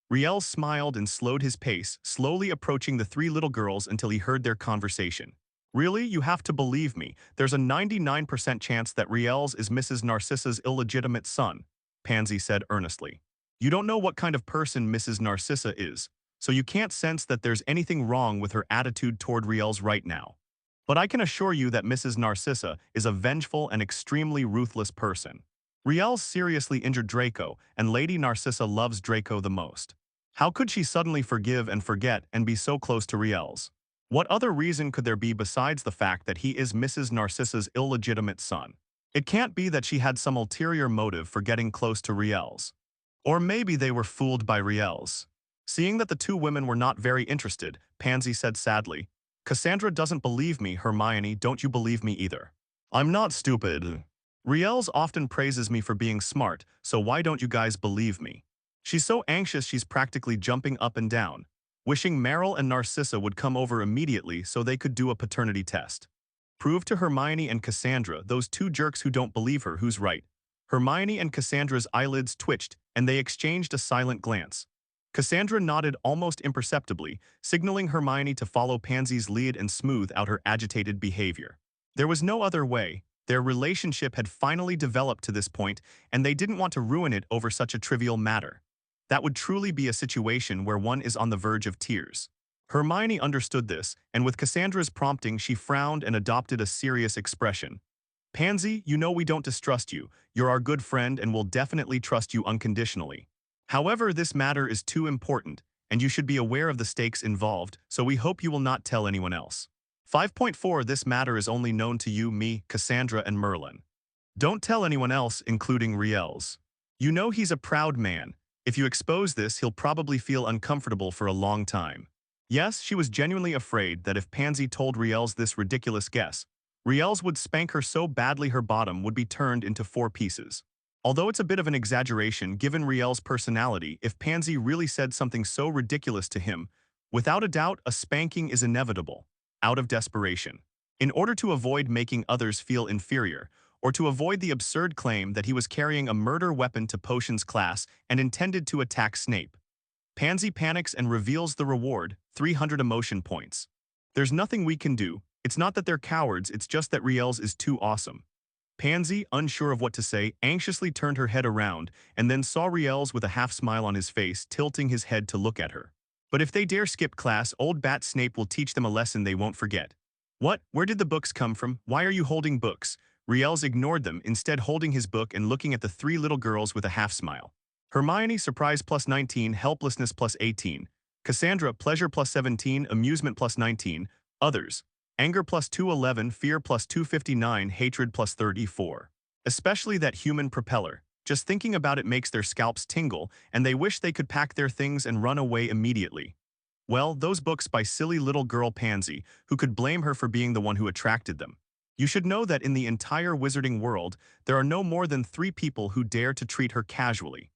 Riel smiled and slowed his pace, slowly approaching the 3 little girls until he heard their conversation. "Really? You have to believe me. There's a 99% chance that Riels is Mrs. Narcissa's illegitimate son," Pansy said earnestly. "You don't know what kind of person Mrs. Narcissa is, so you can't sense that there's anything wrong with her attitude toward Riels right now. But I can assure you that Mrs. Narcissa is a vengeful and extremely ruthless person. Riels seriously injured Draco, and Lady Narcissa loves Draco the most. How could she suddenly forgive and forget and be so close to Riels? What other reason could there be besides the fact that he is Mrs. Narcissa's illegitimate son? It can't be that she had some ulterior motive for getting close to Riels. Or maybe they were fooled by Riels." Seeing that the 2 women were not very interested, Pansy said sadly, "Cassandra doesn't believe me. Hermione, don't you believe me either?" "I'm not stupid. Riels often praises me for being smart, so why don't you guys believe me? She's so anxious she's practically jumping up and down, wishing Meryl and Narcissa would come over immediately so they could do a paternity test. Prove to Hermione and Cassandra, those 2 jerks who don't believe her, who's right." Hermione and Cassandra's eyelids twitched, and they exchanged a silent glance. Cassandra nodded almost imperceptibly, signaling Hermione to follow Pansy's lead and smooth out her agitated behavior. There was no other way. Their relationship had finally developed to this point, and they didn't want to ruin it over such a trivial matter. That would truly be a situation where one is on the verge of tears. Hermione understood this, and with Cassandra's prompting, she frowned and adopted a serious expression. "Pansy, you know we don't distrust you. You're our good friend and we'll definitely trust you unconditionally. However, this matter is too important, and you should be aware of the stakes involved, so we hope you will not tell anyone else. 5.4 This matter is only known to you, me, Cassandra, and Merlin. Don't tell anyone else, including Riels. You know he's a proud man. If you expose this, he'll probably feel uncomfortable for a long time." Yes, she was genuinely afraid that if Pansy told Riels this ridiculous guess, Riels would spank her so badly her bottom would be turned into 4 pieces. Although it's a bit of an exaggeration given Riel's personality, if Pansy really said something so ridiculous to him, without a doubt a spanking is inevitable, out of desperation. In order to avoid making others feel inferior, or to avoid the absurd claim that he was carrying a murder weapon to potions class and intended to attack Snape. Pansy panics and reveals the reward, 300 emotion points. There's nothing we can do. It's not that they're cowards, it's just that Riels is too awesome. Pansy, unsure of what to say, anxiously turned her head around and then saw Riels with a half-smile on his face, tilting his head to look at her. But if they dare skip class, old Bat Snape will teach them a lesson they won't forget. What? Where did the books come from? Why are you holding books? Riels ignored them, instead holding his book and looking at the three little girls with a half-smile. Hermione, surprise plus 19, helplessness plus 18. Cassandra, pleasure plus 17, amusement plus 19. Others, anger plus 211, fear plus 259, hatred plus 34. Especially that human propeller. Just thinking about it makes their scalps tingle, and they wish they could pack their things and run away immediately. Well, those books by silly little girl Pansy, who could blame her for being the one who attracted them. You should know that in the entire wizarding world, there are no more than 3 people who dare to treat her casually.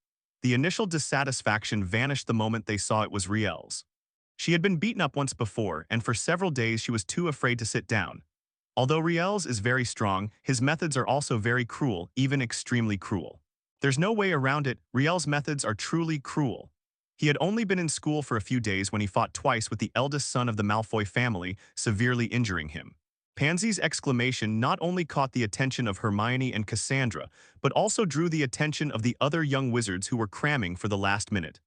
The initial dissatisfaction vanished the moment they saw it was Riels. She had been beaten up once before, and for several days she was too afraid to sit down. Although Riels is very strong, his methods are also very cruel, even extremely cruel. There's no way around it, Riels' methods are truly cruel. He had only been in school for a few days when he fought twice with the eldest son of the Malfoy family, severely injuring him. Pansy's exclamation not only caught the attention of Hermione and Cassandra, but also drew the attention of the other young wizards who were cramming for the last minute.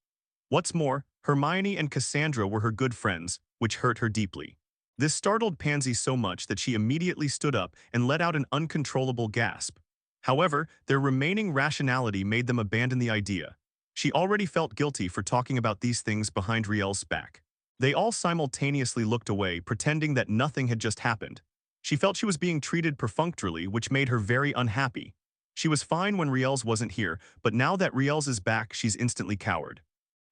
What's more, Hermione and Cassandra were her good friends, which hurt her deeply. This startled Pansy so much that she immediately stood up and let out an uncontrollable gasp. However, their remaining rationality made them abandon the idea. She already felt guilty for talking about these things behind Riels' back. They all simultaneously looked away, pretending that nothing had just happened. She felt she was being treated perfunctorily, which made her very unhappy. She was fine when Riels wasn't here, but now that Riels is back, she's instantly cowered.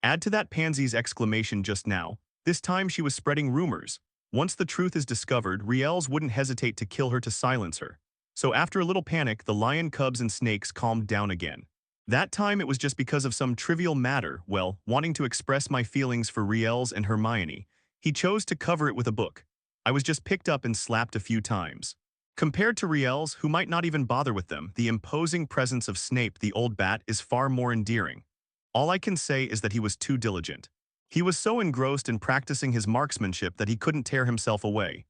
Add to that Pansy's exclamation just now. This time she was spreading rumors. Once the truth is discovered, Riels wouldn't hesitate to kill her to silence her. So after a little panic, the lion cubs and snakes calmed down again. That time it was just because of some trivial matter, well, wanting to express my feelings for Riels and Hermione. He chose to cover it with a book. I was just picked up and slapped a few times. Compared to Riels, who might not even bother with them, the imposing presence of Snape, the old bat, is far more endearing. All I can say is that he was too diligent. He was so engrossed in practicing his marksmanship that he couldn't tear himself away.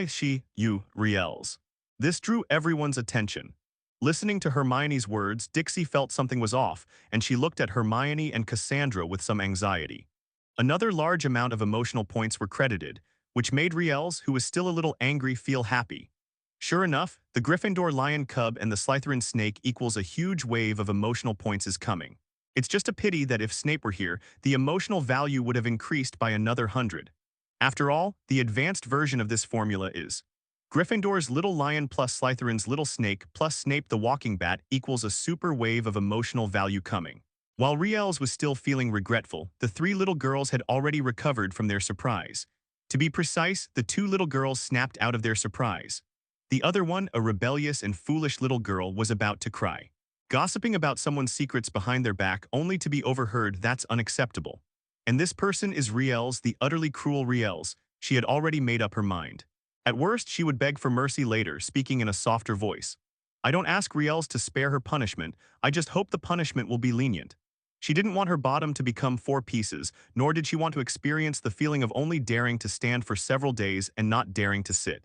She, you, Riels. This drew everyone's attention. Listening to Hermione's words, Dixie felt something was off, and she looked at Hermione and Cassandra with some anxiety. Another large amount of emotional points were credited, which made Riels, who was still a little angry, feel happy. Sure enough, the Gryffindor lion cub and the Slytherin snake equals a huge wave of emotional points is coming. It's just a pity that if Snape were here, the emotional value would have increased by another 100. After all, the advanced version of this formula is Gryffindor's little lion plus Slytherin's little snake plus Snape the walking bat equals a super wave of emotional value coming. While Riels was still feeling regretful, the 3 little girls had already recovered from their surprise. To be precise, the 2 little girls snapped out of their surprise. The other one, a rebellious and foolish little girl, was about to cry. Gossiping about someone's secrets behind their back only to be overheard, that's unacceptable. And this person is Riels, the utterly cruel Riels. She had already made up her mind. At worst, she would beg for mercy later, speaking in a softer voice. I don't ask Riels to spare her punishment, I just hope the punishment will be lenient. She didn't want her bottom to become 4 pieces, nor did she want to experience the feeling of only daring to stand for several days and not daring to sit.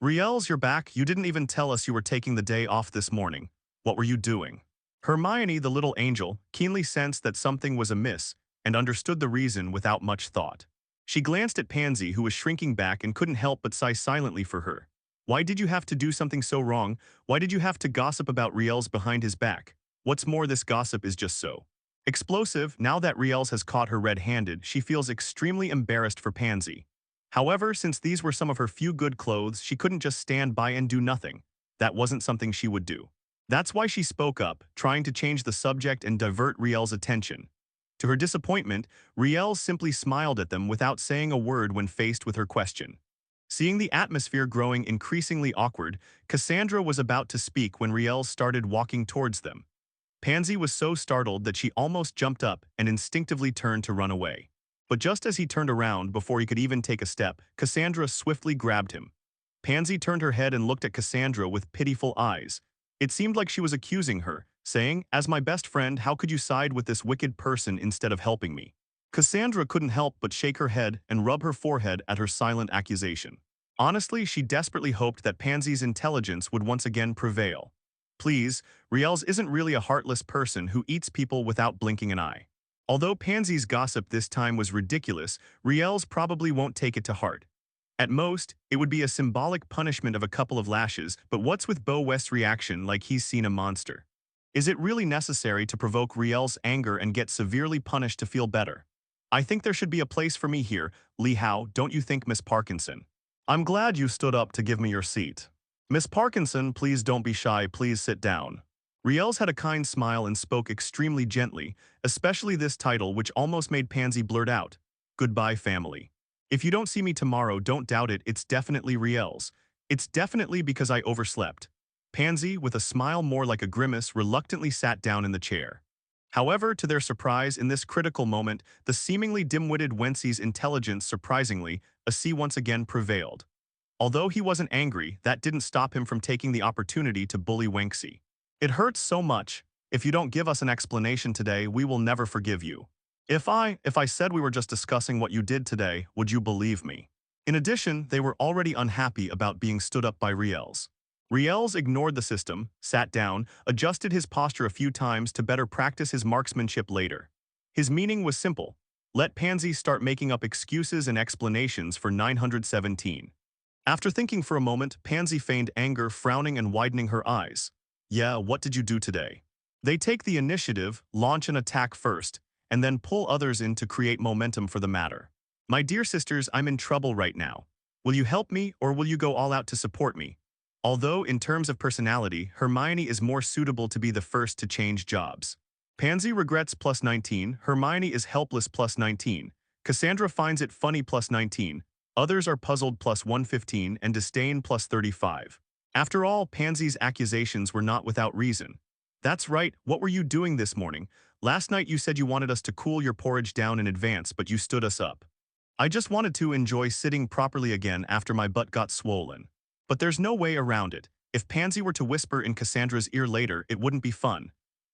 Riels, you're back. You didn't even tell us you were taking the day off this morning. What were you doing? Hermione, the little angel, keenly sensed that something was amiss and understood the reason without much thought. She glanced at Pansy, who was shrinking back and couldn't help but sigh silently for her. Why did you have to do something so wrong? Why did you have to gossip about Riels behind his back? What's more, this gossip is just so explosive. Now that Riels has caught her red-handed, she feels extremely embarrassed for Pansy. However, since these were some of her few good clothes, she couldn't just stand by and do nothing. That wasn't something she would do. That's why she spoke up, trying to change the subject and divert Riels' attention. To her disappointment, Riels simply smiled at them without saying a word when faced with her question. Seeing the atmosphere growing increasingly awkward, Cassandra was about to speak when Riels started walking towards them. Pansy was so startled that she almost jumped up and instinctively turned to run away. But just as he turned around before he could even take a step, Cassandra swiftly grabbed him. Pansy turned her head and looked at Cassandra with pitiful eyes. It seemed like she was accusing her, saying, "As my best friend, how could you side with this wicked person instead of helping me?" Cassandra couldn't help but shake her head and rub her forehead at her silent accusation. Honestly, she desperately hoped that Pansy's intelligence would once again prevail. Please, Riels isn't really a heartless person who eats people without blinking an eye. Although Pansy's gossip this time was ridiculous, Riels probably won't take it to heart. At most, it would be a symbolic punishment of a couple of lashes, but what's with Bo West's reaction like he's seen a monster? Is it really necessary to provoke Riel's anger and get severely punished to feel better? I think there should be a place for me here, Lee Howe, don't you think, Miss Parkinson? I'm glad you stood up to give me your seat. Miss Parkinson, please don't be shy, please sit down. Riels had a kind smile and spoke extremely gently, especially this title which almost made Pansy blurt out, "Goodbye, family. If you don't see me tomorrow, don't doubt it, it's definitely Riels. It's definitely because I overslept." Pansy, with a smile more like a grimace, reluctantly sat down in the chair. However, to their surprise, in this critical moment, the seemingly dim-witted Wency's intelligence surprisingly, once again prevailed. Although he wasn't angry, that didn't stop him from taking the opportunity to bully Wency. "It hurts so much. If you don't give us an explanation today, we will never forgive you. If I said we were just discussing what you did today, would you believe me?" In addition, they were already unhappy about being stood up by Riels. Riels ignored the system, sat down, adjusted his posture a few times to better practice his marksmanship later. His meaning was simple: let Pansy start making up excuses and explanations for 917. After thinking for a moment, Pansy feigned anger, frowning and widening her eyes. "Yeah, what did you do today?" They take the initiative, launch an attack first, and then pull others in to create momentum for the matter. "My dear sisters, I'm in trouble right now. Will you help me, or will you go all out to support me?" Although, in terms of personality, Hermione is more suitable to be the first to change jobs. Pansy regrets +19, Hermione is helpless +19, Cassandra finds it funny +19, others are puzzled +115, and disdain +35. After all, Pansy's accusations were not without reason. "That's right, what were you doing this morning? Last night you said you wanted us to cool your porridge down in advance, but you stood us up." "I just wanted to enjoy sitting properly again after my butt got swollen." But there's no way around it. If Pansy were to whisper in Cassandra's ear later, it wouldn't be fun.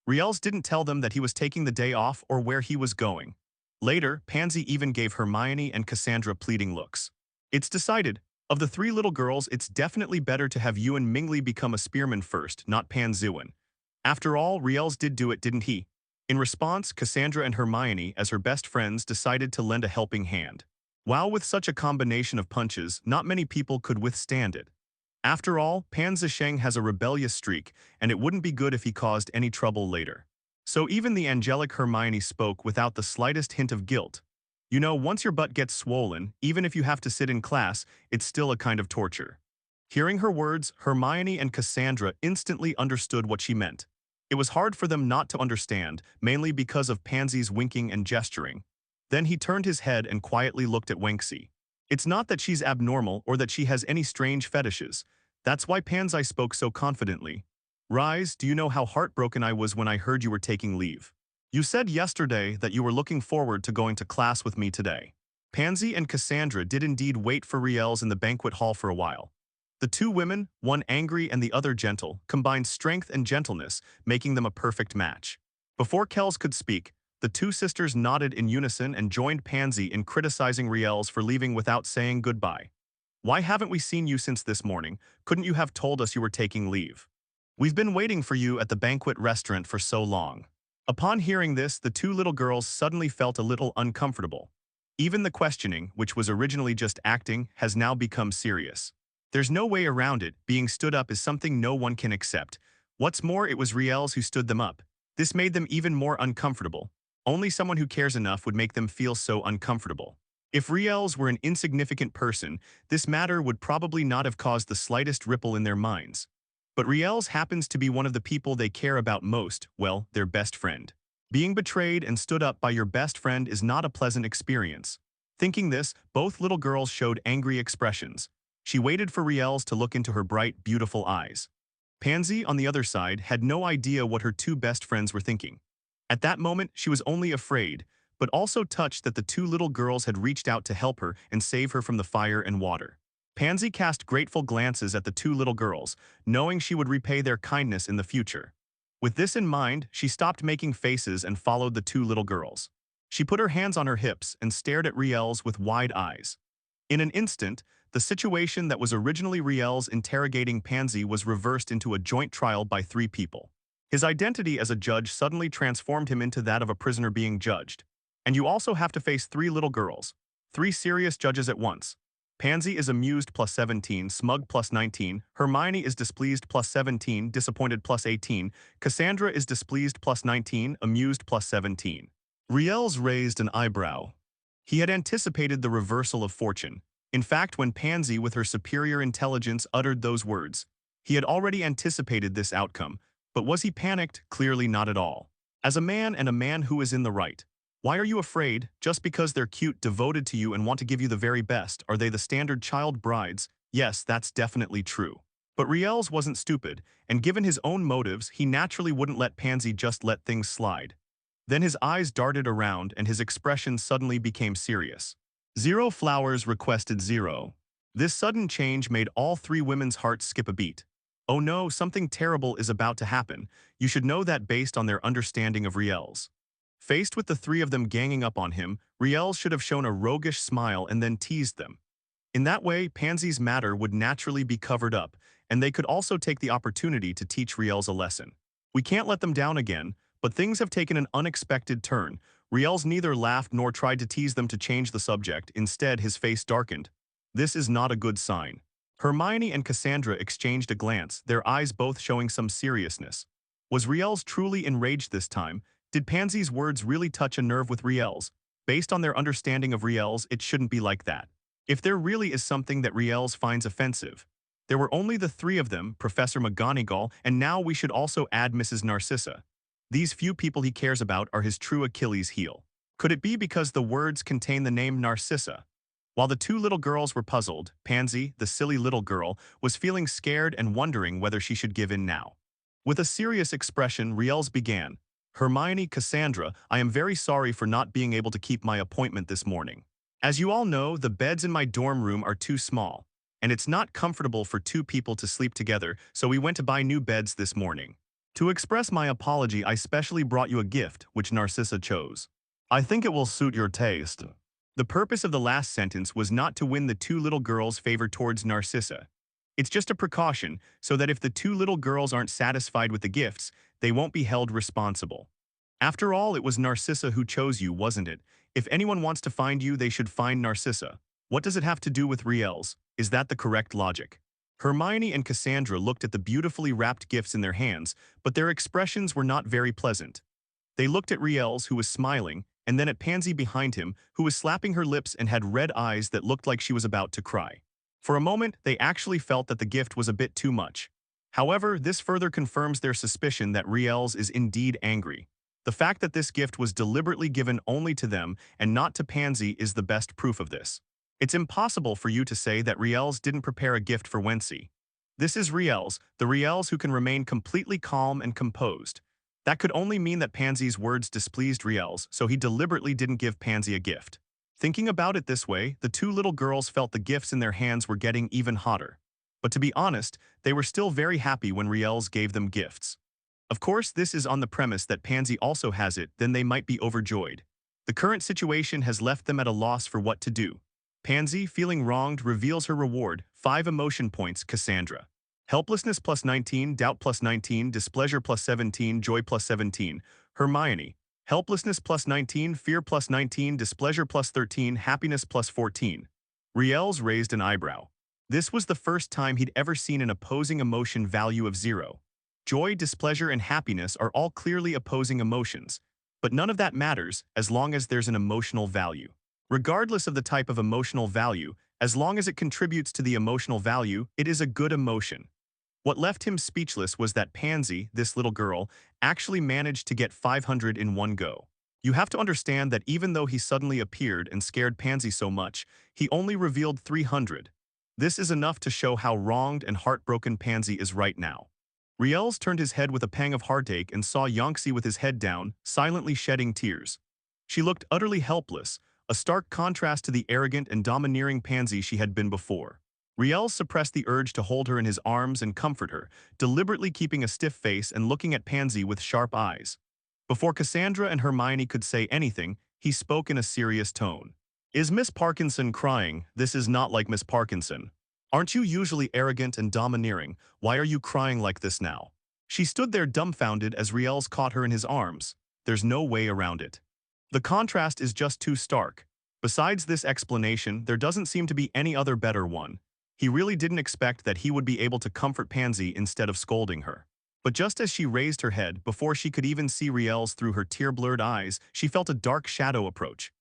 Riels didn't tell them that he was taking the day off or where he was going. Later, Pansy even gave Hermione and Cassandra pleading looks. "It's decided. Of the three little girls, it's definitely better to have you and Mingley become a spearman first, not Panzuin. After all, Riels did do it, didn't he?" In response, Cassandra and Hermione, as her best friends, decided to lend a helping hand. While with such a combination of punches, not many people could withstand it. After all, Pan Zisheng has a rebellious streak, and it wouldn't be good if he caused any trouble later. So even the angelic Hermione spoke without the slightest hint of guilt. "You know, once your butt gets swollen, even if you have to sit in class, it's still a kind of torture." Hearing her words, Hermione and Cassandra instantly understood what she meant. It was hard for them not to understand, mainly because of Pansy's winking and gesturing. Then he turned his head and quietly looked at Wency. "It's not that she's abnormal or that she has any strange fetishes. That's why Pansy spoke so confidently. Rise, do you know how heartbroken I was when I heard you were taking leave? You said yesterday that you were looking forward to going to class with me today." Pansy and Cassandra did indeed wait for Riels in the banquet hall for a while. The two women, one angry and the other gentle, combined strength and gentleness, making them a perfect match. Before Kells could speak, the two sisters nodded in unison and joined Pansy in criticizing Riels for leaving without saying goodbye. "Why haven't we seen you since this morning? Couldn't you have told us you were taking leave? We've been waiting for you at the banquet restaurant for so long." Upon hearing this, the two little girls suddenly felt a little uncomfortable. Even the questioning, which was originally just acting, has now become serious. There's no way around it, being stood up is something no one can accept. What's more, it was Riels who stood them up. This made them even more uncomfortable. Only someone who cares enough would make them feel so uncomfortable. If Riels were an insignificant person, this matter would probably not have caused the slightest ripple in their minds. But Riels happens to be one of the people they care about most, well, their best friend. Being betrayed and stood up by your best friend is not a pleasant experience. Thinking this, both little girls showed angry expressions. She waited for Riels to look into her bright, beautiful eyes. Pansy, on the other side, had no idea what her two best friends were thinking. At that moment, she was only afraid, but also touched that the two little girls had reached out to help her and save her from the fire and water. Pansy cast grateful glances at the two little girls, knowing she would repay their kindness in the future. With this in mind, she stopped making faces and followed the two little girls. She put her hands on her hips and stared at Riels with wide eyes. In an instant, the situation that was originally Riels interrogating Pansy was reversed into a joint trial by 3 people. His identity as a judge suddenly transformed him into that of a prisoner being judged. And you also have to face 3 little girls. 3 serious judges at once. Pansy is amused +17, smug +19, Hermione is displeased +17, disappointed +18, Cassandra is displeased +19, amused +17. Riels raised an eyebrow. He had anticipated the reversal of fortune. In fact, when Pansy, with her superior intelligence, uttered those words, he had already anticipated this outcome. But was he panicked? Clearly not at all. As a man, and a man who is in the right, why are you afraid? Just because they're cute, devoted to you, and want to give you the very best, are they the standard child brides? Yes, that's definitely true. But Riels wasn't stupid, and given his own motives, he naturally wouldn't let Pansy just let things slide. Then his eyes darted around, and his expression suddenly became serious. 0 flowers requested 0. This sudden change made all 3 women's hearts skip a beat. Oh no, something terrible is about to happen. You should know that based on their understanding of Riels. Faced with the 3 of them ganging up on him, Riels should have shown a roguish smile and then teased them. In that way, Pansy's matter would naturally be covered up, and they could also take the opportunity to teach Riels a lesson. We can't let them down again, but things have taken an unexpected turn. Riels neither laughed nor tried to tease them to change the subject. Instead, his face darkened. This is not a good sign. Hermione and Cassandra exchanged a glance, their eyes both showing some seriousness. Was Riels truly enraged this time? Did Pansy's words really touch a nerve with Riels? Based on their understanding of Riels, it shouldn't be like that. If there really is something that Riels finds offensive. There were only the 3 of them, Professor McGonagall, and now we should also add Mrs. Narcissa. These few people he cares about are his true Achilles heel. Could it be because the words contain the name Narcissa? While the 2 little girls were puzzled, Pansy, the silly little girl, was feeling scared and wondering whether she should give in now. With a serious expression, Riels began. Hermione, Cassandra, I am very sorry for not being able to keep my appointment this morning. As you all know, the beds in my dorm room are too small, and it's not comfortable for 2 people to sleep together, so we went to buy new beds this morning. To express my apology, I specially brought you a gift, which Narcissa chose. I think it will suit your taste. The purpose of the last sentence was not to win the 2 little girls' favor towards Narcissa. It's just a precaution, so that if the 2 little girls aren't satisfied with the gifts, they won't be held responsible. After all, it was Narcissa who chose you, wasn't it? If anyone wants to find you, they should find Narcissa. What does it have to do with Riels? Is that the correct logic? Hermione and Cassandra looked at the beautifully wrapped gifts in their hands, but their expressions were not very pleasant. They looked at Riels, who was smiling, and then at Pansy behind him, who was slapping her lips and had red eyes that looked like she was about to cry. For a moment, they actually felt that the gift was a bit too much. However, this further confirms their suspicion that Riels is indeed angry. The fact that this gift was deliberately given only to them and not to Pansy is the best proof of this. It's impossible for you to say that Riels didn't prepare a gift for Wency. This is Riels, the Riels who can remain completely calm and composed. That could only mean that Pansy's words displeased Riels, so he deliberately didn't give Pansy a gift. Thinking about it this way, the 2 little girls felt the gifts in their hands were getting even hotter. But to be honest, they were still very happy when Riels gave them gifts. Of course, this is on the premise that Pansy also has it, then they might be overjoyed. The current situation has left them at a loss for what to do. Pansy, feeling wronged, reveals her reward, 5 emotion points, Cassandra. Helplessness +19, doubt +19, displeasure +17, joy +17. Hermione. Helplessness +19, fear +19, displeasure +13, happiness +14. Riels raised an eyebrow. This was the first time he'd ever seen an opposing emotion value of 0. Joy, displeasure, and happiness are all clearly opposing emotions, but none of that matters as long as there's an emotional value. Regardless of the type of emotional value, as long as it contributes to the emotional value, it is a good emotion. What left him speechless was that Pansy, this little girl, actually managed to get 500 in one go. You have to understand that even though he suddenly appeared and scared Pansy so much, he only revealed 300. This is enough to show how wronged and heartbroken Pansy is right now. Riels turned his head with a pang of heartache and saw Yonxie with his head down, silently shedding tears. She looked utterly helpless, a stark contrast to the arrogant and domineering Pansy she had been before. Riels suppressed the urge to hold her in his arms and comfort her, deliberately keeping a stiff face and looking at Pansy with sharp eyes. Before Cassandra and Hermione could say anything, he spoke in a serious tone. Is Miss Parkinson crying? This is not like Miss Parkinson. Aren't you usually arrogant and domineering? Why are you crying like this now? She stood there dumbfounded as Riels caught her in his arms. There's no way around it. The contrast is just too stark. Besides this explanation, there doesn't seem to be any other better one. He really didn't expect that he would be able to comfort Pansy instead of scolding her. But just as she raised her head, before she could even see Riels through her tear-blurred eyes, she felt a dark shadow approach.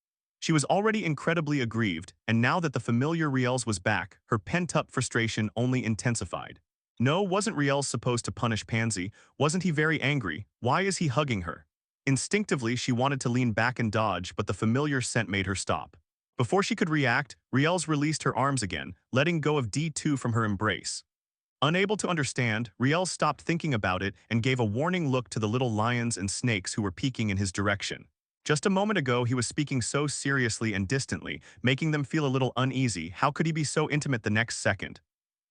She was already incredibly aggrieved, and now that the familiar Riels was back, her pent-up frustration only intensified. No, wasn't Riels supposed to punish Pansy? Wasn't he very angry? Why is he hugging her? Instinctively, she wanted to lean back and dodge, but the familiar scent made her stop. Before she could react, Riels released her arms again, letting go of D2 from her embrace. Unable to understand, Riels stopped thinking about it and gave a warning look to the little lions and snakes who were peeking in his direction. Just a moment ago, he was speaking so seriously and distantly, making them feel a little uneasy. How could he be so intimate the next second?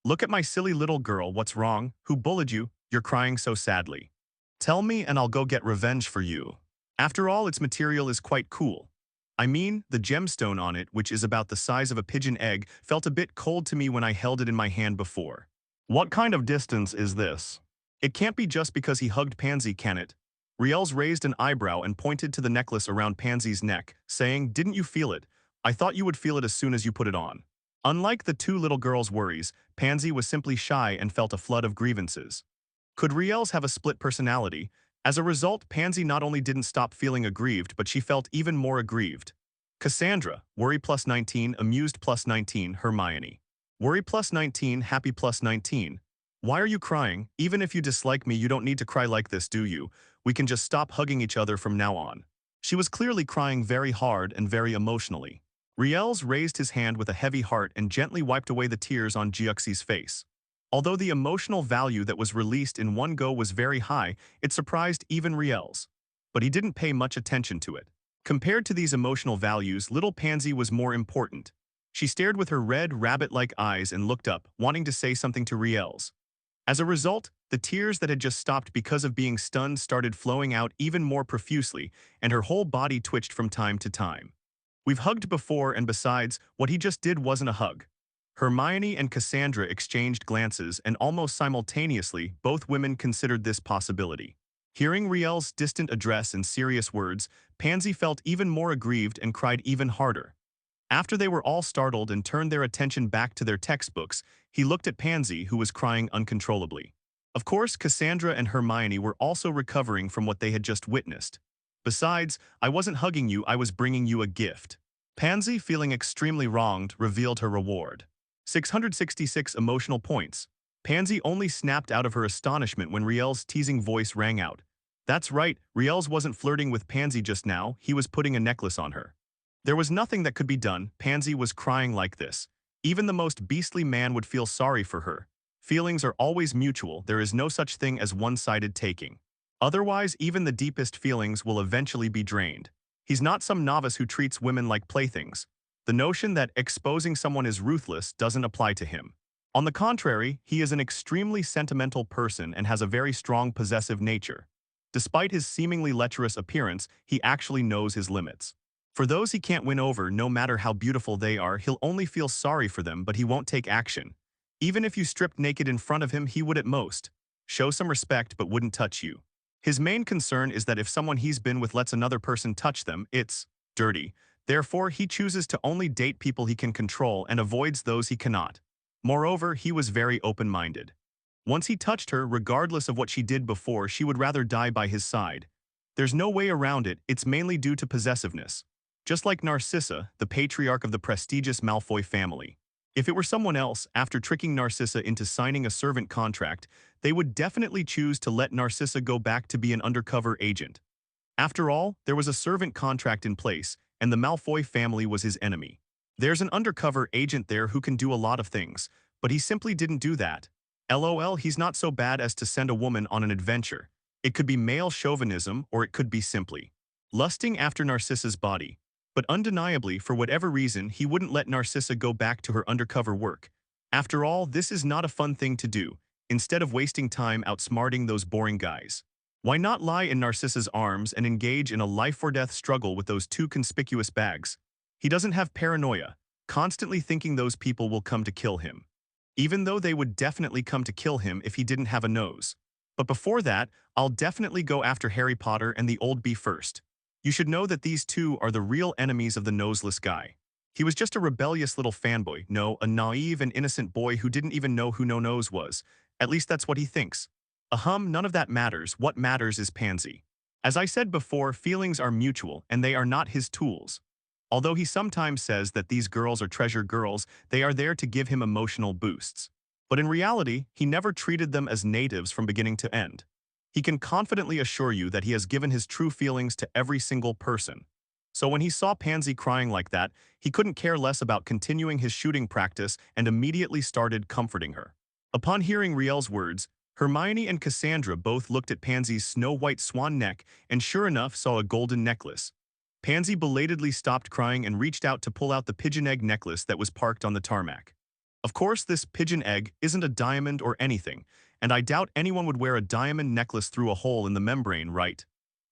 Look at my silly little girl, what's wrong? Who bullied you? You're crying so sadly. Tell me and I'll go get revenge for you. After all, its material is quite cool. I mean, the gemstone on it, which is about the size of a pigeon egg, felt a bit cold to me when I held it in my hand before. What kind of distance is this? It can't be just because he hugged Pansy, can it? Riels raised an eyebrow and pointed to the necklace around Pansy's neck, saying, didn't you feel it? I thought you would feel it as soon as you put it on. Unlike the two little girls' worries, Pansy was simply shy and felt a flood of grievances. Could Riels have a split personality? As a result, Pansy not only didn't stop feeling aggrieved, but she felt even more aggrieved. Cassandra, worry plus 19, amused plus 19, Hermione. Worry plus 19, happy plus 19. Why are you crying? Even if you dislike me, you don't need to cry like this, do you? We can just stop hugging each other from now on. She was clearly crying very hard and very emotionally. Riels raised his hand with a heavy heart and gently wiped away the tears on Jiuxi's face. Although the emotional value that was released in one go was very high, it surprised even Riels. But he didn't pay much attention to it. Compared to these emotional values, little Pansy was more important. She stared with her red, rabbit-like eyes and looked up, wanting to say something to Riels. As a result, the tears that had just stopped because of being stunned started flowing out even more profusely, and her whole body twitched from time to time. We've hugged before, and besides, what he just did wasn't a hug. Hermione and Cassandra exchanged glances, and almost simultaneously, both women considered this possibility. Hearing Riel's distant address and serious words, Pansy felt even more aggrieved and cried even harder. After they were all startled and turned their attention back to their textbooks, he looked at Pansy, who was crying uncontrollably. Of course, Cassandra and Hermione were also recovering from what they had just witnessed. Besides, I wasn't hugging you, I was bringing you a gift. Pansy, feeling extremely wronged, revealed her reward. 666 emotional points. Pansy only snapped out of her astonishment when Riel's teasing voice rang out. That's right, Riels wasn't flirting with Pansy just now, he was putting a necklace on her. There was nothing that could be done, Pansy was crying like this. Even the most beastly man would feel sorry for her. Feelings are always mutual, there is no such thing as one-sided taking. Otherwise, even the deepest feelings will eventually be drained. He's not some novice who treats women like playthings. The notion that exposing someone is ruthless doesn't apply to him. On the contrary, he is an extremely sentimental person and has a very strong possessive nature. Despite his seemingly lecherous appearance, he actually knows his limits. For those he can't win over, no matter how beautiful they are, he'll only feel sorry for them, but he won't take action. Even if you stripped naked in front of him, he would at most show some respect but wouldn't touch you. His main concern is that if someone he's been with lets another person touch them, it's dirty. Therefore, he chooses to only date people he can control and avoids those he cannot. Moreover, he was very open-minded. Once he touched her, regardless of what she did before, she would rather die by his side. There's no way around it, it's mainly due to possessiveness. Just like Narcissa, the patriarch of the prestigious Malfoy family. If it were someone else, after tricking Narcissa into signing a servant contract, they would definitely choose to let Narcissa go back to be an undercover agent. After all, there was a servant contract in place, and the Malfoy family was his enemy. There's an undercover agent there who can do a lot of things, but he simply didn't do that. LOL, he's not so bad as to send a woman on an adventure. It could be male chauvinism, or it could be simply lusting after Narcissa's body. But undeniably, for whatever reason, he wouldn't let Narcissa go back to her undercover work. After all, this is not a fun thing to do, instead of wasting time outsmarting those boring guys. Why not lie in Narcissa's arms and engage in a life-or-death struggle with those two conspicuous bags? He doesn't have paranoia, constantly thinking those people will come to kill him. Even though they would definitely come to kill him if he didn't have a nose. But before that, I'll definitely go after Harry Potter and the old bee first. You should know that these two are the real enemies of the noseless guy. He was just a rebellious little fanboy, no, a naive and innocent boy who didn't even know who No Nose was. At least that's what he thinks. None of that matters. What matters is Pansy. As I said before, feelings are mutual, and they are not his tools. Although he sometimes says that these girls are treasure girls, they are there to give him emotional boosts. But in reality, he never treated them as natives from beginning to end. He can confidently assure you that he has given his true feelings to every single person. So when he saw Pansy crying like that, he couldn't care less about continuing his shooting practice and immediately started comforting her. Upon hearing Riel's words, Hermione and Cassandra both looked at Pansy's snow-white swan neck and sure enough saw a golden necklace. Pansy belatedly stopped crying and reached out to pull out the pigeon egg necklace that was parked on the tarmac. Of course, this pigeon egg isn't a diamond or anything, and I doubt anyone would wear a diamond necklace through a hole in the membrane, right?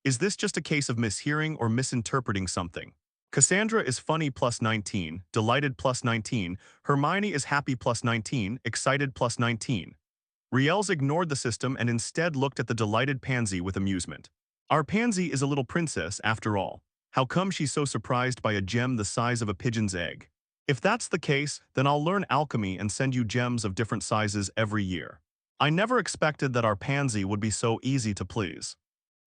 Is this just a case of mishearing or misinterpreting something? Cassandra is funny plus 19, delighted plus 19, Hermione is happy plus 19, excited plus 19. Riels ignored the system and instead looked at the delighted Pansy with amusement. Our Pansy is a little princess, after all. How come she's so surprised by a gem the size of a pigeon's egg? If that's the case, then I'll learn alchemy and send you gems of different sizes every year. I never expected that our Pansy would be so easy to please.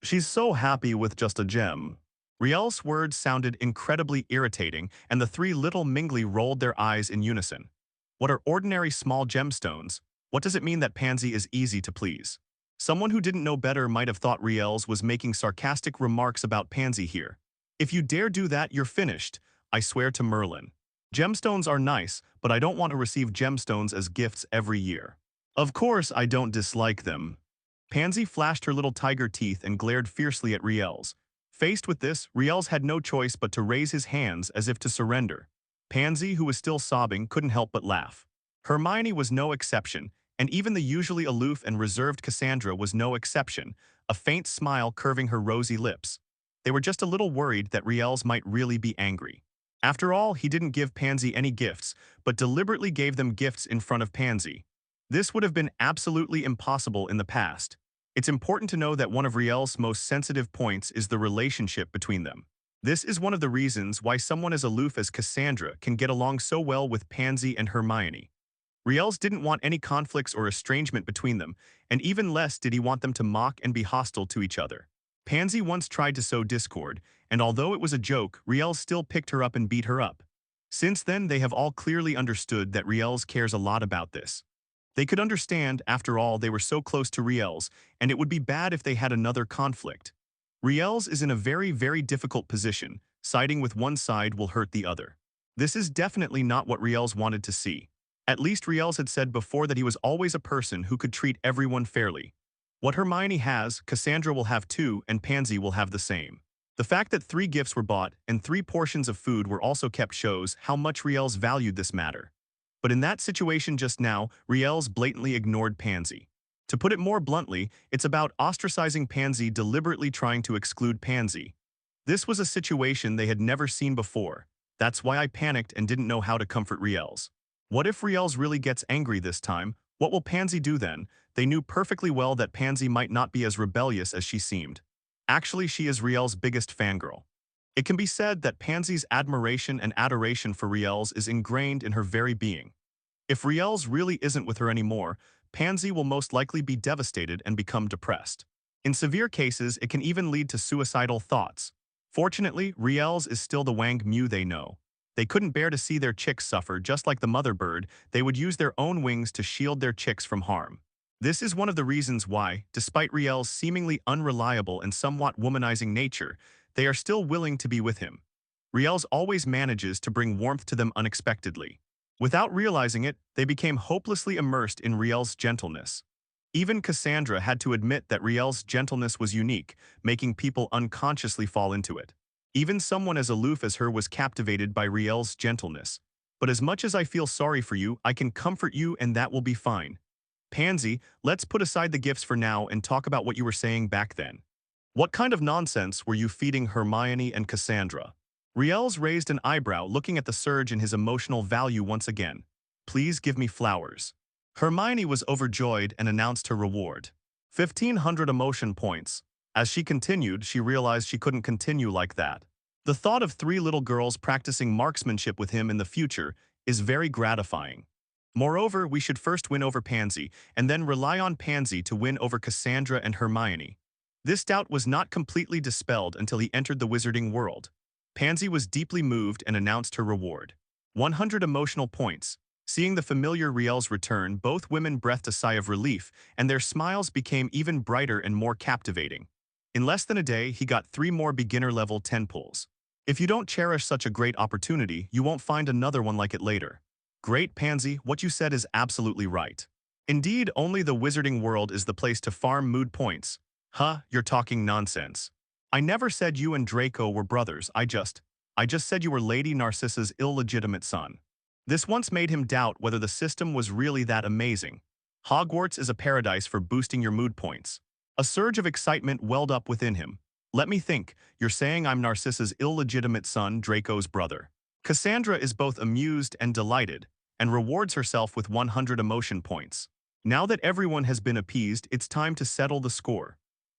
She's so happy with just a gem. Riel's words sounded incredibly irritating, and the three little Mingli rolled their eyes in unison. What are ordinary small gemstones? What does it mean that Pansy is easy to please? Someone who didn't know better might have thought Riels was making sarcastic remarks about Pansy here. If you dare do that, you're finished, I swear to Merlin. Gemstones are nice, but I don't want to receive gemstones as gifts every year. Of course I don't dislike them. Pansy flashed her little tiger teeth and glared fiercely at Riels. Faced with this, Riels had no choice but to raise his hands as if to surrender. Pansy, who was still sobbing, couldn't help but laugh. Hermione was no exception, and even the usually aloof and reserved Cassandra was no exception, a faint smile curving her rosy lips. They were just a little worried that Riels might really be angry. After all, he didn't give Pansy any gifts, but deliberately gave them gifts in front of Pansy. This would have been absolutely impossible in the past. It's important to know that one of Riel's most sensitive points is the relationship between them. This is one of the reasons why someone as aloof as Cassandra can get along so well with Pansy and Hermione. Riels didn't want any conflicts or estrangement between them, and even less did he want them to mock and be hostile to each other. Pansy once tried to sow discord, and although it was a joke, Riels still picked her up and beat her up. Since then, they have all clearly understood that Riels cares a lot about this. They could understand, after all, they were so close to Riels, and it would be bad if they had another conflict. Riels is in a very, very difficult position. Siding with one side will hurt the other. This is definitely not what Riels wanted to see. At least Riels had said before that he was always a person who could treat everyone fairly. What Hermione has, Cassandra will have too, and Pansy will have the same. The fact that 3 gifts were bought and 3 portions of food were also kept shows how much Riels valued this matter. But in that situation just now, Riels blatantly ignored Pansy. To put it more bluntly, it's about ostracizing Pansy, deliberately trying to exclude Pansy. This was a situation they had never seen before. That's why I panicked and didn't know how to comfort Riels. What if Riels really gets angry this time? What will Pansy do then? They knew perfectly well that Pansy might not be as rebellious as she seemed. Actually, she is Riels' biggest fangirl. It can be said that Pansy's admiration and adoration for Riels is ingrained in her very being. If Riels really isn't with her anymore, Pansy will most likely be devastated and become depressed. In severe cases, it can even lead to suicidal thoughts. Fortunately, Riels is still the Wang Mu they know. They couldn't bear to see their chicks suffer. Just like the mother bird, they would use their own wings to shield their chicks from harm. This is one of the reasons why, despite Riel's seemingly unreliable and somewhat womanizing nature, they are still willing to be with him. Riels always manages to bring warmth to them unexpectedly. Without realizing it, they became hopelessly immersed in Riel's gentleness. Even Cassandra had to admit that Riel's gentleness was unique, making people unconsciously fall into it. Even someone as aloof as her was captivated by Riel's gentleness. But as much as I feel sorry for you, I can comfort you and that will be fine. Pansy, let's put aside the gifts for now and talk about what you were saying back then. What kind of nonsense were you feeding Hermione and Cassandra? Riels raised an eyebrow, looking at the surge in his emotional value once again. Please give me flowers. Hermione was overjoyed and announced her reward. 1,500 emotion points. As she continued, she realized she couldn't continue like that. The thought of 3 little girls practicing marksmanship with him in the future is very gratifying. Moreover, we should first win over Pansy, and then rely on Pansy to win over Cassandra and Hermione. This doubt was not completely dispelled until he entered the wizarding world. Pansy was deeply moved and announced her reward. 100 emotional points. Seeing the familiar Riels return, both women breathed a sigh of relief, and their smiles became even brighter and more captivating. In less than a day, he got 3 more beginner-level 10 pulls. If you don't cherish such a great opportunity, you won't find another one like it later. Great, Pansy, what you said is absolutely right. Indeed, only the wizarding world is the place to farm mood points. Huh, you're talking nonsense. I never said you and Draco were brothers, I just said you were Lady Narcissa's illegitimate son. This once made him doubt whether the system was really that amazing. Hogwarts is a paradise for boosting your mood points. A surge of excitement welled up within him. Let me think, you're saying I'm Narcissa's illegitimate son, Draco's brother. Cassandra is both amused and delighted, and rewards herself with 100 emotion points. Now that everyone has been appeased, it's time to settle the score.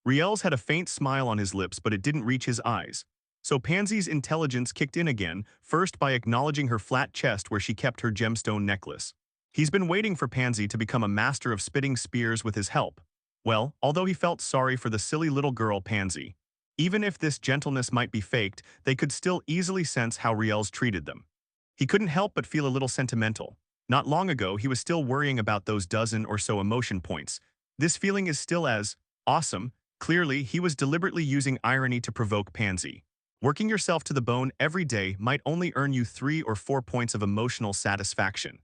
Riels had a faint smile on his lips, but it didn't reach his eyes. So Pansy's intelligence kicked in again, first by acknowledging her flat chest where she kept her gemstone necklace. He's been waiting for Pansy to become a master of spitting spears with his help. Well, although he felt sorry for the silly little girl Pansy, even if this gentleness might be faked, they could still easily sense how Riels treated them. He couldn't help but feel a little sentimental. Not long ago, he was still worrying about those dozen or so emotion points. This feeling is still as awesome. Clearly, he was deliberately using irony to provoke Pansy. Working yourself to the bone every day might only earn you 3 or 4 points of emotional satisfaction.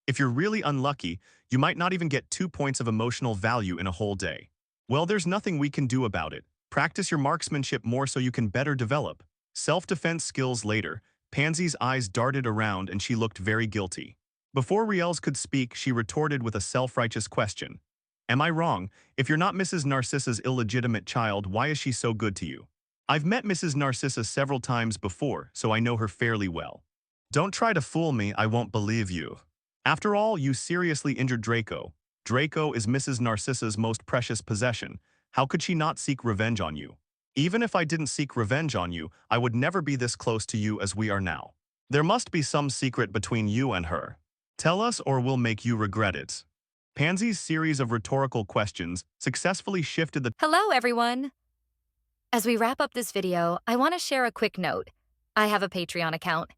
If you're really unlucky, you might not even get 2 points of emotional value in a whole day. Well, there's nothing we can do about it. Practice your marksmanship more so you can better develop self-defense skills later. Pansy's eyes darted around and she looked very guilty. Before Riels could speak, she retorted with a self-righteous question. Am I wrong? If you're not Mrs. Narcissa's illegitimate child, why is she so good to you? I've met Mrs. Narcissa several times before, so I know her fairly well. Don't try to fool me, I won't believe you. After all, you seriously injured Draco. Draco is Mrs. Narcissa's most precious possession. How could she not seek revenge on you? Even if I didn't seek revenge on you, I would never be this close to you as we are now. There must be some secret between you and her. Tell us or we'll make you regret it. Pansy's series of rhetorical questions successfully shifted the— Hello, everyone. As we wrap up this video, I want to share a quick note. I have a Patreon account.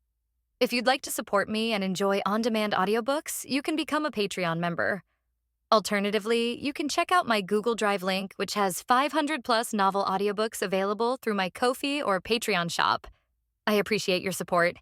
If you'd like to support me and enjoy on-demand audiobooks, you can become a Patreon member. Alternatively, you can check out my Google Drive link, which has 500+ novel audiobooks available through my Ko-fi or Patreon shop. I appreciate your support.